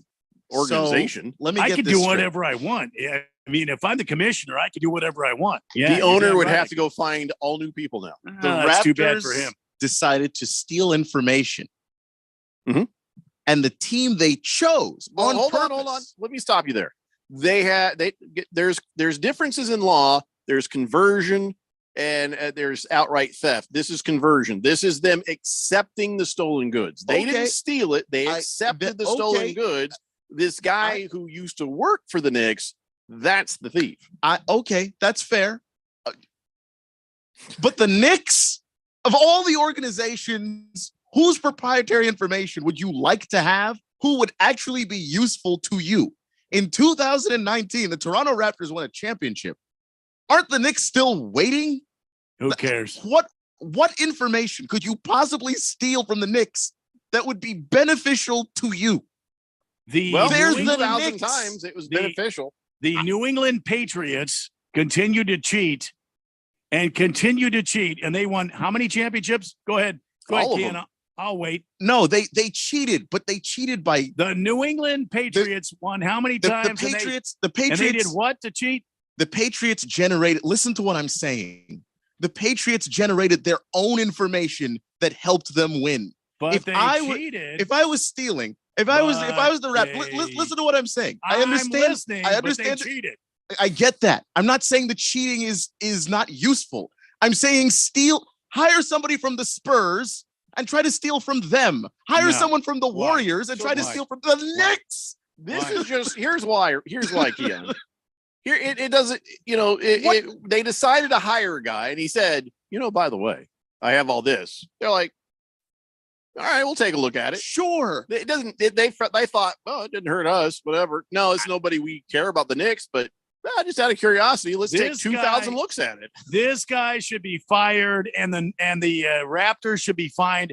organization. So, I can do whatever I want. I mean, if I'm the commissioner, I can do whatever I want. Yeah, the owner would have to go find all new people now. The that's Raptors too bad for him. Decided to steal information. And the team they chose hold on. Let me stop you there. There's differences in law. There's conversion and there's outright theft. This is conversion. This is them accepting the stolen goods. They didn't steal it. They accepted the stolen goods. This guy who used to work for the Knicks, that's the thief. Okay, that's fair. But the Knicks, of all the organizations, whose proprietary information would you like to have? Who would actually be useful to you? In 2019, the Toronto Raptors won a championship. Aren't the Knicks still waiting? Who cares? What information could you possibly steal from the Knicks that would be beneficial to you? There's the 1,000 times it was beneficial. The New England Patriots continue to cheat and continue to cheat, and they won how many championships? Go ahead, Ken. I'll wait. No, they cheated, but they cheated by the New England Patriots won how many times? The Patriots. And they did what to cheat? The Patriots generated. Listen to what I'm saying. The Patriots generated their own information that helped them win. But if I was stealing, if I was the Raptors, listen to what I'm saying. I understand. I understand. But they cheated. I get that. I'm not saying the cheating is not useful. I'm saying hire somebody from the Spurs and try to steal from them. Hire someone from the Warriors and try to steal from the Knicks. This is just here's why, Keon. Here it doesn't, they decided to hire a guy and he said, by the way, I have all this. They're like, all right, we'll take a look at it. Sure. It doesn't, they thought, well, it didn't hurt us, whatever. No, it's nobody we care about the Knicks, but just out of curiosity, let's take 2,000 looks at it. This guy should be fired and the Raptors should be fined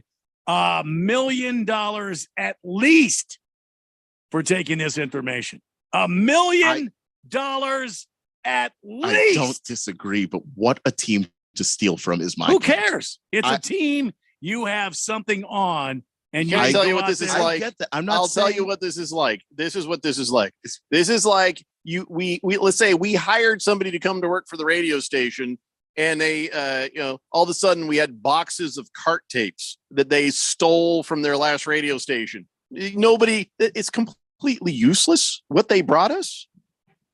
$1 million at least for taking this information. $1 million at least. I don't disagree, but what a team to steal from is my Who cares? It's a team. You have something on, and Can I tell you what this is like? I get that. I'll tell you what this is like. This is what this is like. This is like we let's say we hired somebody to come to work for the radio station, and they all of a sudden we had boxes of cart tapes that they stole from their last radio station. It's completely useless what they brought us,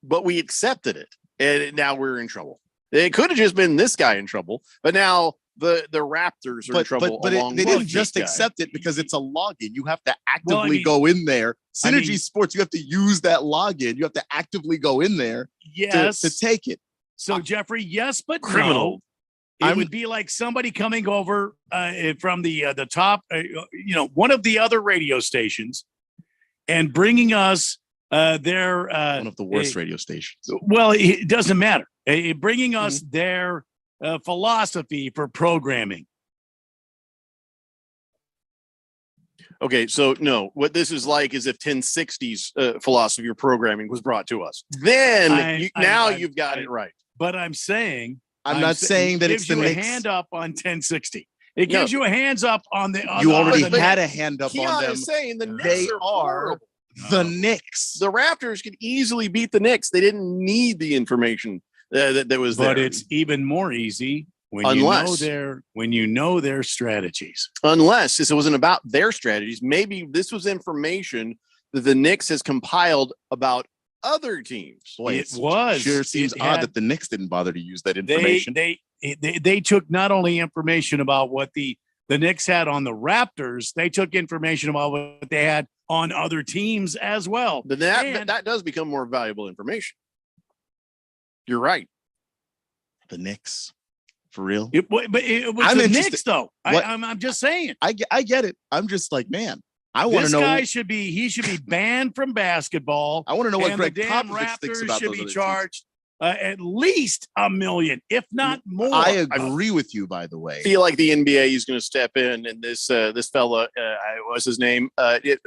but we accepted it, and now we're in trouble. It could have just been this guy in trouble, but now the Raptors are in trouble. But they didn't just accept it because it's a login. You have to actively go in there. Synergy Sports, you have to use that login. You have to actively go in there to take it. So, Jeffrey, yes, but criminal. No. It would be like somebody coming over from the top, one of the other radio stations and bringing us their one of the worst radio stations. Well, it doesn't matter. Bringing us their philosophy for programming. Okay, so no, what this is like is if 1060's philosophy or programming was brought to us. Then you've got it right. But I'm saying, I'm not saying that it's the Knicks. Knicks. A hand up on 1060. It gives you a hands up on the. You already had a hand up Keon on them. Is saying the Knicks They are the Knicks. The Raptors could easily beat the Knicks. They didn't need the information that was there. But it's even more easy when you know their strategies. Unless this wasn't about their strategies, maybe this was information that the Knicks has compiled about other teams. Boy, It was. Sure seems odd that the Knicks didn't bother to use that information. They took not only information about what the Knicks had on the Raptors, they took information about what they had on other teams as well. That does become more valuable information. You're right. The Knicks, for real. But it was I'm the interested- Knicks, though. I'm just saying. I get it. I'm just like, man, I want to This know. guy should be banned from basketball. I want to know what and Greg the damn Popovich thinks Raptors about should those be other charged at least $1 million, if not more. I agree with you, by the way. Feel like the NBA is going to step in, and this fella, what's his name? I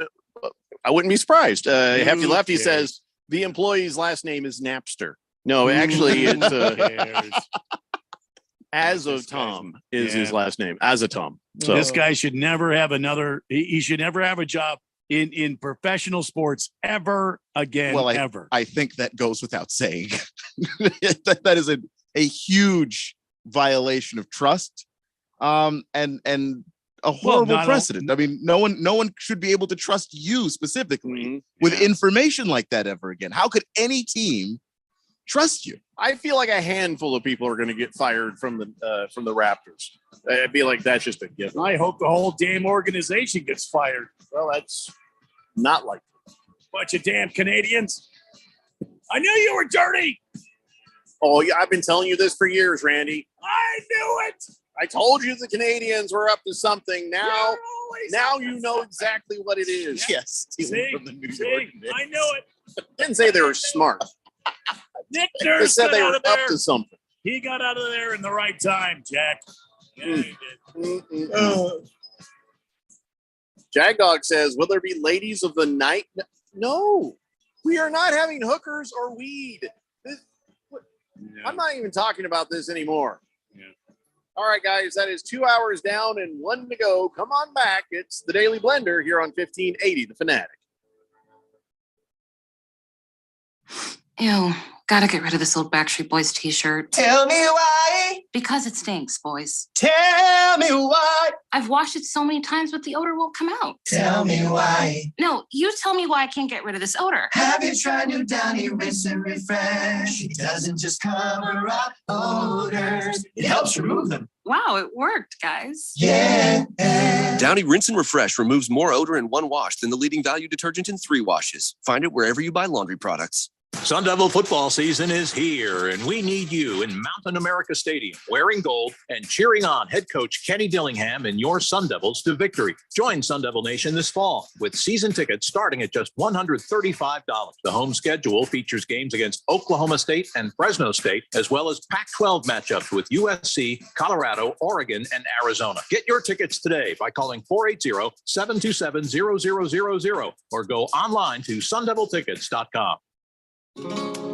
wouldn't be surprised. Hefty Lefty says the employee's last name is Napster. No, actually, it's Azotom is his last name. Azotom. So this guy should never have he should never have a job in professional sports ever again. Well, ever. I think that goes without saying. that is a huge violation of trust, and a horrible precedent. I mean, no one should be able to trust you specifically with information like that ever again. How could any team trust you? I feel like a handful of people are going to get fired from the Raptors. I feel like that's just a given. I hope the whole damn organization gets fired. Well, that's not likely. Bunch of damn Canadians. I knew you were dirty. Oh, yeah, I've been telling you this for years, Randy. I knew it. I told you the Canadians were up to something. Now you know exactly what it is. Yes. See, I knew it. Didn't say they were smart. Nick They Nurse said got they out were of there. up to something. He got out of there in the right time, Jack. Yeah, he did. Jag Dog says, will there be ladies of the night? No, we are not having hookers or weed. I'm not even talking about this anymore. Yeah. All right, guys, that is 2 hours down and 1 to go. Come on back. It's the Daily Blender here on 1580 The Fanatic. Ew, gotta get rid of this old Backstreet Boys t-shirt. Tell me why. Because it stinks, boys. Tell me why. I've washed it so many times, but the odor won't come out. Tell me why. No, you tell me why I can't get rid of this odor. Have you tried new Downy Rinse and Refresh? It doesn't just cover up odors, it helps remove them. Wow, it worked, guys. Yeah. Downy Rinse and Refresh removes more odor in one wash than the leading value detergent in 3 washes. Find it wherever you buy laundry products. Sun Devil football season is here, and we need you in Mountain America Stadium, wearing gold and cheering on head coach Kenny Dillingham and your Sun Devils to victory. Join Sun Devil Nation this fall with season tickets starting at just $135. The home schedule features games against Oklahoma State and Fresno State, as well as Pac-12 matchups with USC, Colorado, Oregon, and Arizona. Get your tickets today by calling 480-727-0000 or go online to sundeviltickets.com.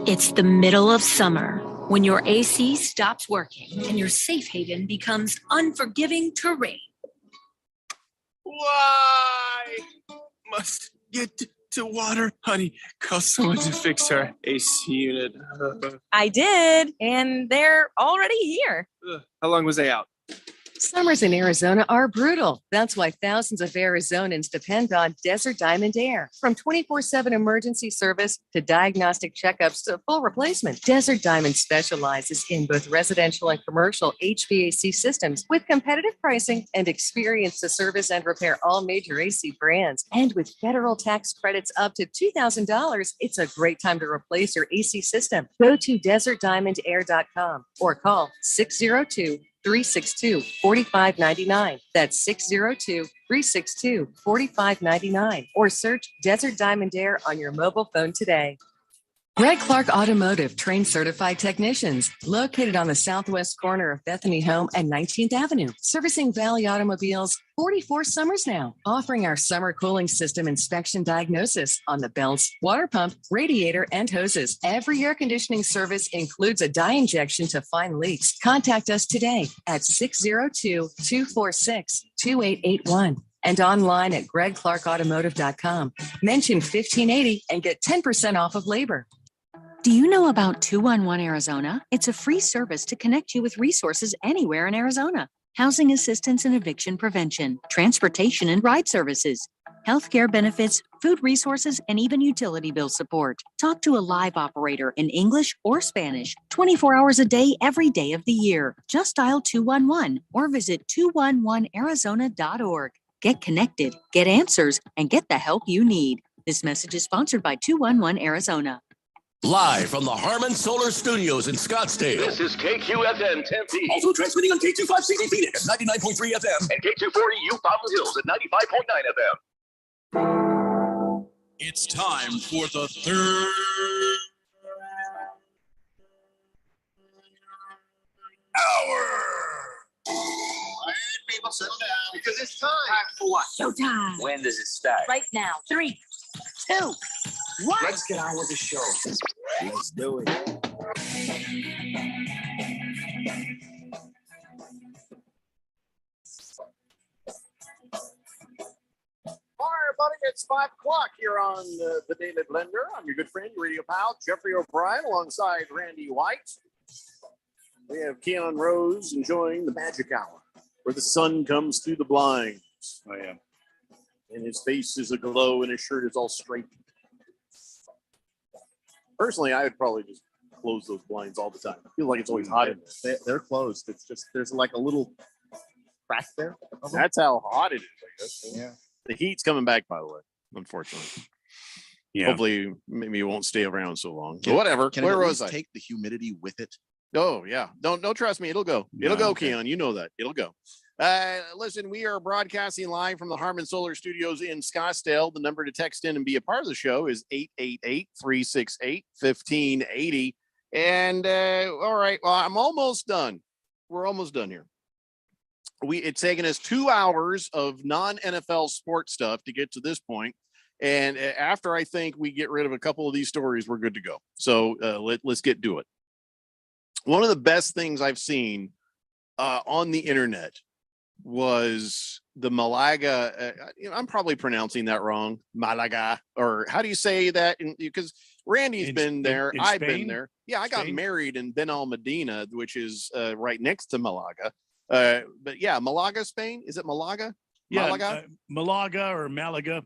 It's the middle of summer when your AC stops working and your safe haven becomes unforgiving terrain. Why must get to water? Honey, call someone to fix our AC unit. I did, and they're already here. How long was they out? Summers in Arizona are brutal. That's why thousands of Arizonans depend on Desert Diamond Air. From 24/7 emergency service to diagnostic checkups to full replacement, Desert Diamond specializes in both residential and commercial HVAC systems with competitive pricing and experience to service and repair all major AC brands. And with federal tax credits up to $2,000, it's a great time to replace your AC system. Go to desertdiamondair.com or call 602-362-4599. That's 602-362-4599. Or search Desert Diamond Air on your mobile phone today. Greg Clark Automotive trains certified technicians located on the southwest corner of Bethany Home and 19th Avenue, servicing Valley automobiles 44 summers now, offering our summer cooling system inspection diagnosis on the belts, water pump, radiator, and hoses. Every air conditioning service includes a dye injection to find leaks. Contact us today at 602-246-2881 and online at gregclarkautomotive.com. Mention 1580 and get 10% off of labor. Do you know about 211 Arizona? It's a free service to connect you with resources anywhere in Arizona. Housing assistance and eviction prevention, transportation and ride services, healthcare benefits, food resources, and even utility bill support. Talk to a live operator in English or Spanish, 24 hours a day, every day of the year. Just dial 211 or visit 211arizona.org. Get connected, get answers, and get the help you need. This message is sponsored by 211 Arizona. Live from the Harmon Solar Studios in Scottsdale. This is KQFN Tempe. Also transmitting on K25CD Phoenix, 99.3 FM. And K240U Fountain Hills at 95.9 FM. It's time for the third hour. All right, people, settle down because it's time. For what? Showtime. When does it start? Right now. 3, 2, 1. Let's get on with the show. Let's do it. All right, everybody, it's 5 o'clock here on the Daily Blender. I'm your good friend, your radio pal, Jeffrey O'Brien, alongside Randy White. We have Keon Rose enjoying the magic hour where the sun comes through the blinds. Oh, yeah. And his face is aglow and his shirt is all straight. Personally, I would probably just close those blinds all the time. I feel like it's always hot in there. They're closed. It's just there's like a little crack there. That's how hot it is, I guess. Yeah. The heat's coming back, by the way, unfortunately. Yeah. Hopefully, maybe it won't stay around so long. But whatever. Can Where it at was least I? take the humidity with it? Oh, yeah. Don't trust me. It'll go. It'll No, go, okay. Keon. You know that. It'll go. Listen, we are broadcasting live from the Harmon Solar Studios in Scottsdale. The number to text in and be a part of the show is 888-368-1580. And all right, well, I'm almost done. We're almost done here. It's taken us 2 hours of non-NFL sports stuff to get to this point. And after I think we get rid of a couple of these stories, we're good to go. So let's get to it. One of the best things I've seen on the internet was the Malaga. I'm probably pronouncing that wrong. Malaga, or how do you say that? Because Randy's been there. I've been there. Yeah, I got married in Ben Al Medina, which is right next to Malaga. But yeah, Malaga, Spain. Is it Malaga? Yeah, Malaga? Malaga or Malaga.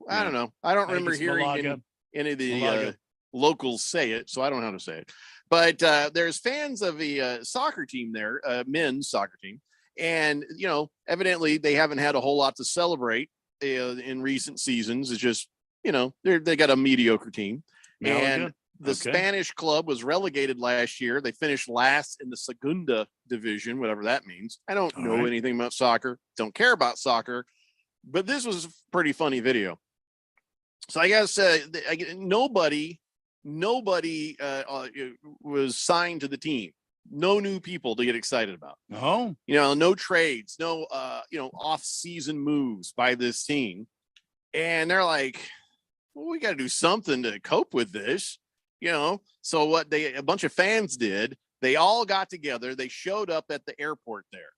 I don't know. I don't I think remember it's hearing Malaga. any of the Malaga. locals say it, so I don't know how to say it. But there's fans of the soccer team there, men's soccer team. And, you know, evidently they haven't had a whole lot to celebrate in recent seasons. It's just, you know, they got a mediocre team. Malaga? And the Okay. Spanish club was relegated last year. They finished last in the Segunda division, whatever that means. I don't All know right. anything about soccer, don't care about soccer, but this was a pretty funny video. So I guess nobody was signed to the team. No new people to get excited about. Oh, You know, no trades, no off-season moves by this team. And they're like, well, we got to do something to cope with this, you know. So what a bunch of fans did, they all got together, they showed up at the airport there.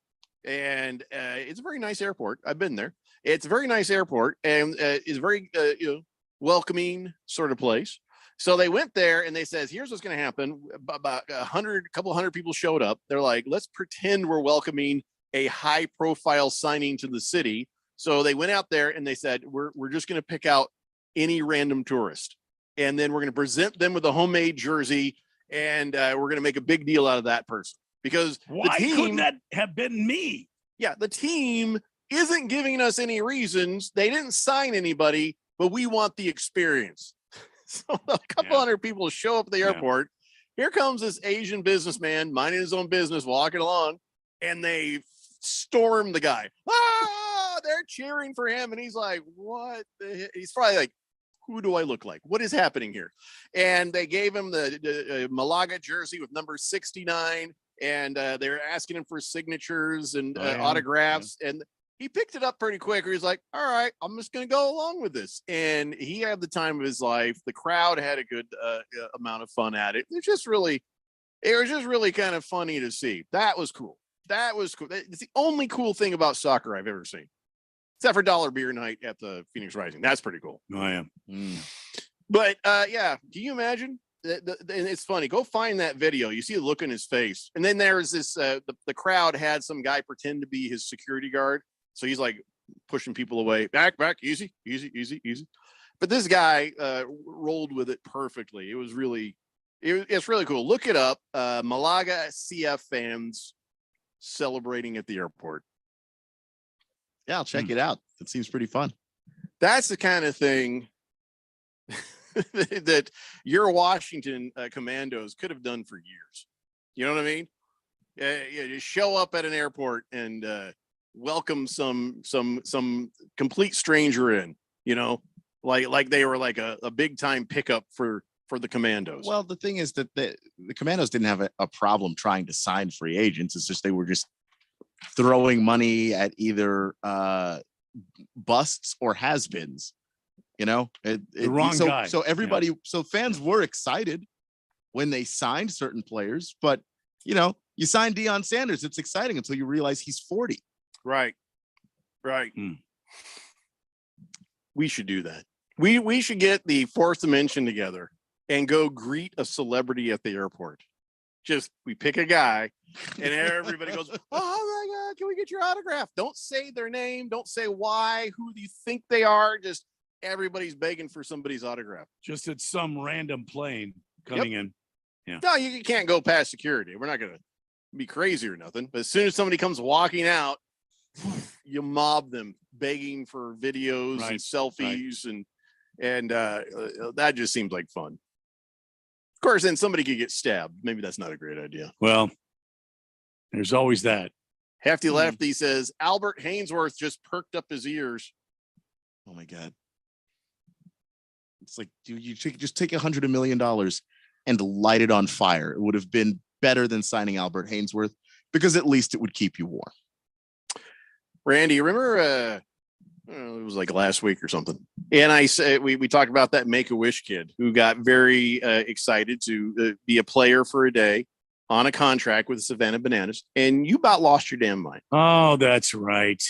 And it's a very nice airport. I've been there. It's a very nice airport and is very welcoming sort of place. So they went there and they says, here's what's going to happen. About a couple hundred people showed up. They're like, let's pretend we're welcoming a high profile signing to the city. So they went out there and they said, we're just going to pick out any random tourist. And then we're going to present them with a homemade jersey. And we're going to make a big deal out of that person because why the team, couldn't that have been me? yeah, the team isn't giving us any reasons. They didn't sign anybody, but we want the experience. So a couple hundred people show up at the airport. Here comes this Asian businessman minding his own business, walking along, and they storm the guy. Ah, they're cheering for him. And he's like, what? He's probably like, who do I look like? What is happening here? And they gave him the Malaga jersey with number 69. And they're asking him for signatures and autographs. And he picked it up pretty quick. He's like, all right, I'm just going to go along with this. And he had the time of his life. The crowd had a good amount of fun at it. It was just really kind of funny to see. That was cool. It's the only cool thing about soccer I've ever seen, except for dollar beer night at the Phoenix Rising. That's pretty cool. I am. But yeah, can you imagine? And it's funny. Go find that video. You see the look in his face. And then there's this, the crowd had some guy pretend to be his security guard. So he's like pushing people away, back, easy. But this guy rolled with it perfectly. It's really cool. Look it up. Malaga CF fans celebrating at the airport. Yeah, I'll check it out. It seems pretty fun. That's the kind of thing that your Washington Commandos could have done for years. You know what I mean? Yeah, just show up at an airport and welcome some complete stranger in. You know, like they were like a big time pickup for the Commandos. Well, the thing is that the Commandos didn't have a problem trying to sign free agents. It's just they were just throwing money at either busts or has-beens. You know, The wrong guy. So everybody, so fans were excited when they signed certain players, but you know, you signed Deion Sanders. It's exciting until you realize he's 40. Right. We should do that. We should get the fourth dimension together and go greet a celebrity at the airport. Just we pick a guy and everybody goes, oh my God, can we get your autograph? Don't say their name. Don't say why, who do you think they are? Just everybody's begging for somebody's autograph. Just at some random plane coming in. Yeah. No, you can't go past security. We're not going to be crazy or nothing. But as soon as somebody comes walking out, you mob them begging for videos and selfies and that just seems like fun. Of course, then somebody could get stabbed. Maybe that's not a great idea. Well, there's always that. Hefty Lefty says Albert Hainsworth just perked up his ears. Oh my God. It's like, dude, just take $100 million and light it on fire. It would have been better than signing Albert Hainsworth because at least it would keep you warm. Randy, remember it was like last week or something. And I said we talked about that Make-A-Wish kid who got very excited to be a player for a day on a contract with the Savannah Bananas, and you about lost your damn mind. Oh, that's right.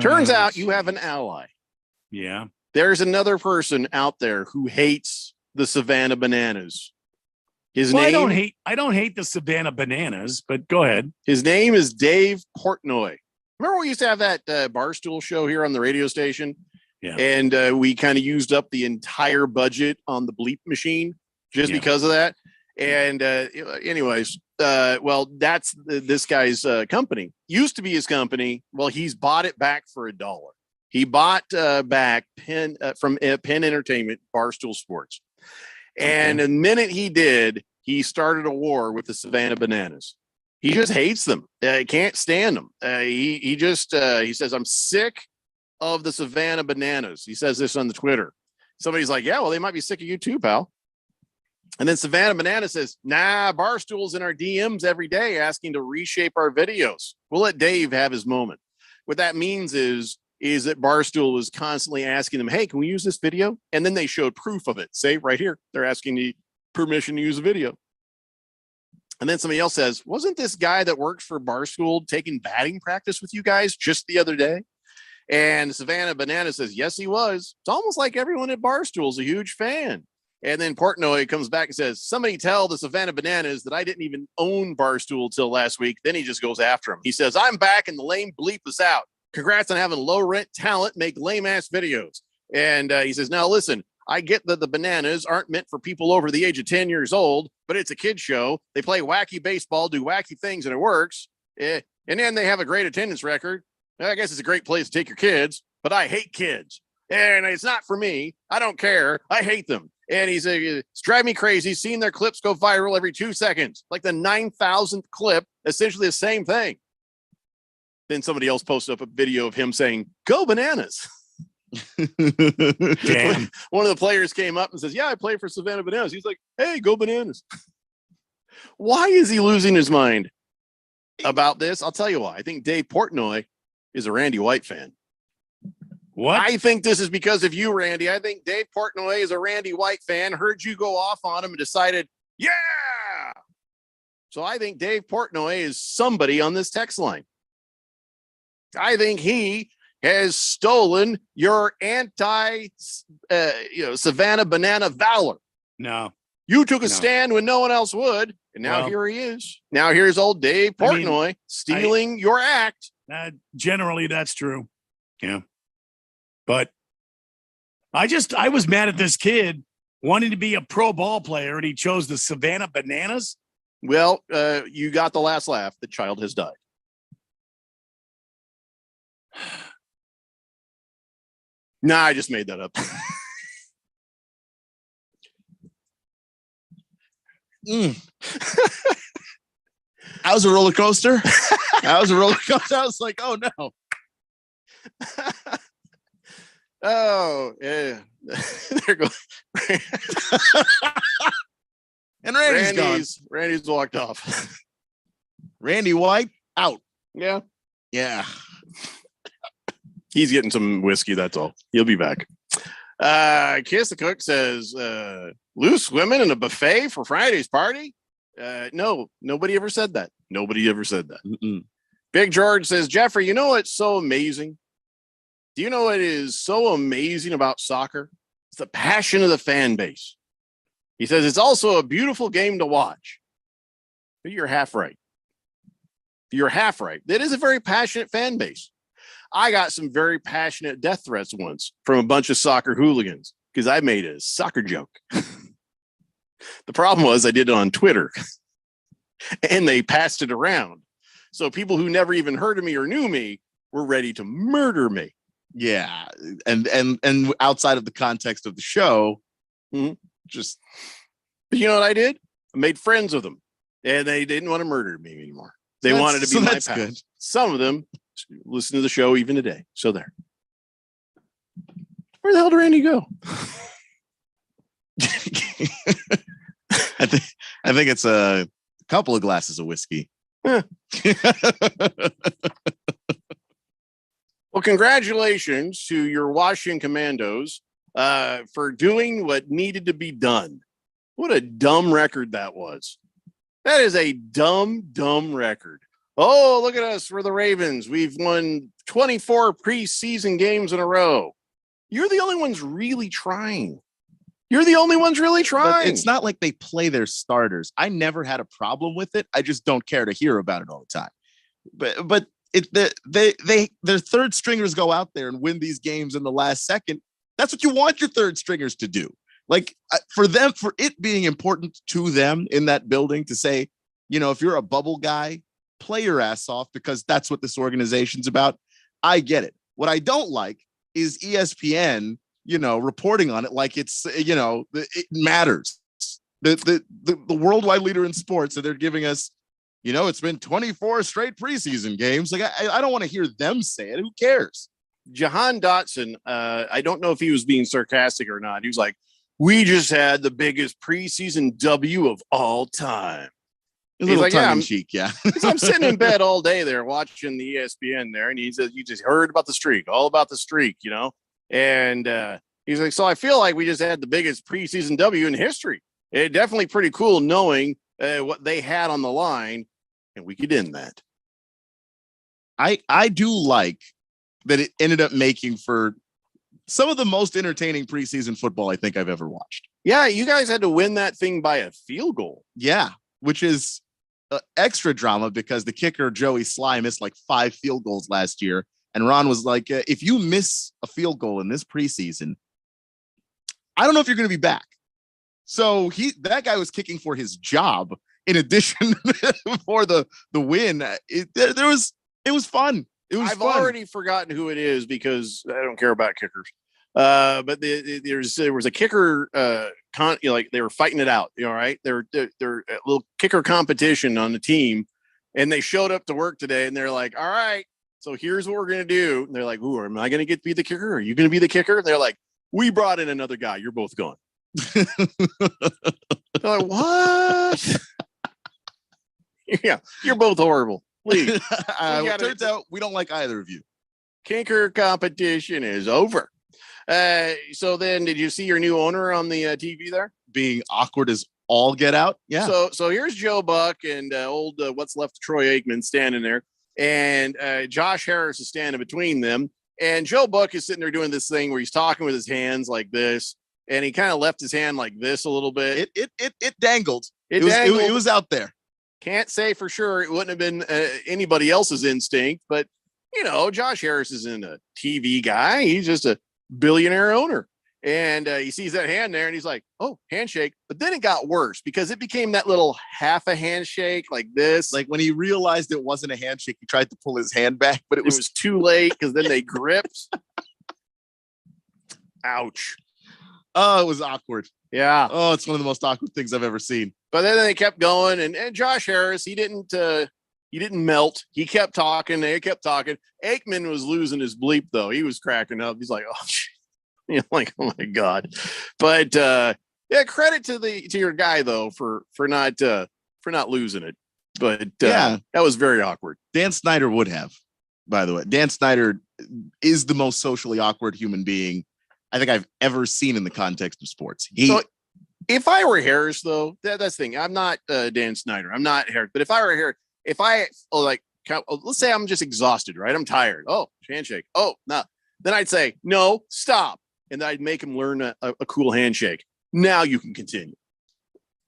Turns out you have an ally. Yeah. There's another person out there who hates the Savannah Bananas. His name. I don't hate the Savannah Bananas, but go ahead. His name is Dave Portnoy. Remember we used to have that Barstool show here on the radio station? Yeah. And we kind of used up the entire budget on the bleep machine just because of that. And anyways, well, that's this guy's company. Used to be his company. Well, he's bought it back for $1. He bought back Penn from Penn Entertainment, Barstool Sports. And the minute he did, he started a war with the Savannah Bananas. He just hates them. He can't stand them. He says, I'm sick of the Savannah Bananas. He says this on the Twitter. Somebody's like, yeah, well, they might be sick of you too, pal. And then Savannah Banana says, nah, Barstool's in our DMs every day asking to reshape our videos. We'll let Dave have his moment. What that means is that Barstool was constantly asking them, hey, can we use this video? And then they showed proof of it. Say right here, they're asking the permission to use a video. And then somebody else says, wasn't this guy that works for Barstool taking batting practice with you guys just the other day? And Savannah Banana says, yes, he was. It's almost like everyone at Barstool is a huge fan. And then Portnoy comes back and says, somebody tell the Savannah Bananas that I didn't even own Barstool till last week. Then he just goes after him. He says, I'm back and the lame bleep is out. Congrats on having low rent talent, make lame ass videos. And he says, now listen, I get that the Bananas aren't meant for people over the age of 10 years old, but it's a kid show. They play wacky baseball, do wacky things, and it works. And then they have a great attendance record. I guess it's a great place to take your kids, but I hate kids. And it's not for me. I don't care. I hate them. And he's it's driving me crazy seeing their clips go viral every 2 seconds, like the 9,000th clip, essentially the same thing. Then somebody else posted up a video of him saying, go Bananas. Damn. One of the players came up and says, yeah, I play for Savannah Bananas. He's like, hey, go Bananas. Why is he losing his mind about this? I'll tell you why. I think Dave Portnoy is a Randy White fan. What? I think this is because of you, Randy. I think Dave Portnoy is a Randy White fan, heard you go off on him and decided, yeah. So I think Dave Portnoy is somebody on this text line. I think he has stolen your Savannah Banana valor. No. You took a stand when no one else would, and now here he is. Now here's old Dave Portnoy stealing your act. Generally, that's true. Yeah. But I was mad at this kid wanting to be a pro ball player, and he chose the Savannah Bananas. Well, you got the last laugh. The child has died. Nah, I just made that up. That was a roller coaster. I was like, oh no. Oh, yeah. There goes. And Randy's walked off. Randy White out. Yeah. Yeah. He's getting some whiskey, that's all. He'll be back. Kiss the Cook says, loose women in a buffet for Friday's party? No, nobody ever said that. Nobody ever said that. Mm-mm. Big George says, Jeffrey, you know what's so amazing? Do you know what is so amazing about soccer? It's the passion of the fan base. He says it's also a beautiful game to watch. But you're half right. You're half right. It is a very passionate fan base. I got some very passionate death threats once from a bunch of soccer hooligans because I made a soccer joke. The problem was I did it on Twitter and they passed it around. So people who never even heard of me or knew me were ready to murder me. Yeah. And outside of the context of the show, just. But you know what I did? I made friends with them and they didn't want to murder me anymore. They wanted to be my pals. Good. Some of them listen to the show even today. So there. Where the hell did Randy go? I think it's a couple of glasses of whiskey. Well, congratulations to your Washington Commandos for doing what needed to be done. What a dumb record that was. That is a dumb record. Oh, look at us. We're the Ravens. We've won 24 preseason games in a row. You're the only ones really trying. But it's not like they play their starters. I never had a problem with it. I just don't care to hear about it all the time. But their third stringers go out there and win these games in the last second. That's what you want your third stringers to do. Like for it being important to them in that building to say, you know, if you're a bubble guy, play your ass off because that's what this organization's about. I get it. What I don't like is ESPN, you know, reporting on it like it's, you know, it matters. The worldwide leader in sports, and they're giving us, you know, it's been 24 straight preseason games. Like I don't want to hear them say it. Who cares? Jahan Dotson, I don't know if he was being sarcastic or not. He was like, we just had the biggest preseason W of all time. A little tongue in cheek, yeah. I'm sitting in bed all day there watching the ESPN there, and he says, you just heard about the streak, all about the streak, you know? And he's like, so I feel like we just had the biggest preseason W in history. It's definitely pretty cool knowing what they had on the line, and we could end that. I do like that it ended up making for some of the most entertaining preseason football I think I've ever watched. Yeah, you guys had to win that thing by a field goal. Yeah, which is extra drama because the kicker, Joey Sly, missed like 5 field goals last year. And Ron was like, if you miss a field goal in this preseason, I don't know if you're going to be back. So that guy was kicking for his job in addition for the win. It was fun. I've already forgotten who it is because I don't care about kickers. But there was a kicker, like they were fighting it out. You know, right? They're a little kicker competition on the team, and they showed up to work today, and they're like, "All right, so here's what we're gonna do." And they're like, "Ooh, am I gonna get to be the kicker? Are you gonna be the kicker?" And they're like, "We brought in another guy. You're both gone." They're like, what? Yeah, you're both horrible. Please. It turns out we don't like either of you. Kicker competition is over. So then, did you see your new owner on the TV there? Being awkward as all get out. Yeah. So here's Joe Buck and old what's left of Troy Aikman standing there, and Josh Harris is standing between them. And Joe Buck is sitting there doing this thing where he's talking with his hands like this, and he kind of left his hand like this a little bit. It dangled. It was out there. Can't say for sure it wouldn't have been anybody else's instinct, but you know, Josh Harris isn't a TV guy. He's just a billionaire owner. And he sees that hand there and he's like, oh, handshake. But then it got worse because it became that little half a handshake like this. Like when he realized it wasn't a handshake, he tried to pull his hand back, but it was too late because then they gripped. Ouch. Oh, it was awkward. Yeah. Oh, it's one of the most awkward things I've ever seen. But then they kept going, and Josh Harris, he didn't melt. He kept talking. They kept talking. Aikman was losing his bleep though. He was cracking up. He's like, "Oh, like, oh my god!" But yeah, credit to your guy though for not losing it. But that was very awkward. Dan Snyder would have, by the way. Dan Snyder is the most socially awkward human being I think I've ever seen in the context of sports. So if I were Harris, though, that's the thing. I'm not Dan Snyder. I'm not Harris. But if I were Harris, let's say I'm just exhausted, right? I'm tired. Oh, handshake. Oh, no. Then I'd say, no, stop. And I'd make him learn a cool handshake. Now you can continue.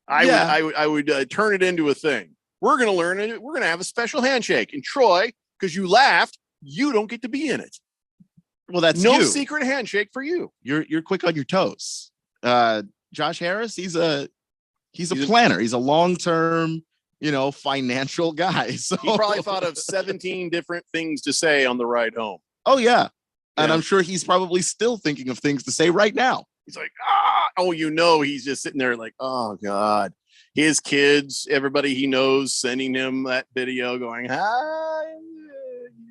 I would turn it into a thing. We're going to learn it. We're going to have a special handshake. And Troy, because you laughed, you don't get to be in it. Well, that's no you. Secret handshake for you. You're quick on your toes. Josh Harris, he's a planner. He's a long-term, financial guy. So he probably thought of 17 different things to say on the ride home. Oh yeah. And I'm sure he's probably still thinking of things to say right now. He's like, he's just sitting there like, oh God. His kids, everybody he knows, sending him that video going, hi,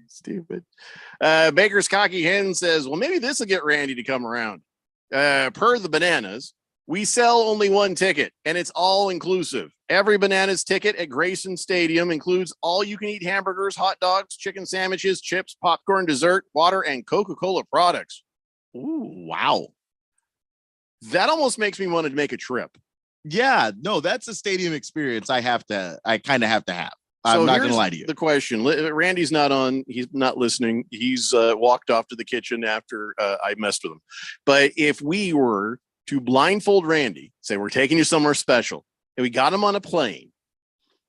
stupid. Baker's Cocky Hen says, well, maybe this will get Randy to come around. Per the Bananas, we sell only one ticket, and it's all inclusive. Every Bananas ticket at Grayson Stadium includes all-you-can-eat hamburgers, hot dogs, chicken sandwiches, chips, popcorn, dessert, water, and Coca-Cola products. Ooh, wow. That almost makes me want to make a trip. Yeah, no, that's a stadium experience I kind of have to have. I'm not going to lie to you. The question, Randy's not on. He's not listening. He's walked off to the kitchen after I messed with him. But if we were to blindfold Randy, say we're taking you somewhere special, and we got him on a plane,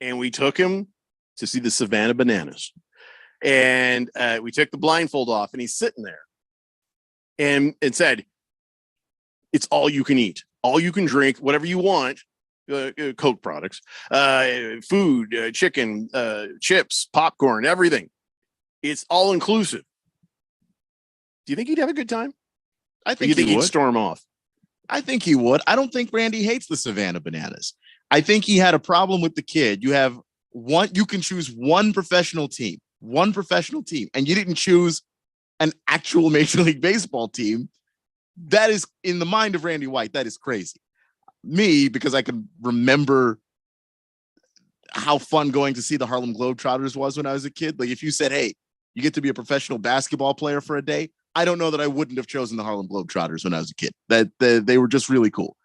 and we took him to see the Savannah Bananas, and we took the blindfold off, and he's sitting there, and it said, it's all you can eat, all you can drink, whatever you want. Coke products, food, chicken, chips, popcorn, everything. It's all inclusive. Do you think he'd have a good time? I think he'd storm off. I think he would. I don't think Randy hates the Savannah Bananas. I think he had a problem with the kid. You can choose one professional team, and you didn't choose an actual Major League Baseball team. That is, in the mind of Randy White, that is crazy. Me, because I can remember how fun going to see the Harlem Globetrotters was when I was a kid. Like if you said, hey, you get to be a professional basketball player for a day, I don't know that I wouldn't have chosen the Harlem Globetrotters when I was a kid. That they were just really cool.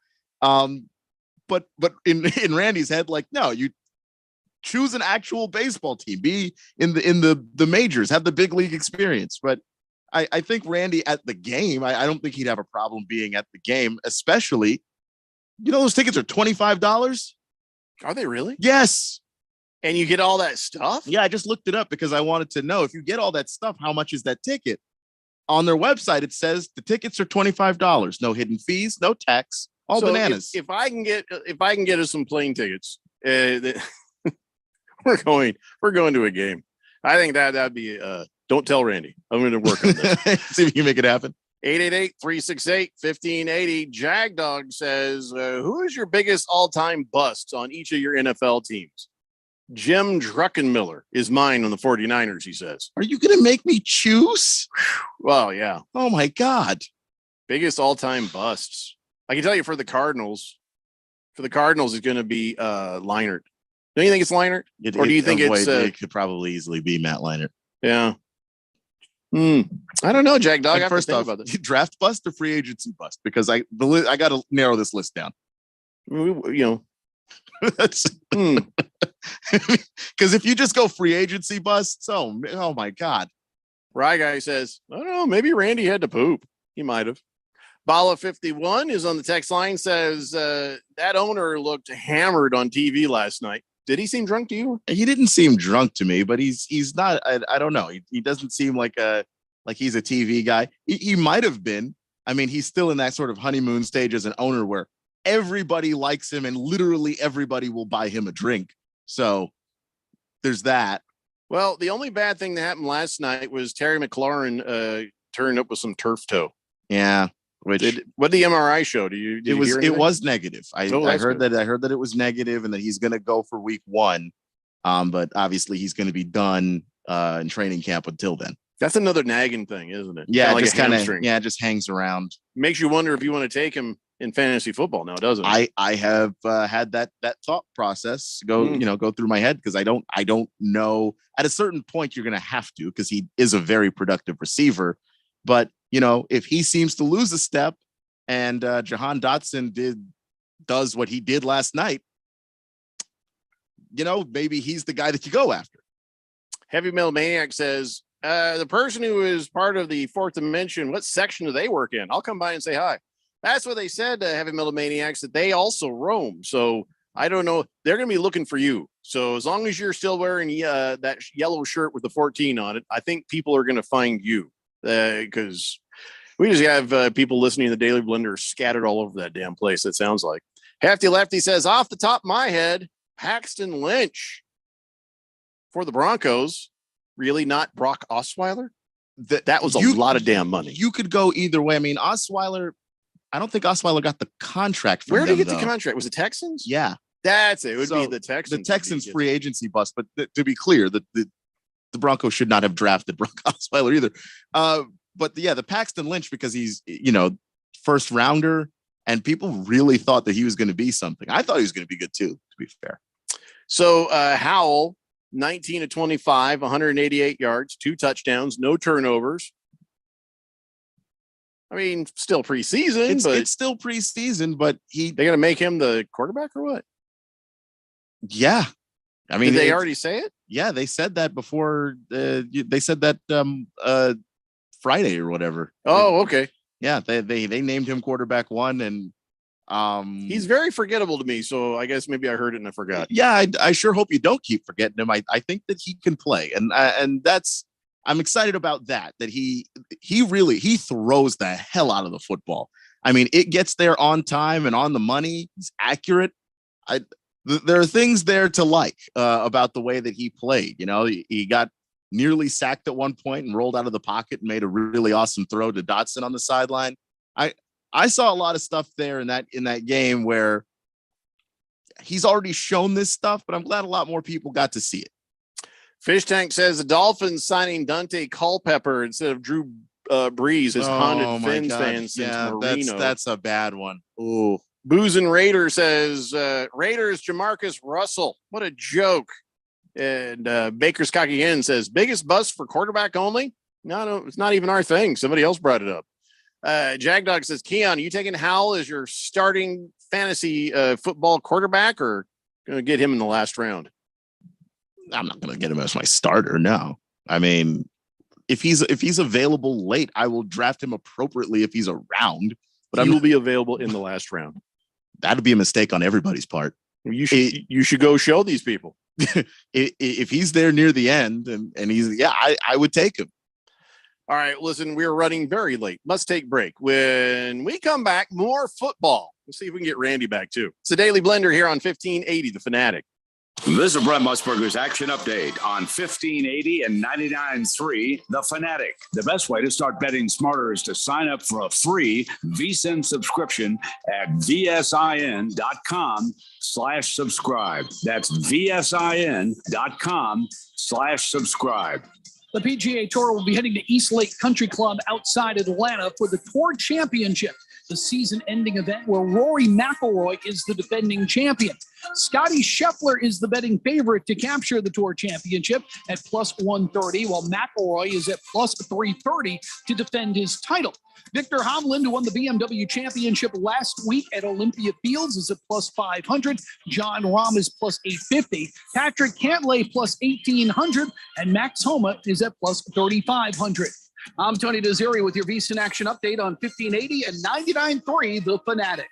But in Randy's head, like, no, you choose an actual baseball team, be in the majors, have the big league experience. But I think Randy at the game, I don't think he'd have a problem being at the game, especially. Those tickets are $25. Are they really? Yes. And you get all that stuff? Yeah, I just looked it up because I wanted to know if you get all that stuff, how much is that ticket? On their website, it says the tickets are $25. No hidden fees, no tax, all Bananas. If I can get us some plane tickets, we're going to a game. I think that'd be don't tell Randy. I'm going to work on this. See if you can make it happen. 888-368-1580. Jagdog says, who is your biggest all-time busts on each of your NFL teams? Jim Druckenmiller is mine on the 49ers, he says. Are you going to make me choose? Well, yeah. Oh, my God. Biggest all-time busts. I can tell you for the Cardinals. For the Cardinals, it's going to be Leinart. Don't you think it's Leinart? Or do you think it could probably easily be Matt Leinart? Yeah. I don't know, Jack Dog. Like, first off, draft bust or free agency bust? Because I got to narrow this list down. Because if you just go free agency busts, oh my God. Rye Guy says, I don't know, maybe Randy had to poop. He might have. Bala 51 is on the text line, says that owner looked hammered on TV last night. Did he seem drunk to you? He didn't seem drunk to me, but he's not. I don't know. He doesn't seem like he's a TV guy. He might have been. I mean, he's still in that sort of honeymoon stage as an owner where everybody likes him and literally everybody will buy him a drink. So there's that. Well, the only bad thing that happened last night was Terry McLaurin turned up with some turf toe. Yeah. Which what did the MRI show? Did you hear anything? was negative. I heard good. that it was negative and that he's going to go for week 1. But obviously he's going to be done in training camp until then. That's another nagging thing, isn't it? Yeah, Kinda just like a hamstring. it just hangs around. Makes you wonder if you want to take him in fantasy football now, doesn't it? I have had that thought process go through my head because I don't know. At a certain point, you're going to have to because he is a very productive receiver. But if he seems to lose a step, and Jahan Dotson does what he did last night, maybe he's the guy that you go after. Heavy Metal Maniac says, the person who is part of the Fourth Dimension, what section do they work in? I'll come by and say hi. That's what they said to Heavy Metal Maniacs, that they also roam. So I don't know. They're going to be looking for you. So as long as you're still wearing that yellow shirt with the 14 on it, I think people are going to find you because we just have people listening to the Daily Blender scattered all over that damn place. It sounds like. Hefty Lefty says, off the top of my head, Paxton Lynch for the Broncos. Really, not Brock Osweiler? That was a lot of damn money. You could go either way. I mean, Osweiler, I don't think Osweiler got the contract. Where did he get the contract? Was it Texans? Yeah. That's it. It would be the Texans. The Texans free agency bust. But to be clear, the Broncos should not have drafted Brock Osweiler either. But the Paxton Lynch, because he's, first rounder, and people really thought that he was going to be something. I thought he was going to be good too, to be fair. So Howell, 19 of 25, 188 yards, 2 touchdowns, no turnovers. I mean, still preseason, but it's still preseason, but they going to make him the quarterback or what? Yeah. I mean, did they already say it? Yeah, they said that before. They said that Friday or whatever. Oh, okay. Yeah, they named him quarterback 1, and he's very forgettable to me. So I guess maybe I heard it and I forgot. Yeah, I sure hope you don't keep forgetting him. I think that he can play, and I'm excited about that. That he really throws the hell out of the football. I mean, it gets there on time and on the money. He's accurate. There are things there to like about the way that he played. He got nearly sacked at one point and rolled out of the pocket and made a really awesome throw to Dotson on the sideline. I saw a lot of stuff there in that game where he's already shown this stuff, but I'm glad a lot more people got to see it. Fish Tank says the Dolphins signing Dante Culpepper instead of Drew Brees has haunted Fins fans since Marino. That's a bad one. Ooh. Booze and Raider says Raiders Jamarcus Russell. What a joke. And Baker's Cocky Hen says biggest bust for quarterback only. No, it's not even our thing. Somebody else brought it up. Jagdog says, Keon, are you taking Howell as your starting fantasy football quarterback or going to get him in the last round? I'm not going to get him as my starter. No. I mean, if he's available late, I will draft him appropriately if he's around. But he will be available in the last round. That'd be a mistake on everybody's part. You should go show these people. If he's there near the end and he's, I would take him. All right, listen, we're running very late. Must take break. When we come back, more football. Let's see if we can get Randy back too. It's the Daily Blender here on 1580 The Fanatic. This is Brett Musburger's action update on 1580 and 99.3 The Fanatic. The best way to start betting smarter is to sign up for a free VSiN subscription at vsin.com/subscribe. That's vsin.com/subscribe. The PGA Tour will be heading to East Lake Country Club outside Atlanta for the Tour Championship, the season-ending event where Rory McIlroy is the defending champion. Scotty Scheffler is the betting favorite to capture the Tour Championship at plus 130, while McIlroy is at plus 330 to defend his title. Victor Hovland, who won the BMW Championship last week at Olympia Fields, is at plus 500. John Rahm is plus 850. Patrick Cantlay plus 1,800. And Max Homa is at plus 3,500. I'm Tony Desiri with your VSiN Action Update on 1580 and 99.3 The Fanatic.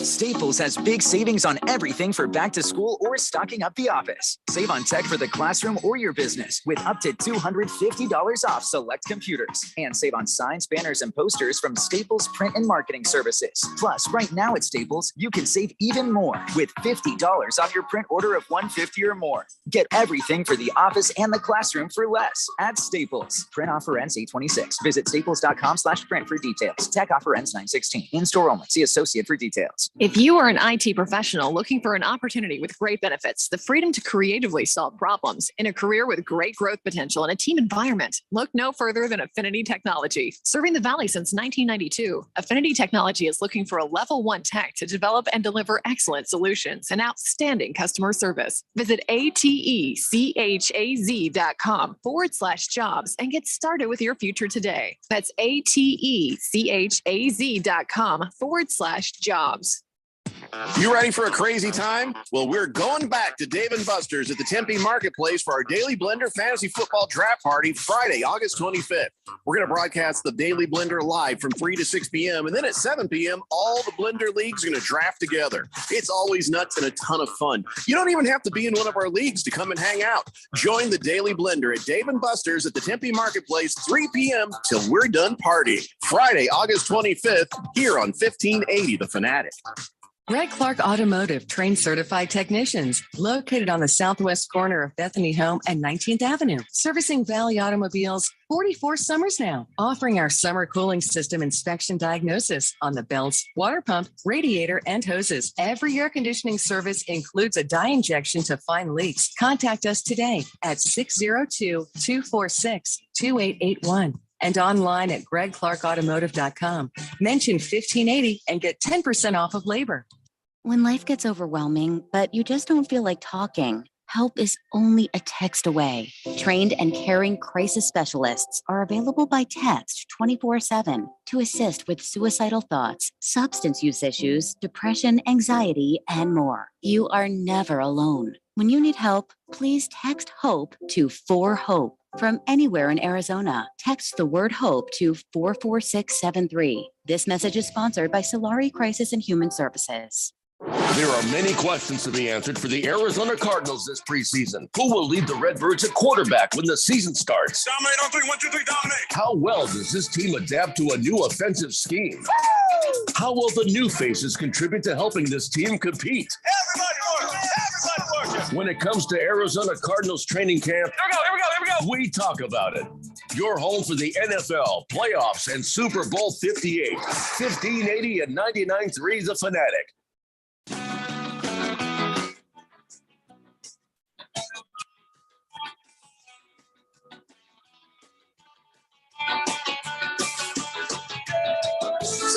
Staples has big savings on everything for back to school or stocking up the office. Save on tech for the classroom or your business with up to $250 off select computers. And save on signs, banners, and posters from Staples Print and Marketing Services. Plus, right now at Staples, you can save even more with $50 off your print order of $150 or more. Get everything for the office and the classroom for less at Staples. Print offer ends 8/26. Visit staples.com/print for details. Tech offer ends 9/16. In-store only. See associate for details. If you are an IT professional looking for an opportunity with great benefits, the freedom to creatively solve problems in a career with great growth potential and a team environment, look no further than Affinity Technology. Serving the Valley since 1992, Affinity Technology is looking for a level 1 tech to develop and deliver excellent solutions and outstanding customer service. Visit atechaz.com/jobs and get started with your future today. That's atechaz.com/jobs. You ready for a crazy time? Well, we're going back to Dave & Buster's at the Tempe Marketplace for our Daily Blender Fantasy Football Draft Party Friday, August 25th. We're going to broadcast the Daily Blender live from 3 to 6 p.m. And then at 7 p.m., all the Blender leagues are going to draft together. It's always nuts and a ton of fun. You don't even have to be in one of our leagues to come and hang out. Join the Daily Blender at Dave & Buster's at the Tempe Marketplace, 3 p.m. till we're done partying. Friday, August 25th, here on 1580 The Fanatic. Greg Clark Automotive trained certified technicians located on the southwest corner of Bethany Home and 19th Avenue, servicing Valley automobiles 44 summers now, offering our summer cooling system inspection diagnosis on the belts, water pump, radiator, and hoses. Every air conditioning service includes a dye injection to find leaks. Contact us today at 602-246-2881. And online at gregclarkautomotive.com. Mention 1580 and get 10% off of labor. When life gets overwhelming, but you just don't feel like talking, help is only a text away. Trained and caring crisis specialists are available by text 24/7 to assist with suicidal thoughts, substance use issues, depression, anxiety, and more. You are never alone. When you need help, please text HOPE to 4HOPE. From anywhere in Arizona, text the word HOPE to 44673. This message is sponsored by Solari Crisis and Human Services. There are many questions to be answered for the Arizona Cardinals this preseason. Who will lead the Redbirds at quarterback when the season starts? Dominate on 3, 1, 2, 3, dominate. How well does this team adapt to a new offensive scheme? How will the new faces contribute to helping this team compete? Everybody working. When it comes to Arizona Cardinals training camp, Here we go. we talk about it. Your home for the NFL, playoffs, and Super Bowl 58. 1580 and 99.3 The Fanatic.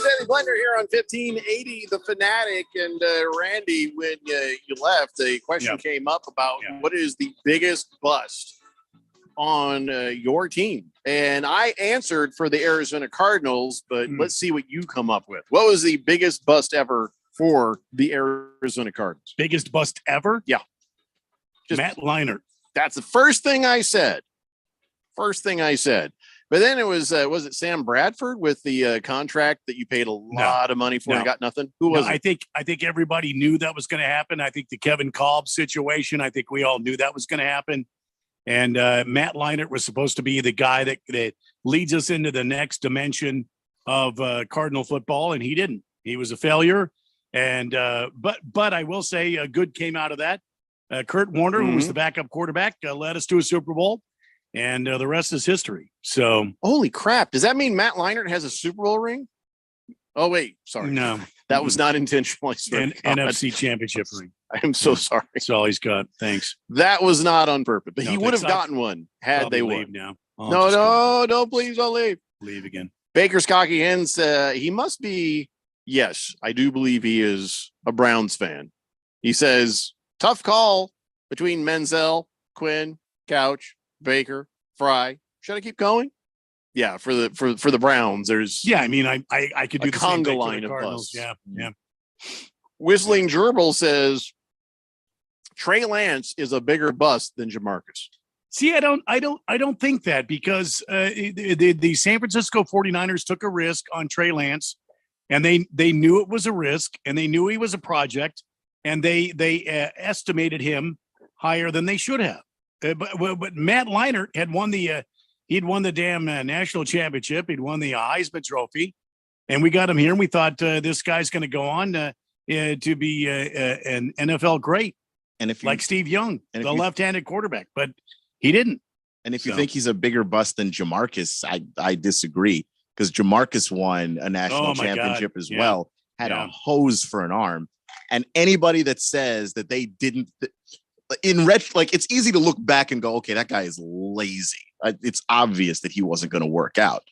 Daily Blender here on 1580 The Fanatic. And Randy, when you left, a question came up about what is the biggest bust on your team? And I answered for the Arizona Cardinals, but let's see what you come up with. What was the biggest bust ever for the Arizona Cardinals? Biggest bust ever? Yeah. Just Matt Leinart. That's the first thing I said. But then it was it Sam Bradford with the contract that you paid a lot of money for and got nothing? Who was it? I think everybody knew that was going to happen. I think the Kevin Kolb situation, I think we all knew that was going to happen. And Matt Leinart was supposed to be the guy that leads us into the next dimension of Cardinal football, and he didn't. He was a failure. And but I will say good came out of that. Kurt Warner, who was the backup quarterback, led us to a Super Bowl. And the rest is history. So, holy crap. Does that mean Matt Leinart has a Super Bowl ring? Oh, wait. Sorry. No. That was not intentional. NFC championship ring. I am so sorry. That's all he's got. Thanks. That was not on purpose. But he would have gotten one had they won. Now. No, please don't leave. Leave again. Baker's Cocky Hens, he must be, yes, I do believe he is a Browns fan. He says, tough call between Menzel, Quinn, Couch, Baker, Fry. Should I keep going? Yeah, for the Browns, there's I mean, I could do the same thing line for the of Cardinals. busts. Yeah. Whistling Gerbil says Trey Lance is a bigger bust than Jamarcus. See, I don't think that because the San Francisco 49ers took a risk on Trey Lance, and they knew it was a risk, and they knew he was a project, and they estimated him higher than they should have. But Matt Leinart had won he'd won the damn national championship. He'd won the Heisman Trophy, and we got him here. And we thought this guy's going to go on to be an NFL great, and if like Steve Young, the left-handed quarterback, but he didn't. And if you think he's a bigger bust than Jamarcus, I disagree, because Jamarcus won a national championship as well, had a hose for an arm. And anybody that says that they didn't, it's easy to look back and go, okay, that guy is lazy. It's obvious that he wasn't going to work out.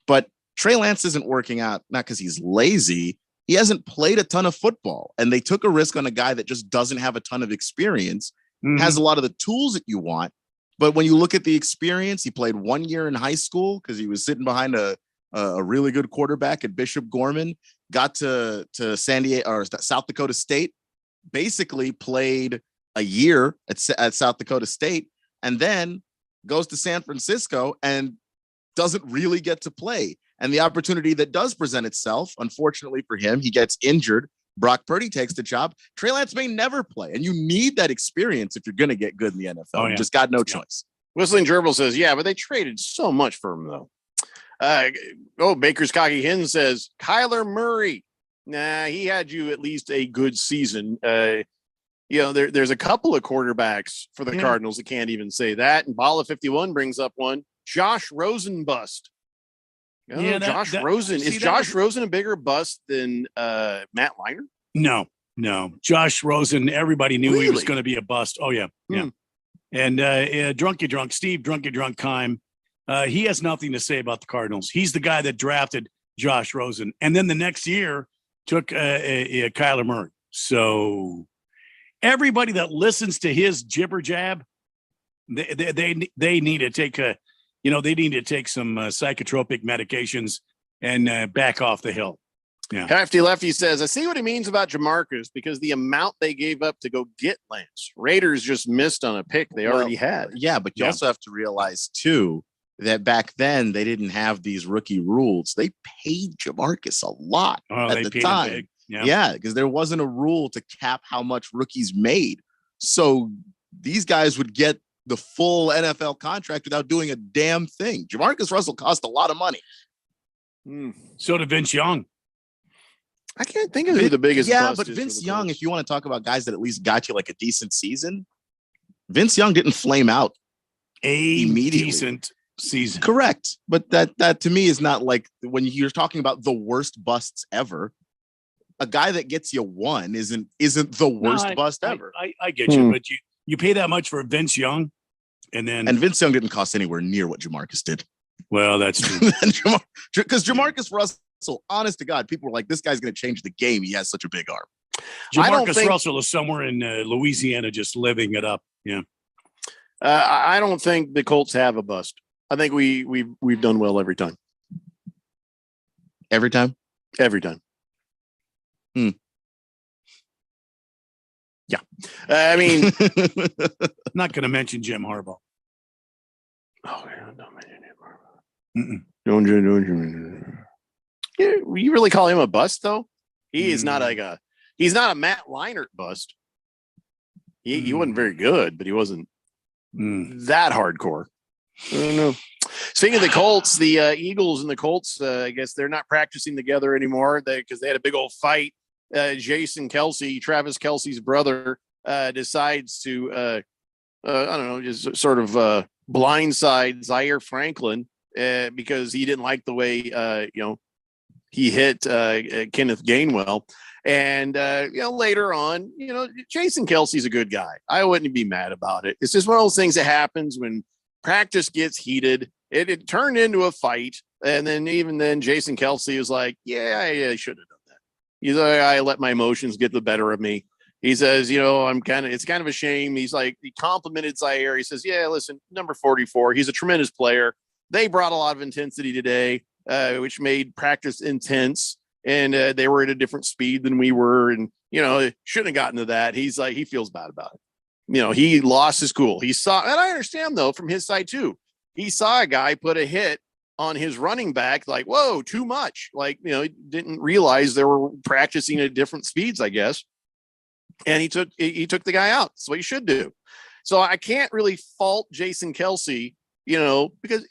But Trey Lance isn't working out, not because he's lazy. He hasn't played a ton of football, and they took a risk on a guy that just doesn't have a ton of experience, has a lot of the tools that you want. But when you look at the experience, he played 1 year in high school because he was sitting behind a really good quarterback at Bishop Gorman, got to San Diego or South Dakota State, basically played a year at South Dakota State, and then goes to San Francisco and doesn't really get to play. And the opportunity that does present itself, unfortunately for him, he gets injured. Brock Purdy takes the job. Trey Lance may never play, and you need that experience if you're going to get good in the NFL. You just got no choice. Whistling Gerbil says, yeah, but they traded so much for him, though. Baker's Cocky Hen says, Kyler Murray. Nah, he had you at least a good season. There's a couple of quarterbacks for the Cardinals that can't even say that. And Bala 51 brings up one. Josh Rosen bust. Josh Rosen. Is Josh Rosen a bigger bust than Matt Leinart? No. Josh Rosen, everybody knew he was going to be a bust. Oh, yeah. And Drunky Drunk, Steve Drunky Drunk Kime, he has nothing to say about the Cardinals. He's the guy that drafted Josh Rosen. And then the next year took Kyler Murray. So everybody that listens to his jibber jab, they need to take they need to take some psychotropic medications and back off the hill. Yeah. Hefty Lefty says, I see what he means about Jamarcus because the amount they gave up to go get Lance. Raiders just missed on a pick they already had. Yeah, but you also have to realize, too, that back then they didn't have these rookie rules. They paid Jamarcus a lot at the time. Yeah, because there wasn't a rule to cap how much rookies made. So these guys would get the full NFL contract without doing a damn thing. Jamarcus Russell cost a lot of money. So did Vince Young. I can't think of who the biggest bust but is Vince Young, if you want to talk about guys that at least got you like a decent season, Vince Young didn't flame out immediately. Decent season. Correct. But that to me is not like when you're talking about the worst busts ever. A guy that gets you one isn't the worst bust ever. I get you, but you pay that much for Vince Young, and Vince Young didn't cost anywhere near what Jamarcus did. Well, that's true. Because Jamarcus Russell, honest to God, people were like, this guy's going to change the game. He has such a big arm. Jamarcus Russell is somewhere in Louisiana just living it up. Yeah. I don't think the Colts have a bust. I think we've done well every time. Every time? Every time. Yeah. I mean, not going to mention Jim Harbaugh. Oh, don't mention Jim Harbaugh. You really call him a bust, though? He is not he's not a Matt Leinart bust. He wasn't very good, but he wasn't that hardcore. I don't know. Speaking of the Colts, the Eagles and the Colts, I guess they're not practicing together anymore because they had a big old fight. Jason Kelce, Travis Kelce's brother, decides to, I don't know, just sort of blindside Zaire Franklin because he didn't like the way, he hit Kenneth Gainwell. And, later on, Jason Kelce's a good guy. I wouldn't be mad about it. It's just one of those things that happens when practice gets heated. It turned into a fight. And then even then, Jason Kelce was like, I should have done that. He's like, I let my emotions get the better of me. He says, it's kind of a shame. He's like, he complimented Zaire. He says, listen, number 44, he's a tremendous player. They brought a lot of intensity today, which made practice intense. And they were at a different speed than we were. And, shouldn't have gotten to that. He's like, he feels bad about it. He lost his cool. He saw, and I understand though, from his side too, he saw a guy put a hit on his running back, like, whoa, too much. Like, he didn't realize they were practicing at different speeds, I guess. And he took the guy out. That's what you should do. So I can't really fault Jason Kelsey, because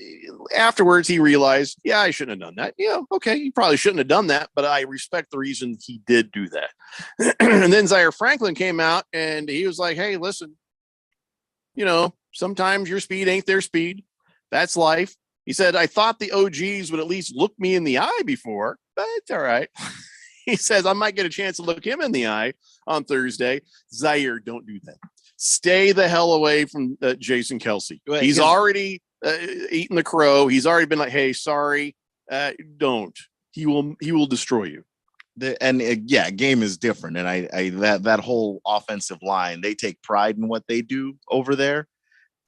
afterwards he realized, yeah, I shouldn't have done that. Yeah, okay, he probably shouldn't have done that, but I respect the reason he did do that. And then Zaire Franklin came out and he was like, hey, listen, sometimes your speed ain't their speed. That's life. He said, I thought the OGs would at least look me in the eye before, but it's all right. He says, I might get a chance to look him in the eye on Thursday. Zaire, don't do that. Stay the hell away from Jason Kelsey. He's already eaten the crow. He's already been like, hey, sorry, don't. He will destroy you. Game is different. And I that whole offensive line, they take pride in what they do over there.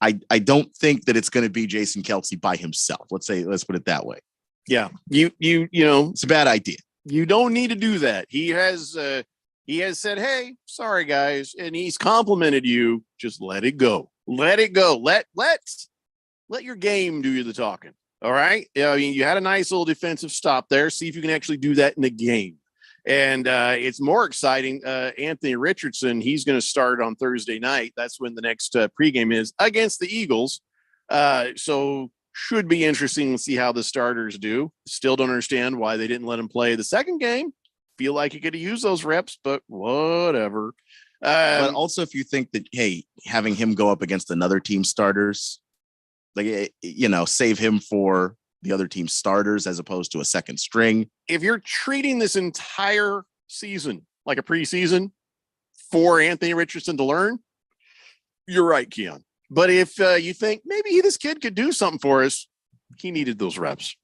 I don't think that it's going to be Jason Kelsey by himself. Let's put it that way. Yeah. It's a bad idea. You don't need to do that. He has said, hey, sorry guys. And he's complimented you. Just let it go. Let it go. Let your game do the talking. All right. You had a nice little defensive stop there. See if you can actually do that in the game. And it's more exciting. Anthony Richardson, he's going to start on Thursday night. That's when the next pregame is against the Eagles. So should be interesting to see how the starters do. Still don't understand why they didn't let him play the second game. Feel like he could have used those reps, but whatever. But also, if you think that, hey, having him go up against another team starters, save him for the other team starters as opposed to a second string. If you're treating this entire season like a preseason for Anthony Richardson to learn, you're right, Keon. But if you think maybe this kid could do something for us, he needed those reps.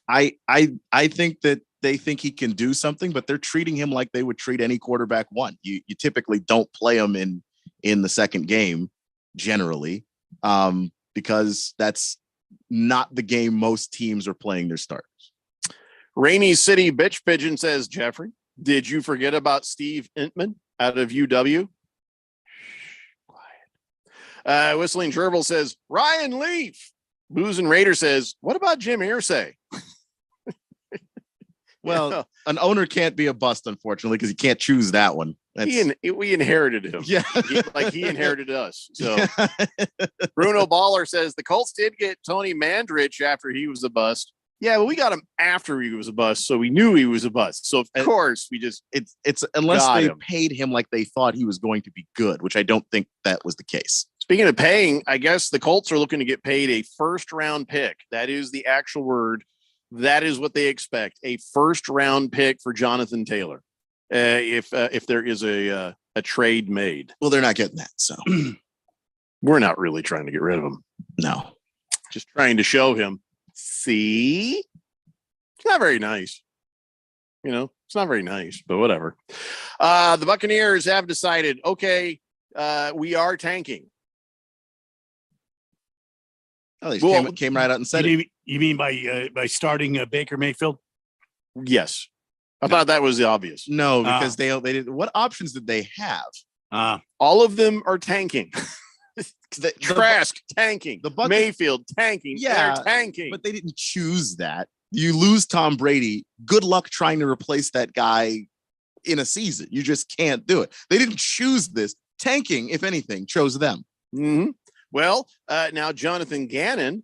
I think that they think he can do something, but they're treating him like they would treat any quarterback one. You typically don't play him in the second game generally, because that's not the game most teams are playing their starters. Rainy City Bitch Pigeon says, Jeffrey, did you forget about Steve Entman out of UW? Quiet. Whistling Gerbil says, Ryan Leaf. Booze and Raider says, what about Jim Irsay? Well, an owner can't be a bust, unfortunately, because he can't choose that one. We inherited him. Yeah. He inherited us. So Bruno Baller says the Colts did get Tony Mandrich after he was a bust. Yeah, well, we got him after he was a bust, so we knew he was a bust. So of course we just it's unless they paid him like they thought he was going to be good, which I don't think that was the case. Speaking of paying, I guess the Colts are looking to get paid a first-round pick. That is the actual word. That is what they expect, a first-round pick for Jonathan Taylor. If there is a trade made. Well, they're not getting that, so we're not really trying to get rid of him. No, just trying to show him. See, it's not very nice. It's not very nice, but whatever. The Buccaneers have decided, okay, we are tanking. Oh, they came right out and said it. You mean by starting Baker Mayfield? Yes. I thought that was the obvious. No, because they did. What options did they have? All of them are tanking. Trask tanking. Mayfield tanking. Yeah, they're tanking. But they didn't choose that. You lose Tom Brady. Good luck trying to replace that guy in a season. You just can't do it. They didn't choose this. Tanking, if anything, chose them. Mm-hmm. Well, now Jonathan Gannon,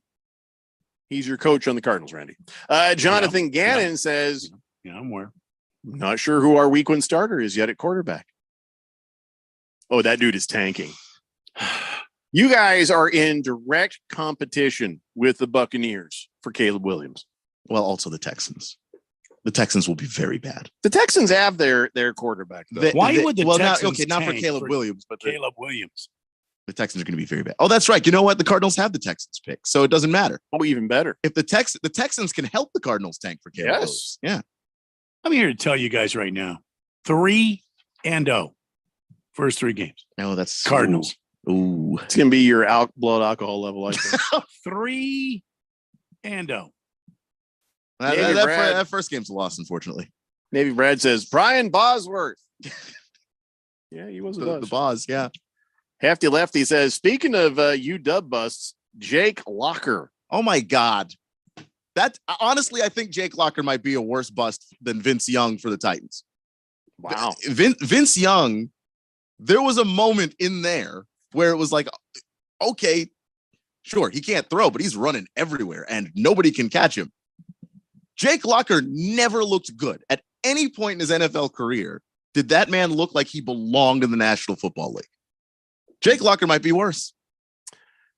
he's your coach on the Cardinals, Randy. Jonathan Gannon says, "Yeah, I'm aware. Not sure who our week one starter is yet at quarterback." Oh, that dude is tanking. You guys are in direct competition with the Buccaneers for Caleb Williams. Well, also the Texans. The Texans will be very bad. The Texans have their quarterback, though. Why would the Texans not for tank Caleb Williams, but Caleb Williams? The Texans are going to be very bad. Oh, that's right. You know what? The Cardinals have the Texans pick, so it doesn't matter. Oh, even better. If the Texans can help the Cardinals tank for Caleb Williams. Yeah. I'm here to tell you guys right now, 3-0 first 3 games. No, that's Cardinals. Ooh. It's going to be your blood alcohol level, I think. 3-0. That first game's a loss, unfortunately. Navy Brad says, Brian Bosworth. Yeah, he was the boss, yeah. Hefty Lefty says, speaking of UW busts, Jake Locker. Oh, my God. That honestly, I think Jake Locker might be a worse bust than Vince Young for the Titans. Wow. Vince Young, there was a moment in there where it was like, okay, sure, he can't throw, but he's running everywhere and nobody can catch him. Jake Locker never looked good. At any point in his NFL career, did that man look like he belonged in the National Football League? Jake Locker might be worse.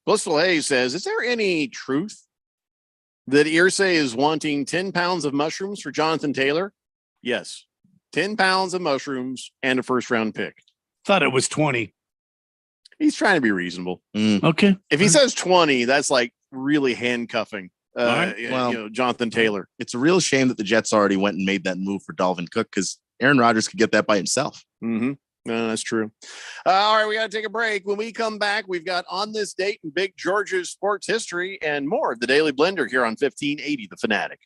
Blissful Hayes says, is there any truth that Irsay is wanting 10 pounds of mushrooms for Jonathan Taylor? Yes. 10 pounds of mushrooms and a first-round pick. Thought it was 20. He's trying to be reasonable. Okay. If he says 20, that's like really handcuffing Well, Jonathan Taylor. It's a real shame that the Jets already went and made that move for Dalvin Cook because Aaron Rodgers could get that by himself. Mm-hmm. No, that's true. All right, we got to take a break. When we come back, we've got On This Date in Big George's sports history and more of the Daily Blender here on 1580 The Fanatic.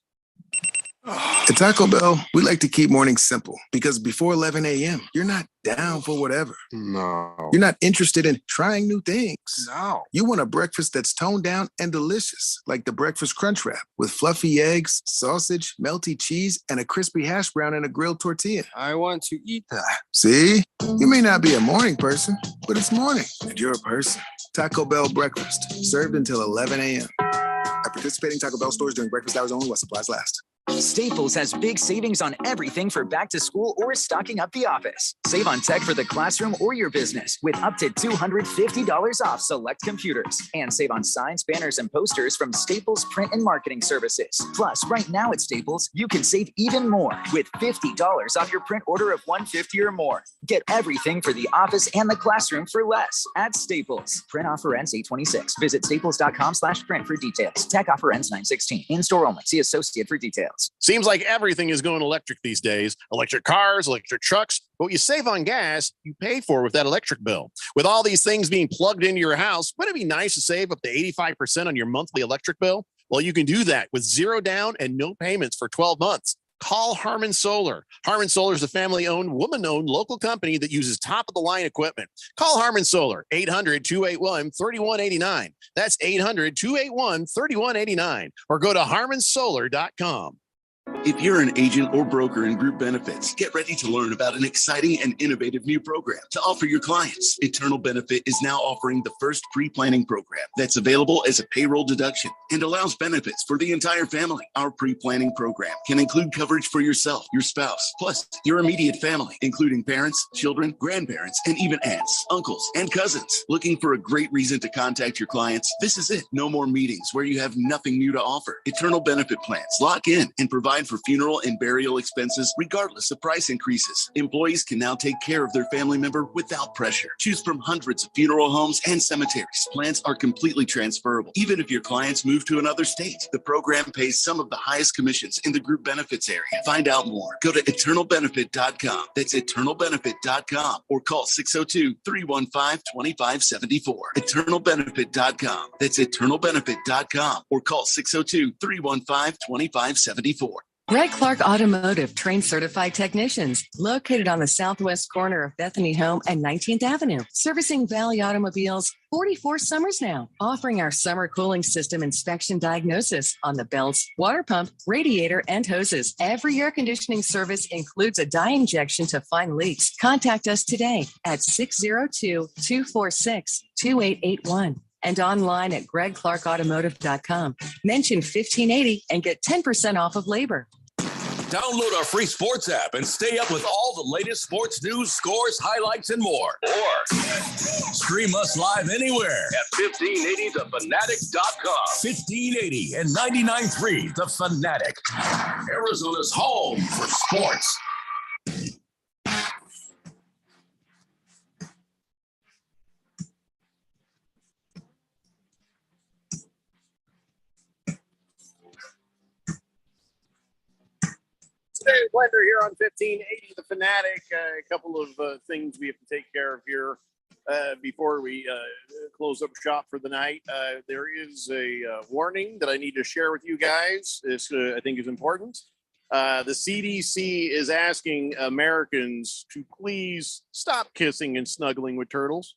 At Taco Bell, we like to keep mornings simple because before 11 a.m., you're not down for whatever. No. You're not interested in trying new things. No. You want a breakfast that's toned down and delicious, like the Breakfast Crunch Wrap with fluffy eggs, sausage, melty cheese, and a crispy hash brown and a grilled tortilla. I want to eat that. See? You may not be a morning person, but it's morning, and you're a person. Taco Bell breakfast, served until 11 a.m. At participating Taco Bell stores during breakfast hours only while supplies last. Staples has big savings on everything for back to school or stocking up the office. Save on tech for the classroom or your business with up to $250 off select computers. And save on signs, banners, and posters from Staples Print and Marketing Services. Plus, right now at Staples, you can save even more with $50 off your print order of $150 or more. Get everything for the office and the classroom for less at Staples. Print offer ends 8/26. Visit staples.com/print for details. Tech offer ends 9/16. In-store only. See associate for details. Seems like everything is going electric these days. Electric cars, electric trucks. But what you save on gas, you pay for with that electric bill. With all these things being plugged into your house, wouldn't it be nice to save up to 85% on your monthly electric bill? Well, you can do that with zero down and no payments for 12 months. Call Harmon Solar. Harmon Solar is a family-owned, woman-owned local company that uses top-of-the-line equipment. Call Harmon Solar, 800-281-3189. That's 800-281-3189. Or go to harmonsolar.com. If you're an agent or broker in group benefits, get ready to learn about an exciting and innovative new program to offer your clients. Eternal Benefit is now offering the first pre-planning program that's available as a payroll deduction and allows benefits for the entire family. Our pre-planning program can include coverage for yourself, your spouse, plus your immediate family, including parents, children, grandparents, and even aunts, uncles, and cousins. Looking for a great reason to contact your clients? This is it. No more meetings where you have nothing new to offer. Eternal Benefit plans lock in and provide for funeral and burial expenses regardless of price increases. Employees can now take care of their family member without pressure. Choose from hundreds of funeral homes and cemeteries. Plans are completely transferable. Even if your clients move to another state, the program pays some of the highest commissions in the group benefits area. Find out more. Go to eternalbenefit.com. That's eternalbenefit.com or call 602-315-2574. Eternalbenefit.com. That's eternalbenefit.com or call 602-315-2574. Greg Clark Automotive trained certified technicians located on the southwest corner of Bethany Home and 19th Avenue, servicing Valley automobiles 44 summers now, offering our summer cooling system inspection diagnosis on the belts, water pump, radiator, and hoses. Every air conditioning service includes a dye injection to find leaks. Contact us today at 602-246-2881. And online at gregclarkautomotive.com. Mention 1580 and get 10% off of labor. Download our free sports app and stay up with all the latest sports news, scores, highlights, and more. Or stream us live anywhere at 1580thefanatic.com. 1580 and 99.3 The Fanatic, Arizona's home for sports. Today, Blender here on 1580 The Fanatic. A couple of things we have to take care of here before we close up shop for the night. There is a warning that I need to share with you guys. This, I think, is important. The CDC is asking Americans to please stop kissing and snuggling with turtles.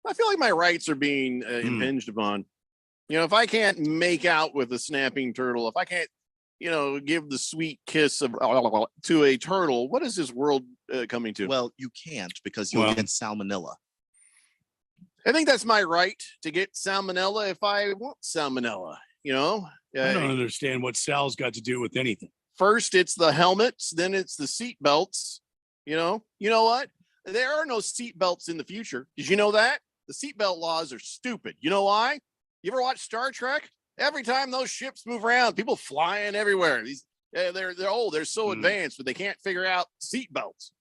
I feel like my rights are being impinged upon. if I can't make out with a snapping turtle, if I can't, give the sweet kiss of to a turtle, what is this world coming to? Well, you can't because you'll get salmonella. I think that's my right to get salmonella if I want salmonella. I don't understand what Sal's got to do with anything. First, it's the helmets, then it's the seat belts. You know what? There are no seat belts in the future. Did you know that? The seatbelt laws are stupid. You know why? You ever watch Star Trek? Every time those ships move around, people flying everywhere. They're old. They're so advanced, but they can't figure out seat belts.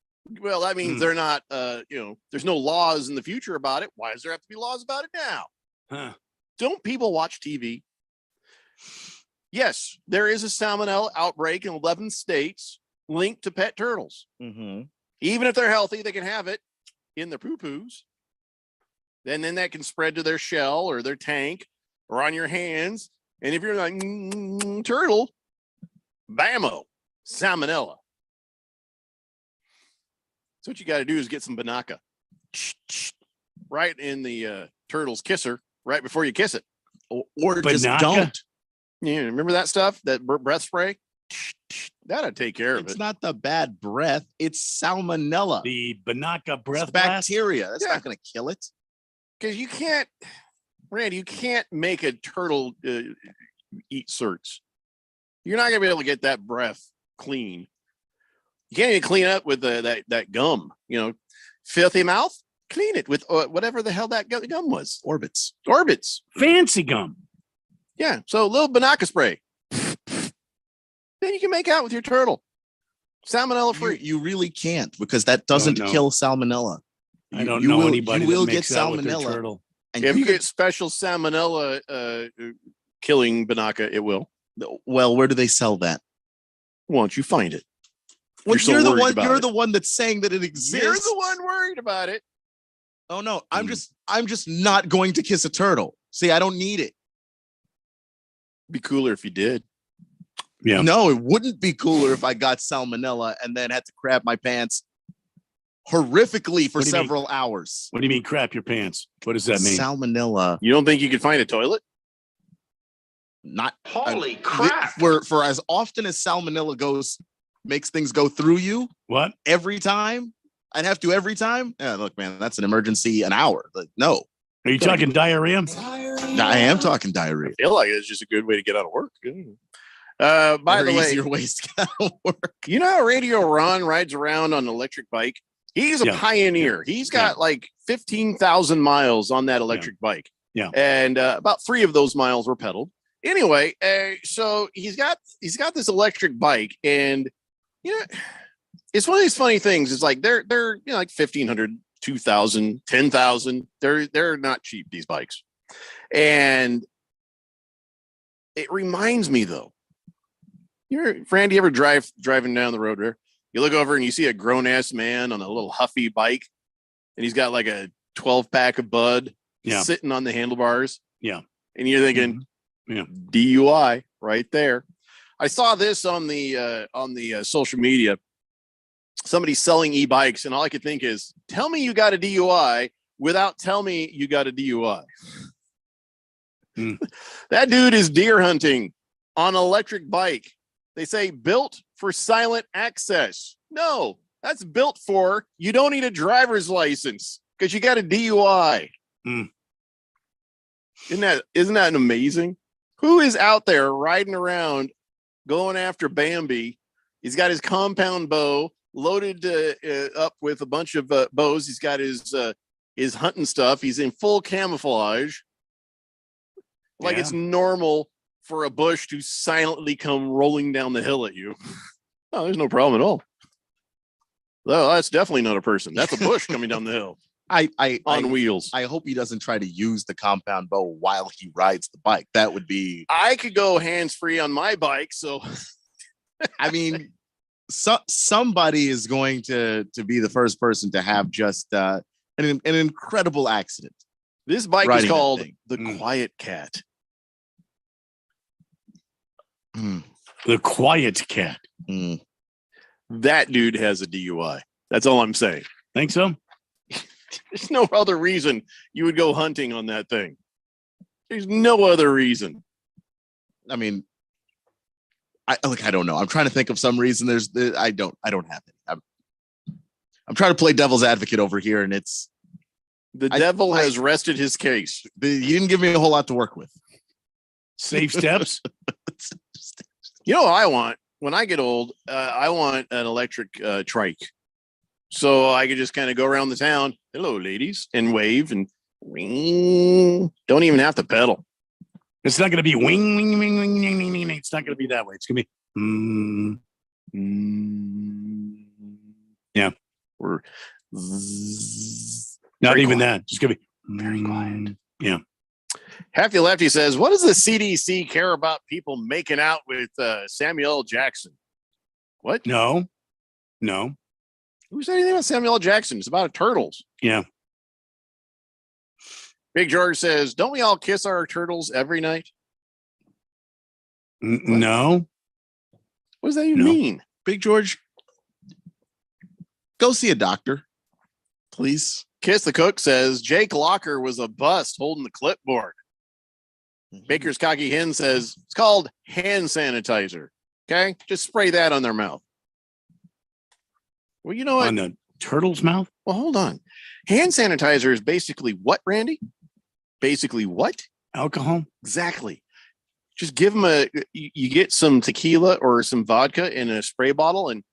Well, that means they're not. There's no laws in the future about it. Why does there have to be laws about it now? Huh. Don't people watch TV? Yes, there is a salmonella outbreak in 11 states linked to pet turtles. Mm-hmm. Even if they're healthy, they can have it in their poo-poos. And then that can spread to their shell or their tank or on your hands. And if you're like turtle, bammo, salmonella. So what you got to do is get some Banaka right in the turtle's kisser right before you kiss it. Or just don't. Yeah, remember that stuff? That breath spray? That'll take care of it. It's not the bad breath. It's salmonella. The Banaka breath bacteria. That's not going to kill it. Because you can't, Randy, you can't make a turtle eat certs. You're not going to be able to get that breath clean. You can't even clean up with that gum. Filthy mouth, clean it with whatever the hell that gum was. Orbits. Fancy gum. Yeah, so a little Banaka spray. Then you can make out with your turtle. Salmonella free. You really can't because that doesn't kill salmonella. I don't know anybody you will that makes get out with their salmonella. turtle. And if you get special salmonella killing Banaka, it will. Well, where do they sell that? Why don't you find it? Well, you're the one. You're the one that's saying that it exists. You're the one worried about it. Oh no, I'm just not going to kiss a turtle. See, I don't need it. Be cooler if you did. Yeah. No, it wouldn't be cooler if I got salmonella and then had to crap my pants horrifically for several hours. What do you mean crap your pants? What does that mean? Salmonella. You don't think you could find a toilet? Not holy crap. For as often as salmonella makes things go through you. What? Every time? I'd have to every time? Yeah, look, man, that's an emergency an hour. Like, no. Are you talking diarrhea? I am talking diarrhea. I feel like it's just a good way to get out of work. By the way, easier ways to get out of work. You know how Radio Ron rides around on an electric bike? He's a pioneer. He's got like 15,000 miles on that electric bike. Yeah. And about 3 of those miles were pedaled. Anyway, so he's got this electric bike, and it's one of these funny things. It's like they're like 1,500, 2,000, 10,000. They're not cheap, these bikes. And it reminds me though. Randy, you ever driving down the road there? You look over and you see a grown ass man on a little huffy bike, and he's got like a 12-pack of Bud sitting on the handlebars. Yeah. And you're thinking, DUI right there. I saw this on the social media. Somebody selling e-bikes, and all I could think is, tell me you got a DUI without telling me you got a DUI. That dude is deer hunting on an electric bike. They say built for silent access. No, that's built for you don't need a driver's license because you got a DUI. Isn't that amazing? Who is out there riding around going after Bambi? He's got his compound bow loaded up with a bunch of bows. He's got his hunting stuff. He's in full camouflage. Like it's normal for a bush to silently come rolling down the hill at you. Oh, there's no problem at all. Well, that's definitely not a person. That's a bush coming down the hill. On wheels. I hope he doesn't try to use the compound bow while he rides the bike. That would be. I could go hands-free on my bike, so. I mean, somebody is going to be the first person to have just an incredible accident. This bike is called the Quiet Cat. The Quiet Cat. That dude has a DUI. That's all I'm saying. Think so? There's no other reason you would go hunting on that thing. There's no other reason. I mean, I don't know. I'm trying to think of some reason. I don't have it. I'm trying to play devil's advocate over here, and it's the devil has rested his case. He didn't give me a whole lot to work with. Safe steps. You know what I want when I get old? I want an electric trike, so I could just kind of go around the town. Hello, ladies, and wave and ring. Don't even have to pedal. It's not going to be wing, wing, wing, wing, wing, wing, wing. It's not going to be that way. It's going to be. Yeah. Or not even that. Just going to be very quiet. Yeah. Hefty Lefty says, what does the CDC care about people making out with Samuel L. Jackson? What? No. Who said anything about Samuel L. Jackson? It's about turtles. Yeah. Big George says, don't we all kiss our turtles every night? No. What does that even mean? Big George, go see a doctor, please. Kiss the Cook says, Jake Locker was a bust holding the clipboard. Baker's Cocky Hen says, it's called hand sanitizer. Okay? Just spray that on their mouth. Well, you know what? On the turtle's mouth? Well, hold on. Hand sanitizer is basically what, Randy? Basically what? Alcohol? Exactly. Just give them you get some tequila or some vodka in a spray bottle and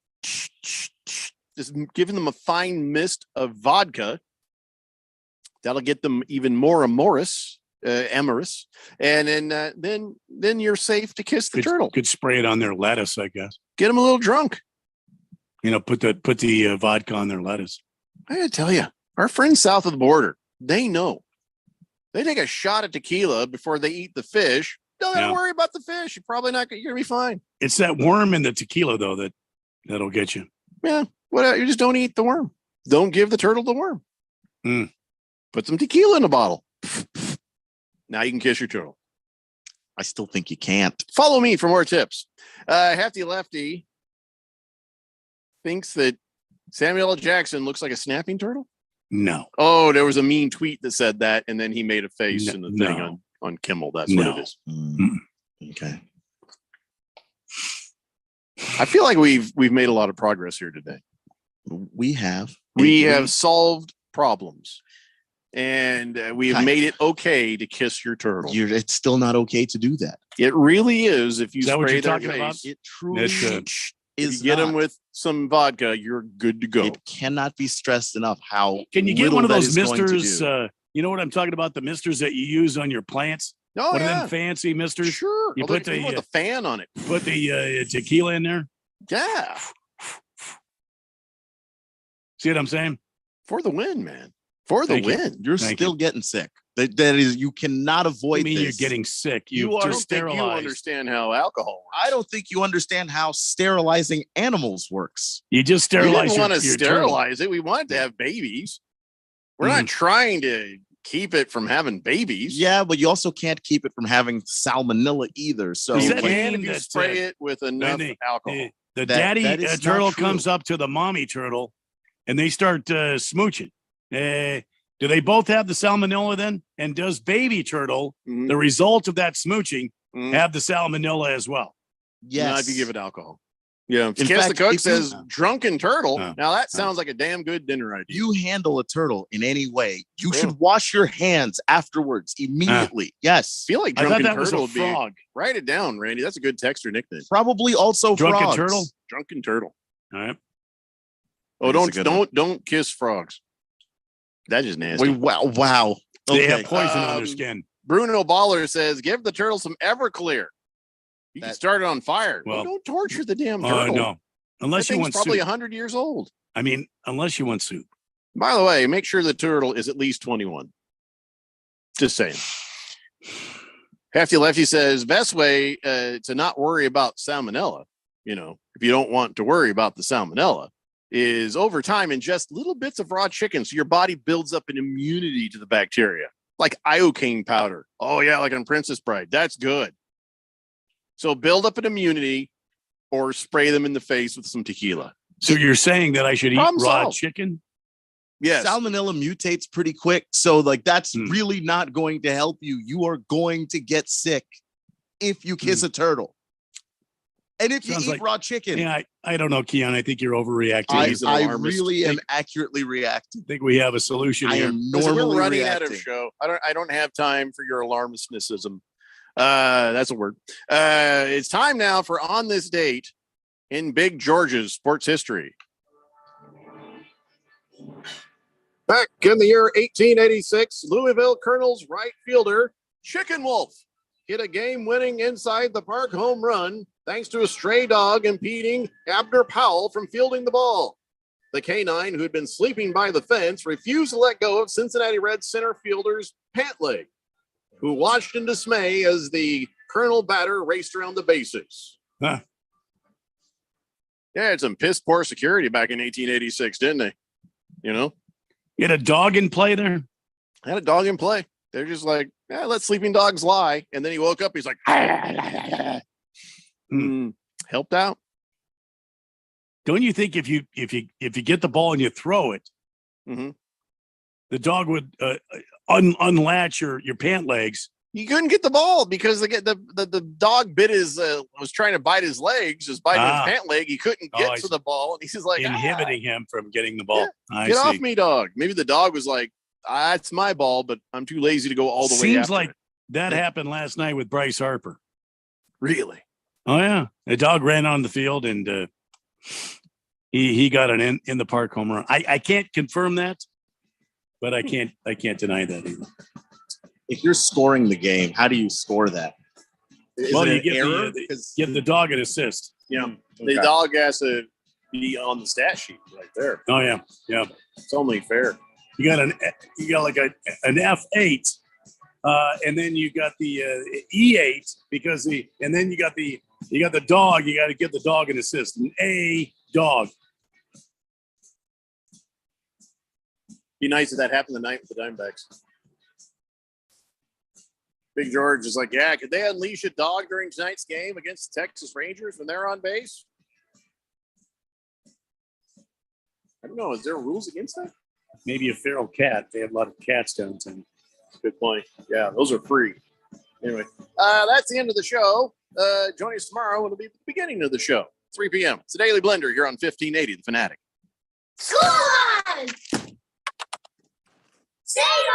just giving them a fine mist of vodka. That'll get them even more amorous. And then you're safe to kiss the turtle. Could spray it on their lettuce, I guess. Get them a little drunk. You know, put the vodka on their lettuce. I gotta tell you, our friends south of the border, they know. They take a shot of tequila before they eat the fish. Don't worry about the fish. You're probably not. You're gonna be fine. It's that worm in the tequila though that'll get you. Yeah. What? You just don't eat the worm. Don't give the turtle the worm. Put some tequila in a bottle. Now you can kiss your turtle. I still think you can't. Follow me for more tips. Hefty Lefty thinks that Samuel L. Jackson looks like a snapping turtle. No. Oh, there was a mean tweet that said that, and then he made a face in the thing on Kimmel. That's what it is. Okay. I feel like we've made a lot of progress here today. We have. We have solved problems. And we have made it okay to kiss your turtle. It's still not okay to do that. It really is. If you spray their face, about? it truly is. If you get them with some vodka, you're good to go. It cannot be stressed enough how. Can you get one of those misters? You know what I'm talking about? The misters that you use on your plants. Oh, one of them fancy misters. Sure. You put the fan on it. Put the tequila in there. Yeah. See what I'm saying? For the win, man. For the win. You're still getting sick. That is, you cannot avoid this. You're getting sick. You understand how alcohol works. I don't think you understand how sterilizing animals works. You just sterilize. We didn't want to sterilize it. We wanted to have babies. We're not trying to keep it from having babies. Yeah, but you also can't keep it from having salmonella either. So you can if you spray it with enough alcohol. The daddy turtle comes up to the mommy turtle, and they start smooching. Do they both have the salmonella then? And does baby turtle, the result of that smooching, have the salmonella as well? Yes. Not if you give it alcohol. Yeah. Kiss the Cook says drunken turtle. Now that sounds like a damn good dinner idea. You handle a turtle in any way, you should wash your hands afterwards immediately. Yes. I feel like drunken turtle would be. Write it down, Randy. That's a good texter nickname. Probably also drunken frogs. turtle. Drunken turtle. All right. Oh, don't kiss frogs. That's just nasty. Wow. They have poison on their skin. Bruno Baller says, give the turtle some Everclear. You can start it on fire. Well, don't torture the damn turtle. No. Unless you want probably soup. 100 years old. I mean, unless you want soup. By the way, make sure the turtle is at least 21. Just saying. Hefty Lefty says, best way to not worry about salmonella, if you don't want to worry about the salmonella, is over time ingest little bits of raw chicken so your body builds up an immunity to the bacteria, like iocane powder. Oh, yeah, like on Princess Bride. That's good. So build up an immunity or spray them in the face with some tequila. So you're saying that I should eat raw chicken? Yes. Salmonella mutates pretty quick. So like that's really not going to help you. You are going to get sick if you kiss a turtle. And if Sounds you eat like- raw chicken. Yeah, I don't know, Keon. I think you're overreacting. I really am accurately reacting. I think we have a solution I here. am Listen, we're normally running reacting. out of show. I don't have time for your alarmistnessism. That's a word. It's time now for On This Date in Big George's sports history. Back in the year 1886, Louisville Colonels right fielder Chicken Wolf hit a game-winning inside the park home run thanks to a stray dog impeding Abner Powell from fielding the ball. The canine, who had been sleeping by the fence, refused to let go of Cincinnati Reds center fielder's pant leg, who watched in dismay as the Colonel batter raced around the bases. Huh. Yeah, had some piss poor security back in 1886, didn't they? You know? You had a dog in play there? Had a dog in play. They're just like, yeah, let sleeping dogs lie. And then he woke up. He's like, helped out. Don't you think if you get the ball and you throw it, the dog would unlatch your pant legs? You couldn't get the ball because the dog bit his was trying to bite his legs, just biting his pant leg. He couldn't get to the ball, and he's like inhibiting him from getting the ball. Yeah, get off me, dog. Maybe the dog was like, "That's my ball, but I'm too lazy to go all the way." Seems like that happened last night with Bryce Harper. Really? Oh yeah, the dog ran on the field and he got an in the park home run. I can't confirm that, but I can't deny that either. If you're scoring the game, how do you score that? Well, you give the dog an assist. Yeah, the dog has to be on the stat sheet right there. Oh yeah, yeah. It's only fair. You got like an F8, and then you got the E8 and then you got the dog. You got to give the dog an assist. An A dog. Be nice if that happened tonight with the Diamondbacks. Big George is like, yeah, could they unleash a dog during tonight's game against the Texas Rangers when they're on base? I don't know. Is there rules against that? Maybe a feral cat. They have a lot of cats downtown. Good point. Yeah, those are free. Anyway, that's the end of the show. Join us tomorrow. It'll be the beginning of the show, 3 p.m. It's the Daily Blender here on 1580, The Fanatic. School on! Stay on!